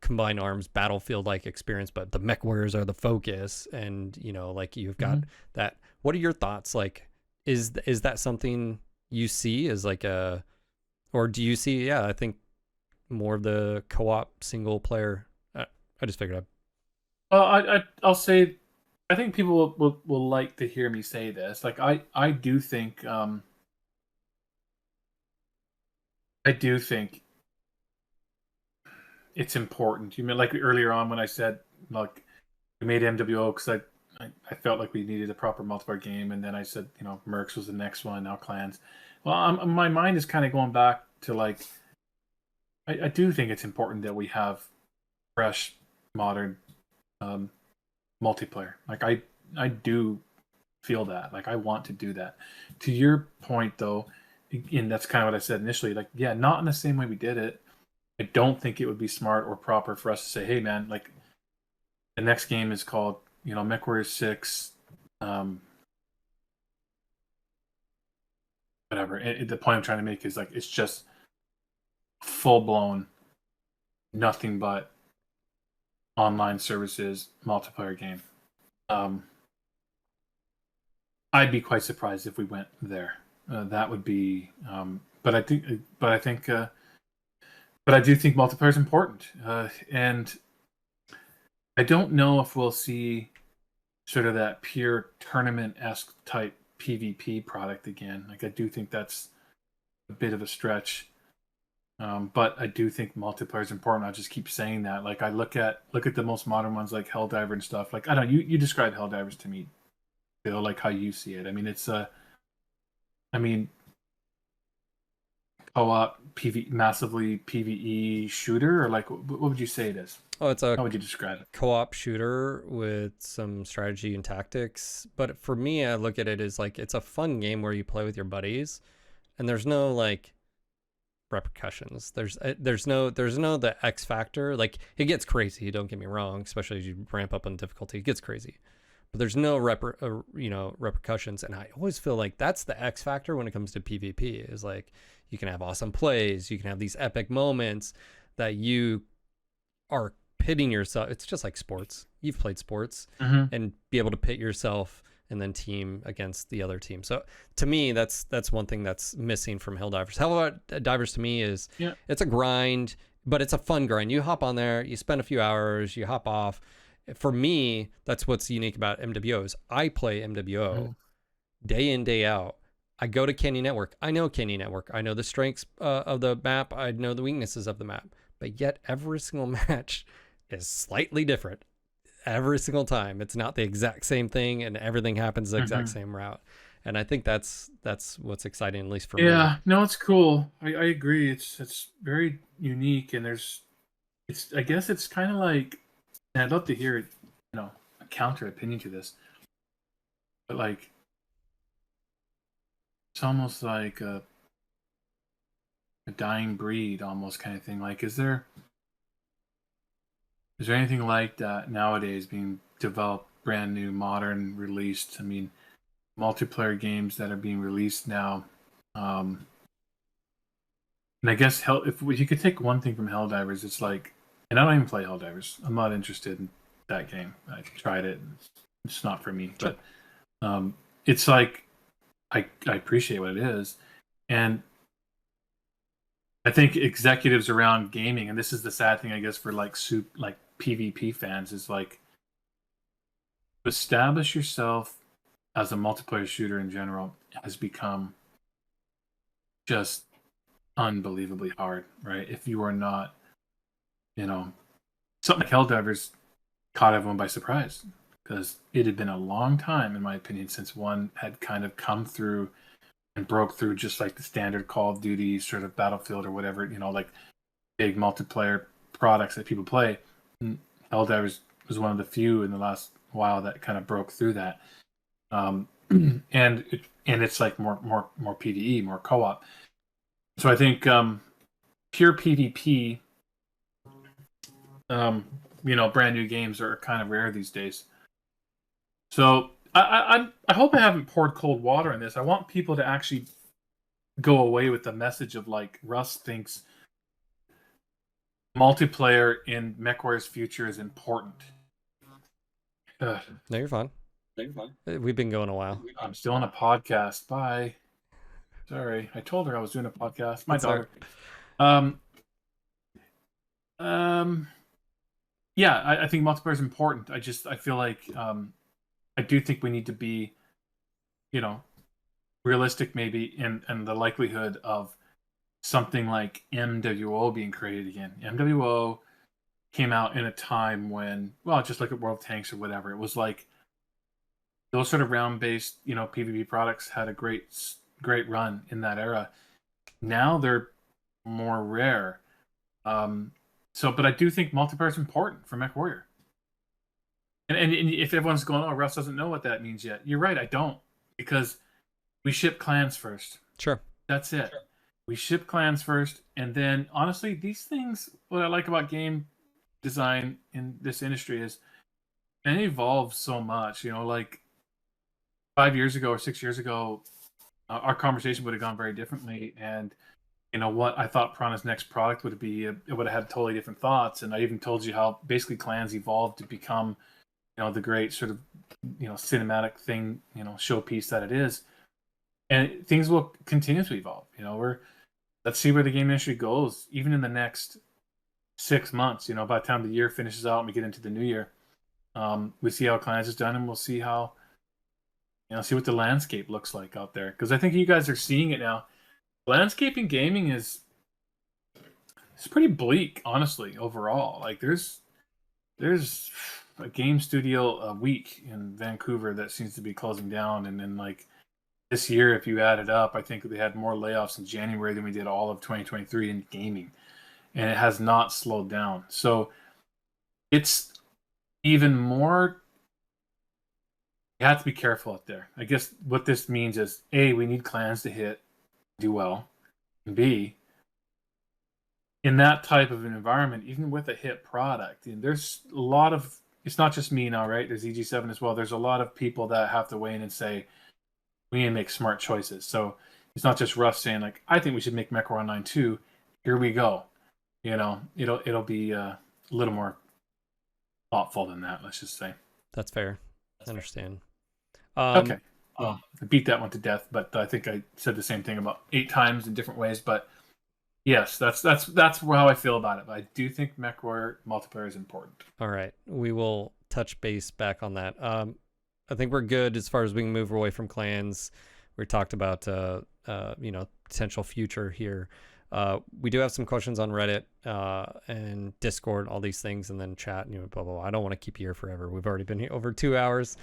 combined arms battlefield like experience, but the mech warriors are the focus, and like you've got that. What are your thoughts? Like, is that something you see as like or do you see? Yeah, I think more of the co-op single player. I just figured out. I'll say, I think people will like to hear me say this. Like, I do think it's important. You mean like earlier on when I said, like, we made MWO because I felt like we needed a proper multiplayer game, and then I said, Mercs was the next one, now clans. Well, my mind is kind of going back to, like, I do think it's important that we have fresh, modern multiplayer. Like, I do feel that. Like, I want to do that. To your point, though, and that's kind of what I said initially, like, yeah, not in the same way we did it. I don't think it would be smart or proper for us to say, hey, man, like, the next game is called, MechWarrior 6, whatever. The point I'm trying to make is, like, it's just full-blown, nothing but online services multiplayer game. I'd be quite surprised if we went there. That would be, but I do think multiplayer is important, and I don't know if we'll see sort of that pure tournament-esque type PvP product again. Like, I do think that's a bit of a stretch, but I do think multiplayer is important. I just keep saying that. Like, I look at the most modern ones like Helldiver and stuff. Like, I don't know, you describe Helldivers to me, Bill, like how you see it. I mean, it's co-op massively PvE shooter, or like what would you say it is? Oh, it's how would you describe it? Co-op shooter with some strategy and tactics. But for me, I look at it as like, it's a fun game where you play with your buddies, and there's no like repercussions. There's no the X factor. Like, it gets crazy, don't get me wrong, especially as you ramp up on difficulty, it gets crazy. But there's no repercussions, and I always feel like that's the X factor when it comes to PvP. Is like, you can have awesome plays, you can have these epic moments that you are pitting yourself. It's just like sports. You've played sports, and be able to pit yourself and then team against the other team. So to me, that's one thing that's missing from Helldivers. Helldivers to me is, it's a grind, but it's a fun grind. You hop on there, you spend a few hours, you hop off. For me, that's what's unique about MWOs. I play MWO day in, day out. I go to Canyon Network. I know Canyon Network. I know the strengths of the map. I know the weaknesses of the map. But yet every single match is slightly different. every single time. It's not the exact same thing, and everything happens the exact Mm-hmm. same route. And I think that's what's exciting, at least for me. Yeah, no, it's cool. I agree. It's very unique, and it's I guess it's kind of like, and I'd love to hear a counter opinion to this, but like it's almost like a dying breed, almost kind of thing. Like, is there anything like that nowadays being developed, brand new, modern, released? I mean, multiplayer games that are being released now. Um, and I guess if you could take one thing from Helldivers, it's like, and I don't even play Helldivers. I'm not interested in that game. I tried it. It's not for me. Sure. But it's like I appreciate what it is, and I think executives around gaming, and this is the sad thing, I guess, for like PvP fans, is like establish yourself as a multiplayer shooter in general has become just unbelievably hard, right? If you are not, something like Helldivers caught everyone by surprise because it had been a long time, in my opinion, since one had kind of come through and broke through just like the standard Call of Duty sort of Battlefield or whatever, like big multiplayer products that people play. And Helldivers was one of the few in the last while that kind of broke through that. And it's like more PvE, more co-op. So I think pure PvP, brand new games are kind of rare these days. So I hope I haven't poured cold water on this. I want people to actually go away with the message of like Russ thinks multiplayer in MechWarrior's future is important. No, you're fine. We've been going a while. I'm still on a podcast. Bye. Sorry, I told her I was doing a podcast. My daughter. Yeah, I think multiplayer is important. I feel like I do think we need to be, realistic maybe in the likelihood of something like MWO being created again. MWO came out in a time when, well, just look at World of Tanks or whatever. It was like those sort of round-based, PvP products had a great run in that era. Now they're more rare. But I do think multiplayer is important for MechWarrior. And if everyone's going, oh, Russ doesn't know what that means yet, you're right, I don't. Because we ship clans first. Sure. That's it. Sure. We ship clans first, and then honestly, these things, what I like about game design in this industry is it evolves so much. Like 5 years ago or 6 years ago, our conversation would have gone very differently, and what I thought Piranha's next product would be, it would have had totally different thoughts. And I even told you how basically clans evolved to become, the great sort of, cinematic thing, showpiece that it is. And things will continue to evolve. Let's see where the game industry goes, even in the next 6 months. By the time the year finishes out and we get into the new year, we see how clans is done, and we'll see how, see what the landscape looks like out there. Because I think you guys are seeing it now. Landscape in gaming it's pretty bleak, honestly, overall. Like there's a game studio a week in Vancouver that seems to be closing down, and then like this year, if you add it up, I think they had more layoffs in January than we did all of 2023 in gaming, and it has not slowed down. So it's even more. You have to be careful out there. I guess what this means is, A, we need clans to do well, and B, in that type of an environment, even with a hit product, and there's a lot of, it's not just me now, right? There's EG7 as well. There's a lot of people that have to weigh in and say, we need to make smart choices. So it's not just Russ saying like, I think we should make MechWarrior Online 2. Here we go. It'll be a little more thoughtful than that, let's just say. That's fair. I understand. Okay. I beat that one to death, but I think I said the same thing about 8 times in different ways. But yes, that's how I feel about it. But I do think MechWarrior multiplayer is important. All right, we will touch base back on that. I think we're good as far as we can move away from clans. We talked about potential future here. We do have some questions on Reddit and Discord, all these things, and then chat, and blah, blah, blah. I don't want to keep you here forever. We've already been here over 2 hours.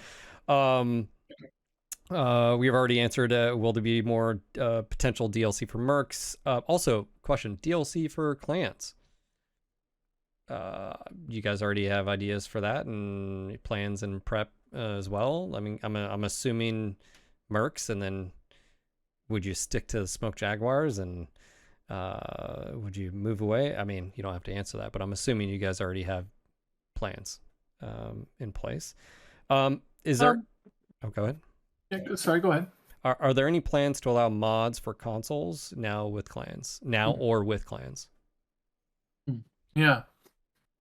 We've already answered, will there be more potential DLC for Mercs? Also, question, DLC for clans. You guys already have ideas for that and plans and prep as well? I mean, I'm assuming Mercs, and then would you stick to Smoke Jaguars, and would you move away? I mean, you don't have to answer that, but I'm assuming you guys already have plans in place. Is there... Oh, go ahead. Yeah, sorry, go ahead. Are there any plans to allow mods for consoles now with clans? Or with clans? Yeah.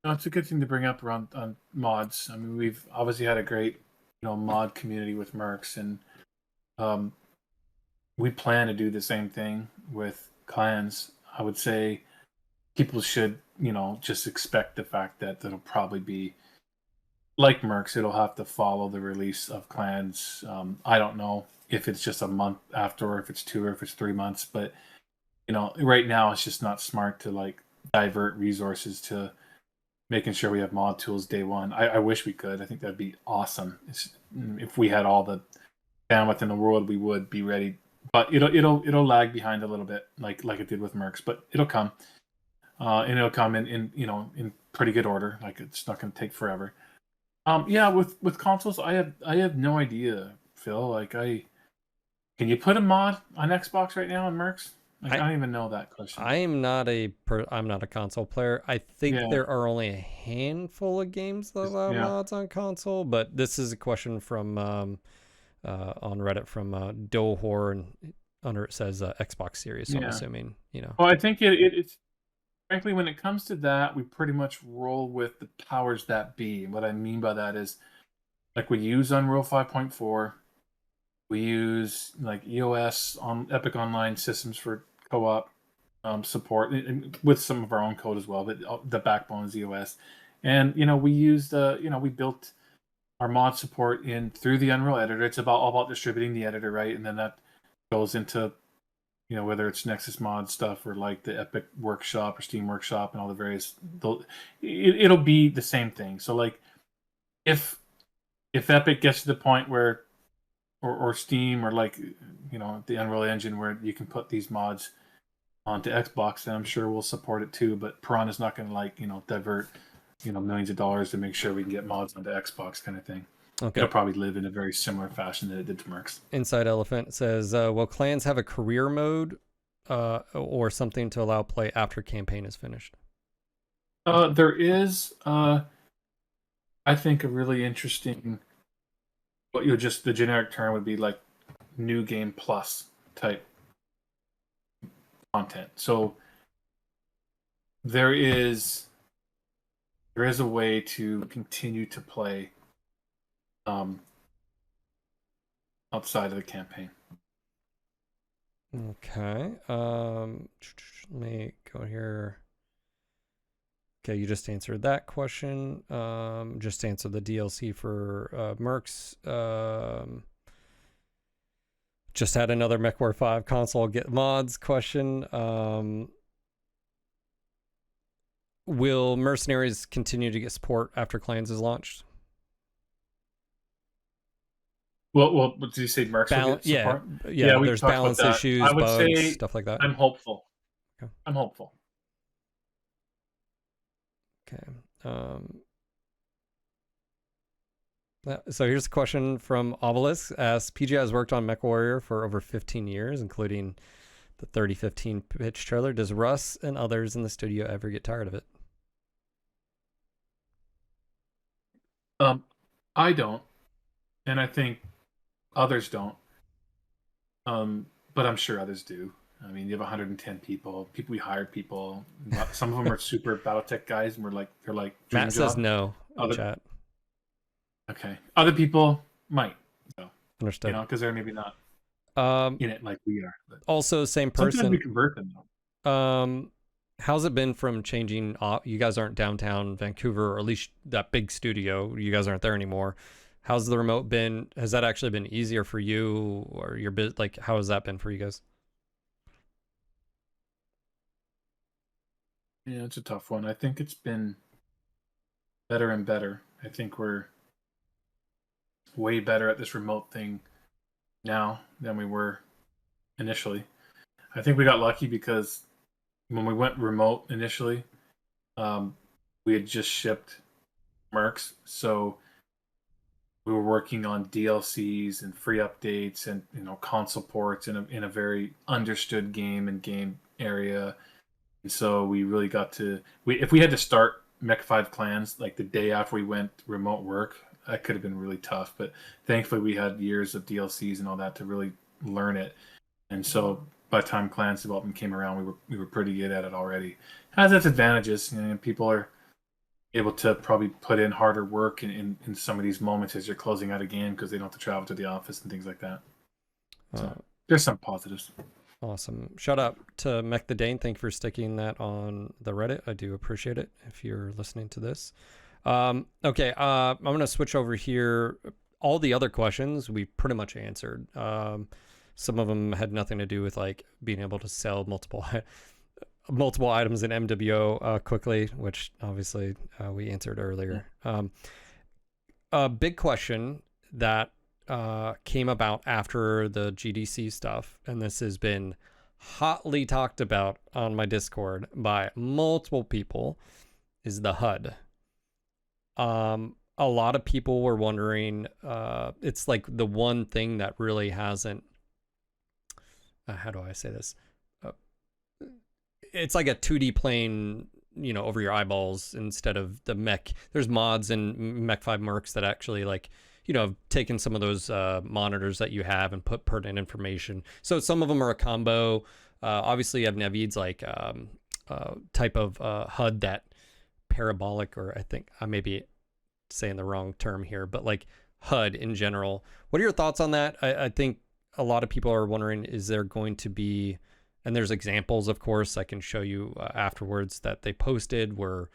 No, it's a good thing to bring up around on mods. I mean, we've obviously had a great, mod community with Mercs, and we plan to do the same thing with clans. I would say people should, just expect the fact that it'll probably be like Mercs. It'll have to follow the release of clans. I don't know if it's just a month after, or if it's 2, or if it's 3 months, but right now it's just not smart to divert resources to making sure we have mod tools day one. I wish we could. I think that'd be awesome. If we had all the bandwidth in the world, we would be ready. But it'll lag behind a little bit, like it did with Mercs. But it'll come, and it'll come in pretty good order. It's not going to take forever. With consoles, I have no idea, Phil. Can you put a mod on Xbox right now on Mercs? I don't even know that question. I'm not a console player. I think there are only a handful of games that allow mods on console, but this is a question from on Reddit from Dohor, and under it says Xbox Series, so I'm assuming, Well, I think it's frankly, when it comes to that, we pretty much roll with the powers that be. What I mean by that is, we use Unreal 5.4, we use EOS on Epic Online systems for co-op support, and with some of our own code as well, but the backbone is EOS. And we used we built our mod support in through the Unreal editor. It's all about distributing the editor, right? And then that goes into whether it's Nexus mod stuff, or the Epic Workshop or Steam Workshop and all the various, it'll be the same thing. So if Epic gets to the point where, or Steam, or the Unreal Engine, where you can put these mods onto Xbox, then I'm sure we'll support it too. But Piranha's not going to divert millions of dollars to make sure we can get mods onto Xbox, kind of thing. Okay. It'll probably live in a very similar fashion that it did to Mercs. Inside Elephant says, will clans have a career mode or something to allow play after campaign is finished? There is, I think, a really interesting, just the generic term would be new game plus type content. So there is a way to continue to play outside of the campaign. Okay. Let me go here. Okay, you just answered that question. Just answered the DLC for Mercs. Just had another MechWarrior 5 console get mods question. Will Mercenaries continue to get support after Clans is launched? Well, did you say Mercs will get support? Yeah. There's balance issues, I would bugs, say stuff like that. I'm hopeful. Okay. I'm hopeful. Okay. So here's a question from Obelisk. Asks, PGI has worked on MechWarrior for over 15 years, including the 3015 pitch trailer. Does Russ and others in the studio ever get tired of it? I don't, and I think others don't. But I'm sure others do. I mean, you have 110 people. We hired people. Some of them are super BattleTech guys, and they're like. Matt says no in chat. Okay, other people might. So, understood. because they're maybe not in it like we are. But also, same person. Sometimes we convert them though. How's it been from changing? You guys aren't downtown Vancouver, or at least that big studio. You guys aren't there anymore. How's the remote been? Has that actually been easier for you, or your bit? How has that been for you guys? Yeah, it's a tough one. I think it's been better and better. I think we're way better at this remote thing now than we were initially. I think we got lucky because when we went remote initially, um, we had just shipped Mercs, so we were working on DLCs and free updates and console ports in a very understood game and game area. And so we really got to if we had to start Mech5 clans like the day after we went remote work, that could have been really tough. But thankfully we had years of DLCs and all that to really learn it. And so by the time clans development came around, we were pretty good at it already. It has its advantages. People are able to probably put in harder work in some of these moments as you're closing out a game because they don't have to travel to the office and things like that. So there's some positives. Awesome. Shout out to Mech the Dane. Thank you for sticking that on the Reddit. I do appreciate it if you're listening to this. Okay, I'm going to switch over here. All the other questions we pretty much answered. Some of them had nothing to do with like being able to sell multiple items in MWO quickly, which obviously we answered earlier. A big question that came about after the GDC stuff, and this has been hotly talked about on my Discord by multiple people, is the HUD. A lot of people were wondering, it's like the one thing that really hasn't, how do I say this? It's like a 2D plane, over your eyeballs instead of the mech. There's mods in MW5 Mercs that actually like, have taken some of those monitors that you have and put pertinent information. So some of them are a combo. Obviously you have Navid's like type of HUD that parabolic, or I think I may be saying the wrong term here, but like HUD in general. What are your thoughts on that? I think a lot of people are wondering, is there going to be, and there's examples, of course, I can show you afterwards that they posted where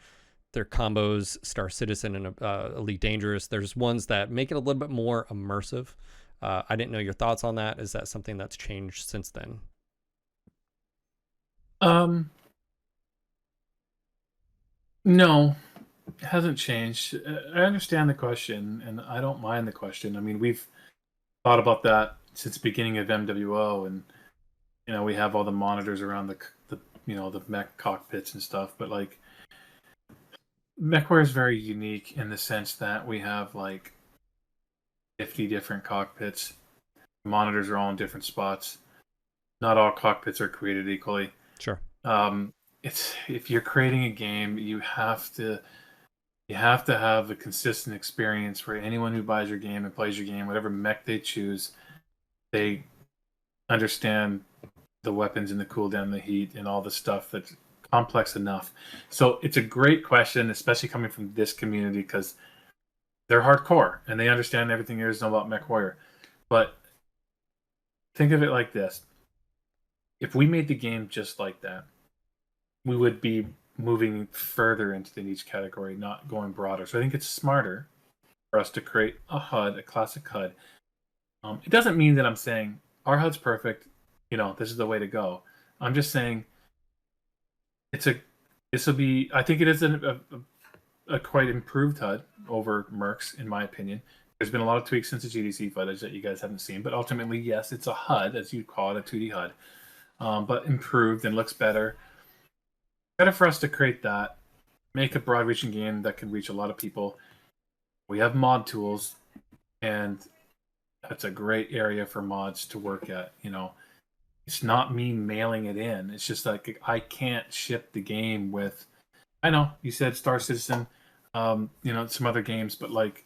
their combos, Star Citizen and Elite Dangerous, there's ones that make it a little bit more immersive. I didn't know your thoughts on that. Is that something that's changed since then? No, it hasn't changed. I understand the question, and I don't mind the question. I mean, we've thought about that since the beginning of MWO, and we have all the monitors around the mech cockpits and stuff. But like, MechWare is very unique in the sense that we have like 50 different cockpits. The monitors are all in different spots. Not all cockpits are created equally. Sure. If you're creating a game, you have to have a consistent experience where anyone who buys your game and plays your game, whatever mech they choose, they understand the weapons and the cooldown, the heat, and all the stuff that's complex enough. So it's a great question, especially coming from this community, because they're hardcore and they understand everything there is to know about MechWarrior. But think of it like this. If we made the game just like that, we would be moving further into the niche category, not going broader. So I think it's smarter for us to create a HUD, a classic HUD. It doesn't mean that I'm saying our HUD's perfect, this is the way to go. I'm just saying this will be, I think it is a quite improved HUD over Mercs, in my opinion. There's been a lot of tweaks since the GDC footage that you guys haven't seen, but ultimately, yes, it's a HUD, as you call it, a 2D HUD, but improved and looks better. Better for us to create that, make a broad-reaching game that can reach a lot of people. We have mod tools, and that's a great area for mods to work at. It's not me mailing it in. It's just like I can't ship the game with. I know you said Star Citizen, some other games, but like,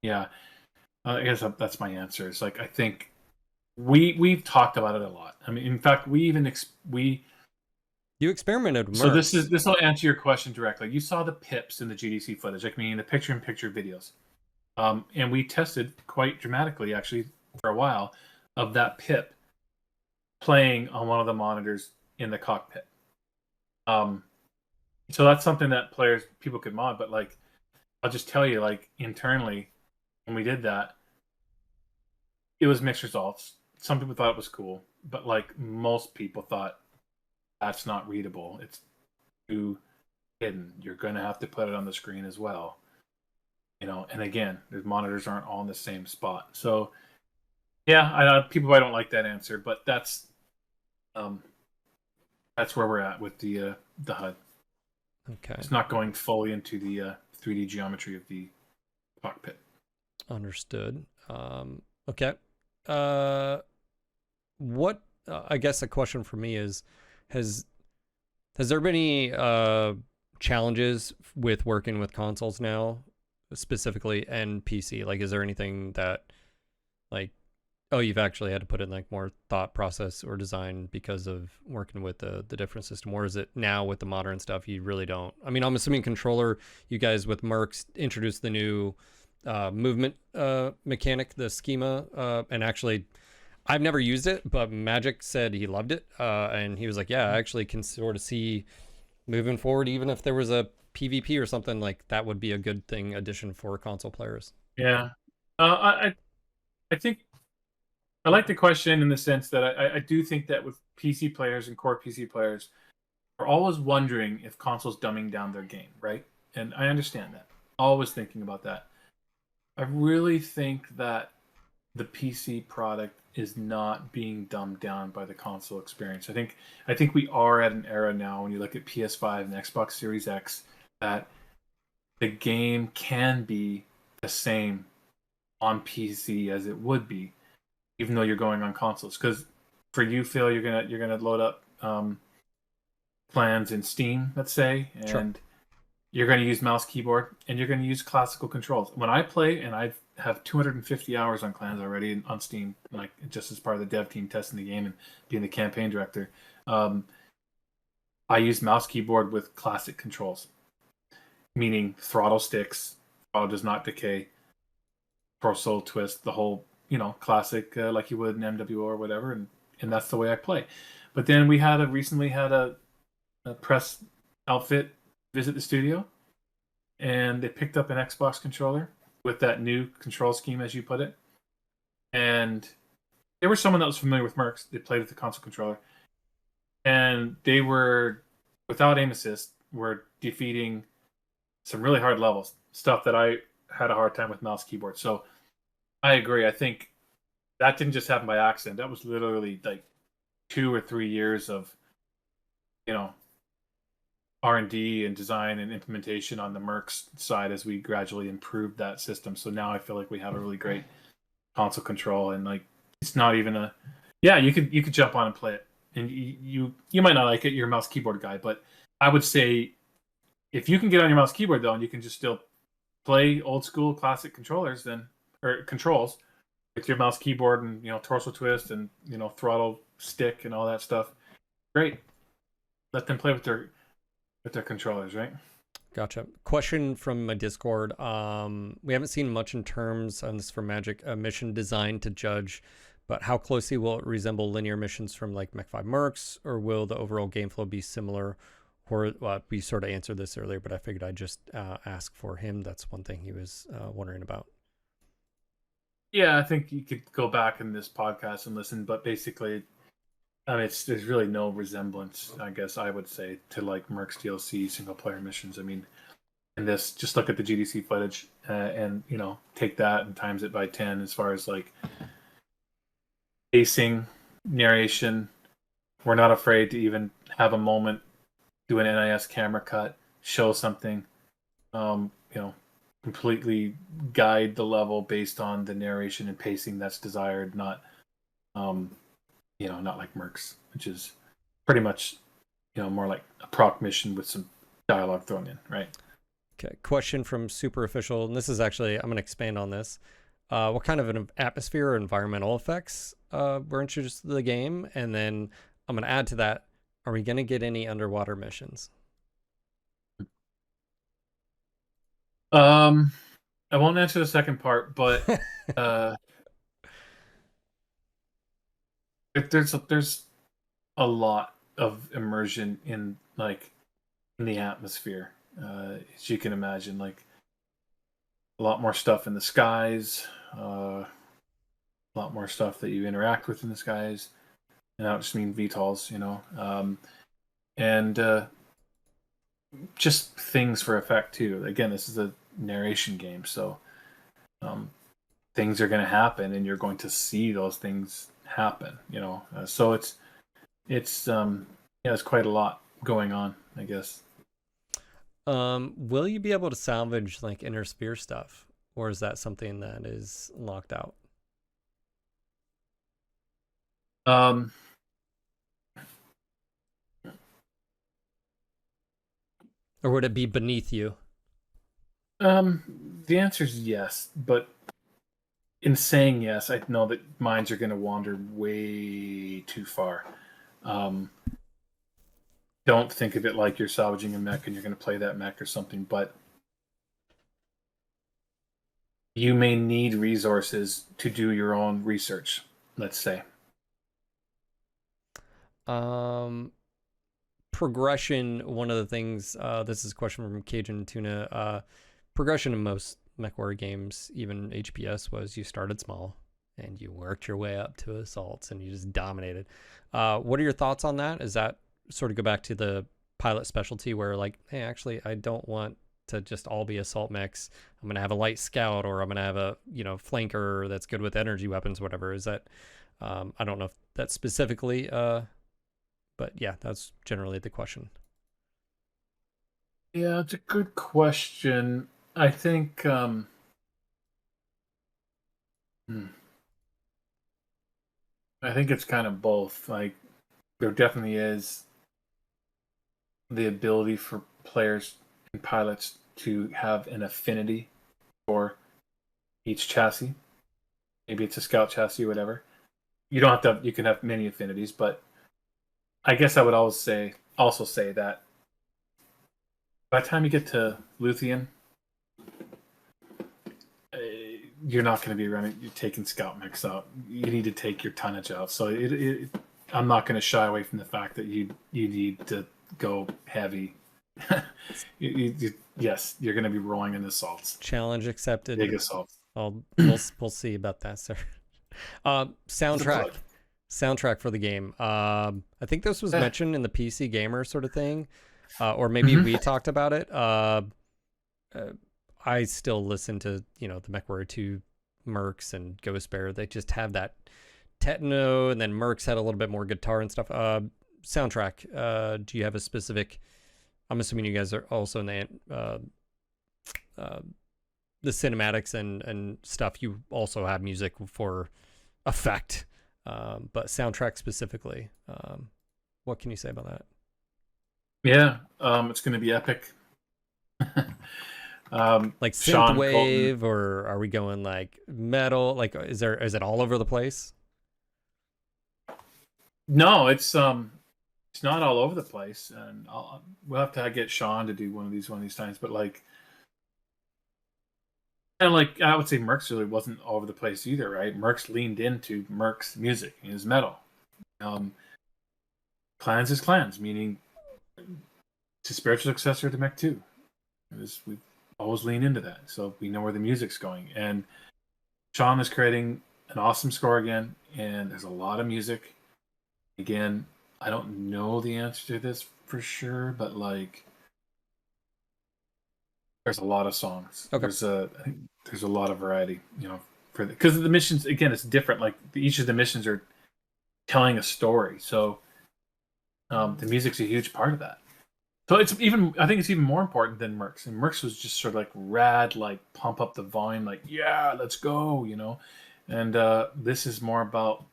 yeah, I guess that's my answer. It's like I think we've talked about it a lot. I mean, in fact, You experimented with So Mercs. this will answer your question directly. You saw the pips in the GDC footage, like meaning the picture-in-picture videos, and we tested quite dramatically, actually, for a while, of that pip playing on one of the monitors in the cockpit. So that's something that people could mod, but like, I'll just tell you, like internally, when we did that, it was mixed results. Some people thought it was cool, but like most people thought that's not readable. It's too hidden. You're going to have to put it on the screen as well. And again, the monitors aren't all in the same spot. So yeah, I know people probably don't like that answer, but um, that's where we're at with the HUD. Okay. It's not going fully into the 3D geometry of the cockpit. Understood. Okay. What I guess a question for me is, has there been any challenges with working with consoles now, specifically and PC? Like, is there anything that, like, oh, you've actually had to put in like more thought process or design because of working with the different system, or is it now with the modern stuff you really don't? I mean, I'm assuming controller, you guys with Mercs introduced the new movement mechanic, the schema, and actually I've never used it, but Magic said he loved it, and he was like, yeah, I actually can sort of see moving forward, even if there was a PvP or something, like that would be a good thing addition for console players. Yeah, I think I like the question in the sense that I do think that with PC players and core PC players are always wondering if consoles dumbing down their game, right? And I understand that. Always thinking about that. I really think that the PC product is not being dumbed down by the console experience. I think we are at an era now when you look at PS5 and Xbox Series X that the game can be the same on PC as it would be, even though you're going on consoles. Because for you, Phil, you're gonna load up plans in Steam, let's say, and Sure. you're going to use mouse keyboard and you're going to use classical controls. When I play, and I have 250 hours on clans already on Steam, like just as part of the dev team testing the game and being the campaign director, I use mouse keyboard with classic controls, meaning throttle sticks, throttle does not decay, torso twist, the whole classic like you would in MWO or whatever, and that's the way I play. But then we recently had a press outfit visit the studio, and they picked up an Xbox controller with that new control scheme, as you put it. And there was someone that was familiar with Mercs. They played with the console controller, and they were, without aim assist, were defeating some really hard levels, stuff that I had a hard time with mouse keyboard. So I agree. I think that didn't just happen by accident. That was literally like 2 or 3 years of R&D and design and implementation on the Mercs side as we gradually improved that system. So now I feel like we have a really great console control, and like it's not even you could jump on and play it, and you might not like it. You're a mouse keyboard guy, but I would say if you can get on your mouse keyboard though, and you can just still play old school classic controllers or controls with your mouse keyboard and torso twist and throttle stick and all that stuff, great. Let them play with their controllers, right? Gotcha. Question from my Discord. We haven't seen much in terms, and this is for Magic, mission design to judge, but how closely will it resemble linear missions from like MW5 Mercs, or will the overall game flow be similar? Or we sort of answered this earlier, but I figured I'd just ask for him. That's one thing he was wondering about. Yeah, I think you could go back in this podcast and listen, but basically, I mean, there's really no resemblance, I guess I would say, to like Mercs DLC single player missions. I mean, in this, just look at the GDC footage and take that and times it by 10 as far as like pacing, narration. We're not afraid to even have a moment, do an NIS camera cut, show something, completely guide the level based on the narration and pacing that's desired, not not like Mercs, which is pretty much more like a proc mission with some dialogue thrown in, right? Okay. Question from Super Official, and this is actually, I'm going to expand on this. What kind of an atmosphere or environmental effects were introduced to the game? And then I'm going to add to that, are we going to get any underwater missions? I won't answer the second part, but there's a lot of immersion in the atmosphere, as you can imagine, like a lot more stuff in the skies, a lot more stuff that you interact with in the skies, and I don't just mean VTOLs, and just things for effect too. Again, this is a narration game, so um, things are going to happen, and you're going to see those things happen. So it's yeah, it's quite a lot going on, I guess. Will you be able to salvage like inner sphere stuff, or is that something that is locked out? Um, Or would it be beneath you? the answer is yes, but in saying yes, I know that minds are going to wander way too far. Um, don't think of it like you're salvaging a mech and you're going to play that mech or something, but you may need resources to do your own research, let's say. Progression, one of the things, this is a question from Cajun Tuna. Progression in most MechWarrior games, even HPS, was you started small and you worked your way up to assaults and you just dominated. What are your thoughts on that? Is that sort of go back to the pilot specialty where, like, hey, actually, I don't want to just all be assault mechs. I'm going to have a light scout, or I'm going to have a, flanker that's good with energy weapons, whatever. Is that, I don't know if that's specifically, but yeah, that's generally the question. Yeah, it's a good question. I think I think it's kind of both. Like, there definitely is the ability for players and pilots to have an affinity for each chassis. Maybe it's a scout chassis or whatever. You don't have to. You can have many affinities, but I guess I would also say that by the time you get to Luthien, you're not going to be running. You're taking scout mechs out. You need to take your tonnage out. So I'm not going to shy away from the fact that you need to go heavy. Yes, you're going to be rolling in assaults. Challenge accepted. Big assaults. We'll see about that, sir. Soundtrack for the game. I think this was mentioned in the PC Gamer sort of thing, or maybe we talked about it. I still listen to the MechWarrior 2 Mercs and Ghost Bear. They just have that techno, and then Mercs had a little bit more guitar and stuff. Soundtrack. Do you have a specific? I'm assuming you guys are also in the cinematics and stuff. You also have music for effect, but soundtrack specifically. What can you say about that? Yeah, it's going to be epic. Like synthwave, or are we going like metal? Like, is it all over the place? No, it's not all over the place, and we'll have to get Sean to do one of these times. But like, and like I would say, Mercs really wasn't all over the place either, right? Mercs leaned into Mercs music in his metal. Clans is clans, meaning it's a spiritual successor to Mech 2. We always lean into that, so we know where the music's going. And Sean is creating an awesome score again, and there's a lot of music. Again, I don't know the answer to this for sure, but like, there's a lot of songs. Okay. There's a lot of variety, because the missions, again, it's different. Like, each of the missions are telling a story, so the music's a huge part of that. So I think it's even more important than Mercs. And Mercs was just sort of like rad, like pump up the volume, like, yeah, let's go, And this is more about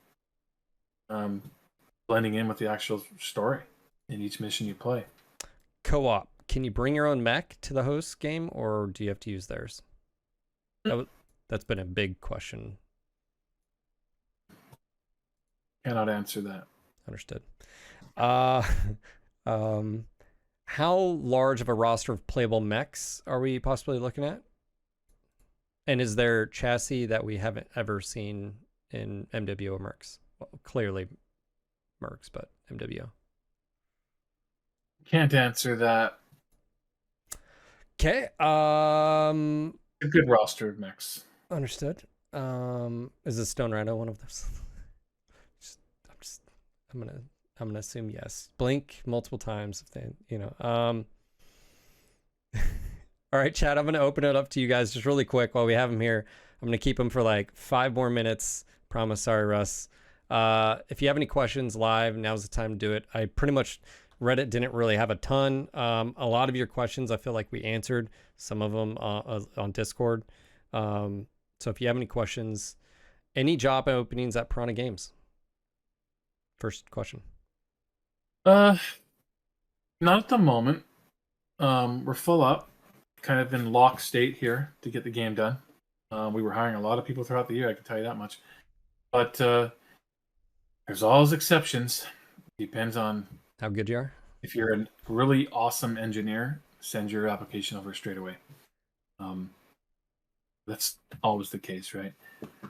blending in with the actual story in each mission you play. Co-op. Can you bring your own mech to the host game, or do you have to use theirs? That's been a big question. Cannot answer that. Understood. How large of a roster of playable mechs are we possibly looking at? And is there chassis that we haven't ever seen in MWO Mercs? Well, clearly Mercs, but MWO. Can't answer that. Okay. A good roster of mechs. Understood. Is the Stone Rhino one of those? I'm gonna I'm gonna assume yes. Blink multiple times if they, All right, chat. I'm gonna open it up to you guys just really quick while we have them here. I'm gonna keep them for like 5 more minutes. Promise. Sorry, Russ. If you have any questions live, now's the time to do it. I pretty much Reddit didn't really have a ton. A lot of your questions, I feel like we answered some of them on Discord. So if you have any questions, any job openings at Piranha Games? First question. Not at the moment. We're full up, kind of in lock state here to get the game done. We were hiring a lot of people throughout the year, I can tell you that much. But there's always exceptions. Depends on how good you are. If you're a really awesome engineer, send your application over straight away. That's always the case, right?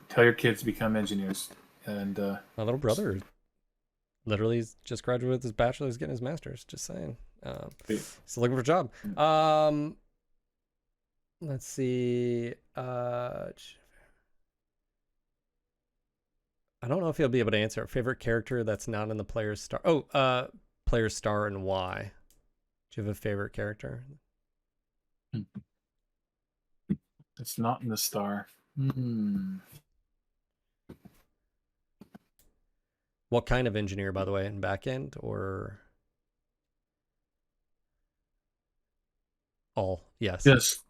Tell your kids to become engineers. And my little brother literally just graduated with his bachelor's, getting his master's. Just saying. Still looking for a job. Let's see. I don't know if you'll be able to answer. Favorite character that's not in the player's star. Player's star and why? Do you have a favorite character? It's not in the star. What kind of engineer, by the way, in back end or all? Yes. Yes.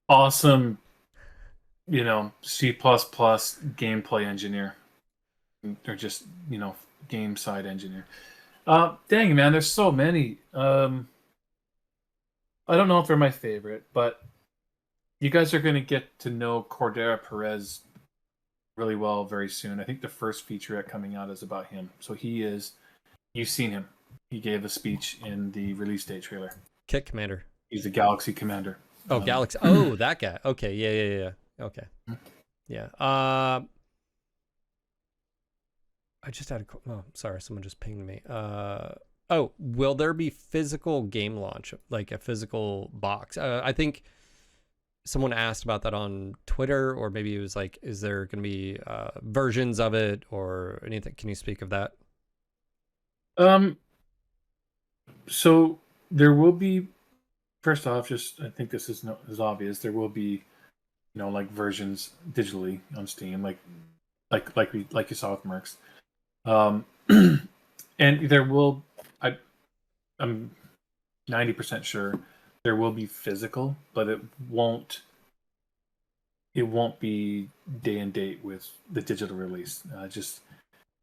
Awesome. C++ gameplay engineer, or just game side engineer. Dang, man, there's so many. I don't know if they're my favorite, but you guys are going to get to know Cordera Perez really well very soon. I think the first featurette coming out is about him. So you've seen him. He gave a speech in the release day trailer. Kit Commander. He's the Galaxy Commander. Oh, Galaxy. Oh, that guy. Okay, yeah. Okay. Yeah. I just had sorry, someone just pinged me. Will there be physical game launch, like a physical box? I think someone asked about that on Twitter, or maybe it was like, is there going to be versions of it or anything? Can you speak of that? So there will be. First off, I think this is obvious. There will be, like versions digitally on Steam, like you saw with Mercs. And there will, I'm 90% sure there will be physical, but it won't be day and date with the digital release.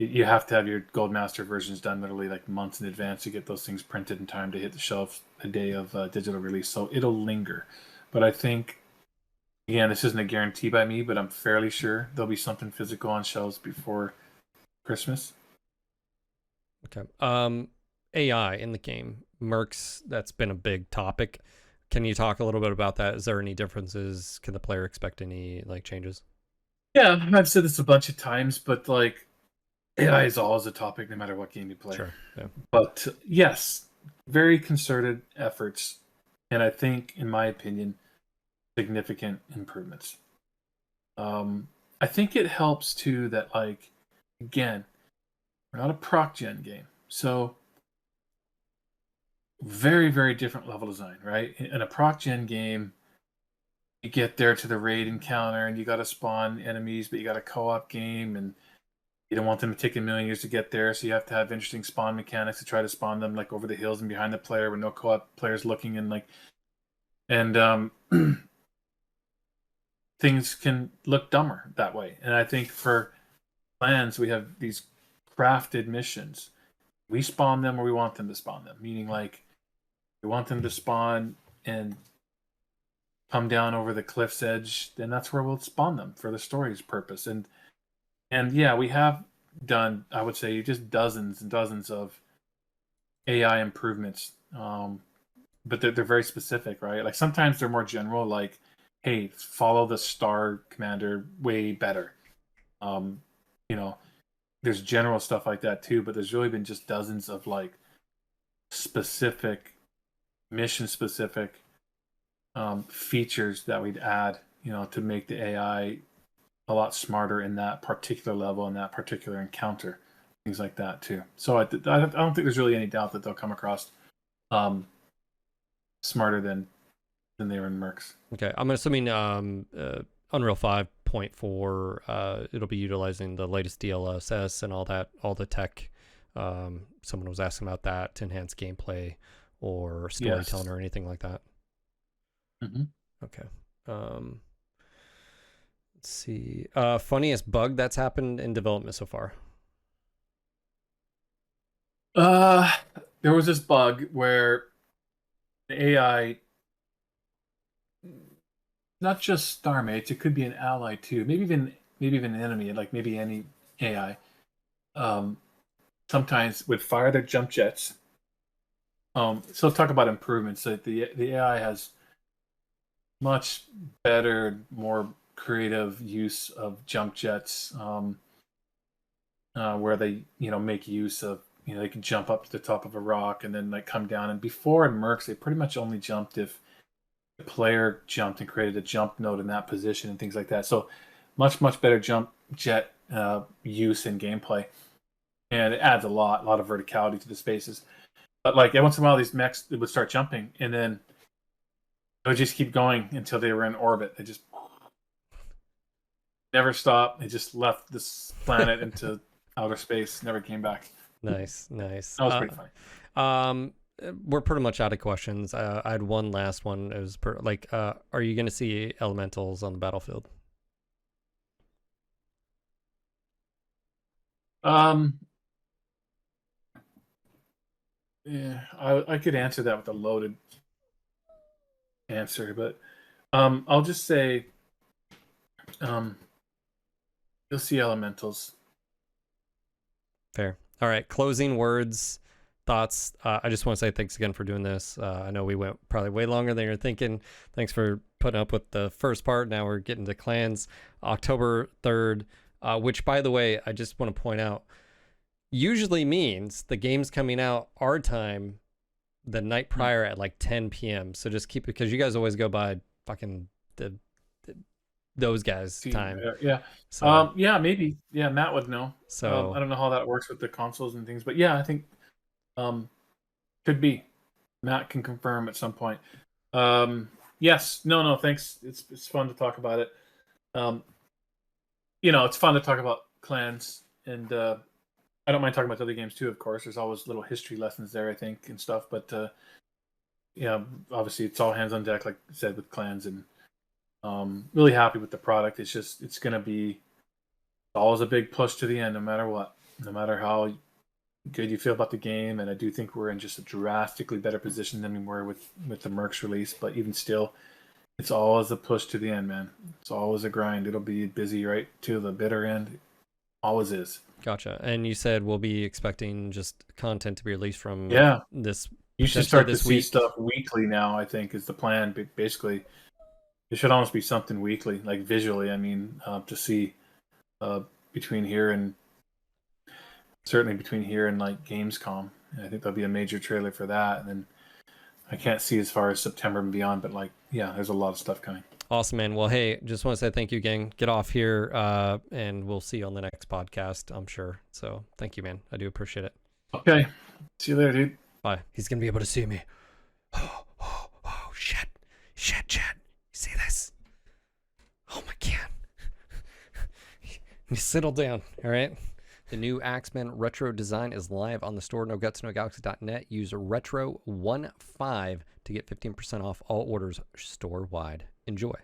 You have to have your Gold Master versions done literally like months in advance to get those things printed in time to hit the shelf the day of digital release. So it'll linger. But I think, again, this isn't a guarantee by me, but I'm fairly sure there'll be something physical on shelves before Christmas. Okay. AI in the game. Mercs, that's been a big topic. Can you talk a little bit about that? Is there any differences? Can the player expect any changes? Yeah, I've said this a bunch of times, but AI is always a topic no matter what game you play. Sure. Yeah. But yes, very concerted efforts, and I think, in my opinion, significant improvements. I think it helps too that, again, we're not a proc gen game, so very, very different level design, right? In a proc gen game, you get there to the raid encounter and you got to spawn enemies, but you got a co-op game and you don't want them to take a million years to get there, so you have to have interesting spawn mechanics to try to spawn them over the hills and behind the player with no co-op players looking and things can look dumber that way. And I think for plans, we have these crafted missions. We spawn them where we want them to spawn them, meaning we want them to spawn and come down over the cliff's edge, then that's where we'll spawn them for the story's purpose. And yeah, we have done, I would say, just dozens and dozens of AI improvements, but they're very specific, right? Sometimes they're more general, hey, follow the star commander way better. There's general stuff like that too, but there's really been just dozens of specific, mission specific features that we'd add, to make the AI a lot smarter in that particular level, in that particular encounter. things like that too. So I don't think there's really any doubt that they'll come across smarter than they were in Mercs. Okay, I'm assuming Unreal 5.4 it'll be utilizing the latest DLSS and all the tech. Someone was asking about that to enhance gameplay or storytelling or anything like that. Mm-hmm. Okay. Let's see. Funniest bug that's happened in development so far. There was this bug where the AI, not just star mates, it could be an ally too, maybe even an enemy, like maybe any AI, sometimes would fire their jump jets. So let's talk about improvements. So the AI has much better, more creative use of jump jets, where they make use of, they can jump up to the top of a rock and then like come down. And before in Mercs, they pretty much only jumped if the player jumped and created a jump node in that position and things like that. So much better jump jet use in gameplay, and it adds a lot of verticality to the spaces. But like once in a while, these mechs, they would start jumping, and then they would just keep going until they were in orbit. They just never stopped. They just left this planet into outer space, never came back. Nice. That was pretty funny. We're pretty much out of questions. I had one last one. It was are you going to see elementals on the battlefield? Yeah, I could answer that with a loaded answer, but I'll just say you'll see elementals. Fair. All right. Closing words, thoughts. I just want to say thanks again for doing this. I know we went probably way longer than you're thinking. Thanks for putting up with the first part. Now we're getting to clans. October 3rd, which, by the way, I just want to point out, usually means the game's coming out our time the night prior at like 10 p.m. So just keep it, because you guys always go by fucking those guys' time. Yeah. So, yeah, maybe. Yeah, Matt would know. So I don't know how that works with the consoles and things, but yeah, I think could be. Matt can confirm at some point. Yes. No, thanks. It's fun to talk about it. It's fun to talk about clans, and I don't mind talking about other games too, of course. There's always little history lessons there, I think, and stuff. But obviously it's all hands on deck, like I said, with clans, and really happy with the product. It's going to be always a big push to the end, no matter what, no matter how good you feel about the game. And I do think we're in just a drastically better position than we were with the Mercs release. But even still, it's always a push to the end, man. It's always a grind. It'll be busy right to the bitter end. Always is. Gotcha. And you said we'll be expecting just content to be released from this. You should start to see stuff weekly now, I think, is the plan. Basically, it should almost be something weekly, like visually. I mean, to see between here and like Gamescom. And I think there'll be a major trailer for that. And then I can't see as far as September and beyond, but there's a lot of stuff coming. Awesome, man. Well, hey, just want to say thank you again. Get off here, and we'll see you on the next podcast, I'm sure. So thank you, man. I do appreciate it. Okay. See you later, dude. Bye. He's going to be able to see me. Oh, shit. Shit. You see this? Oh, my God. You settle down, all right? The new Axeman Retro design is live on the store, nogutsnogalaxy.net. Use Retro15 to get 15% off all orders store-wide. Enjoy.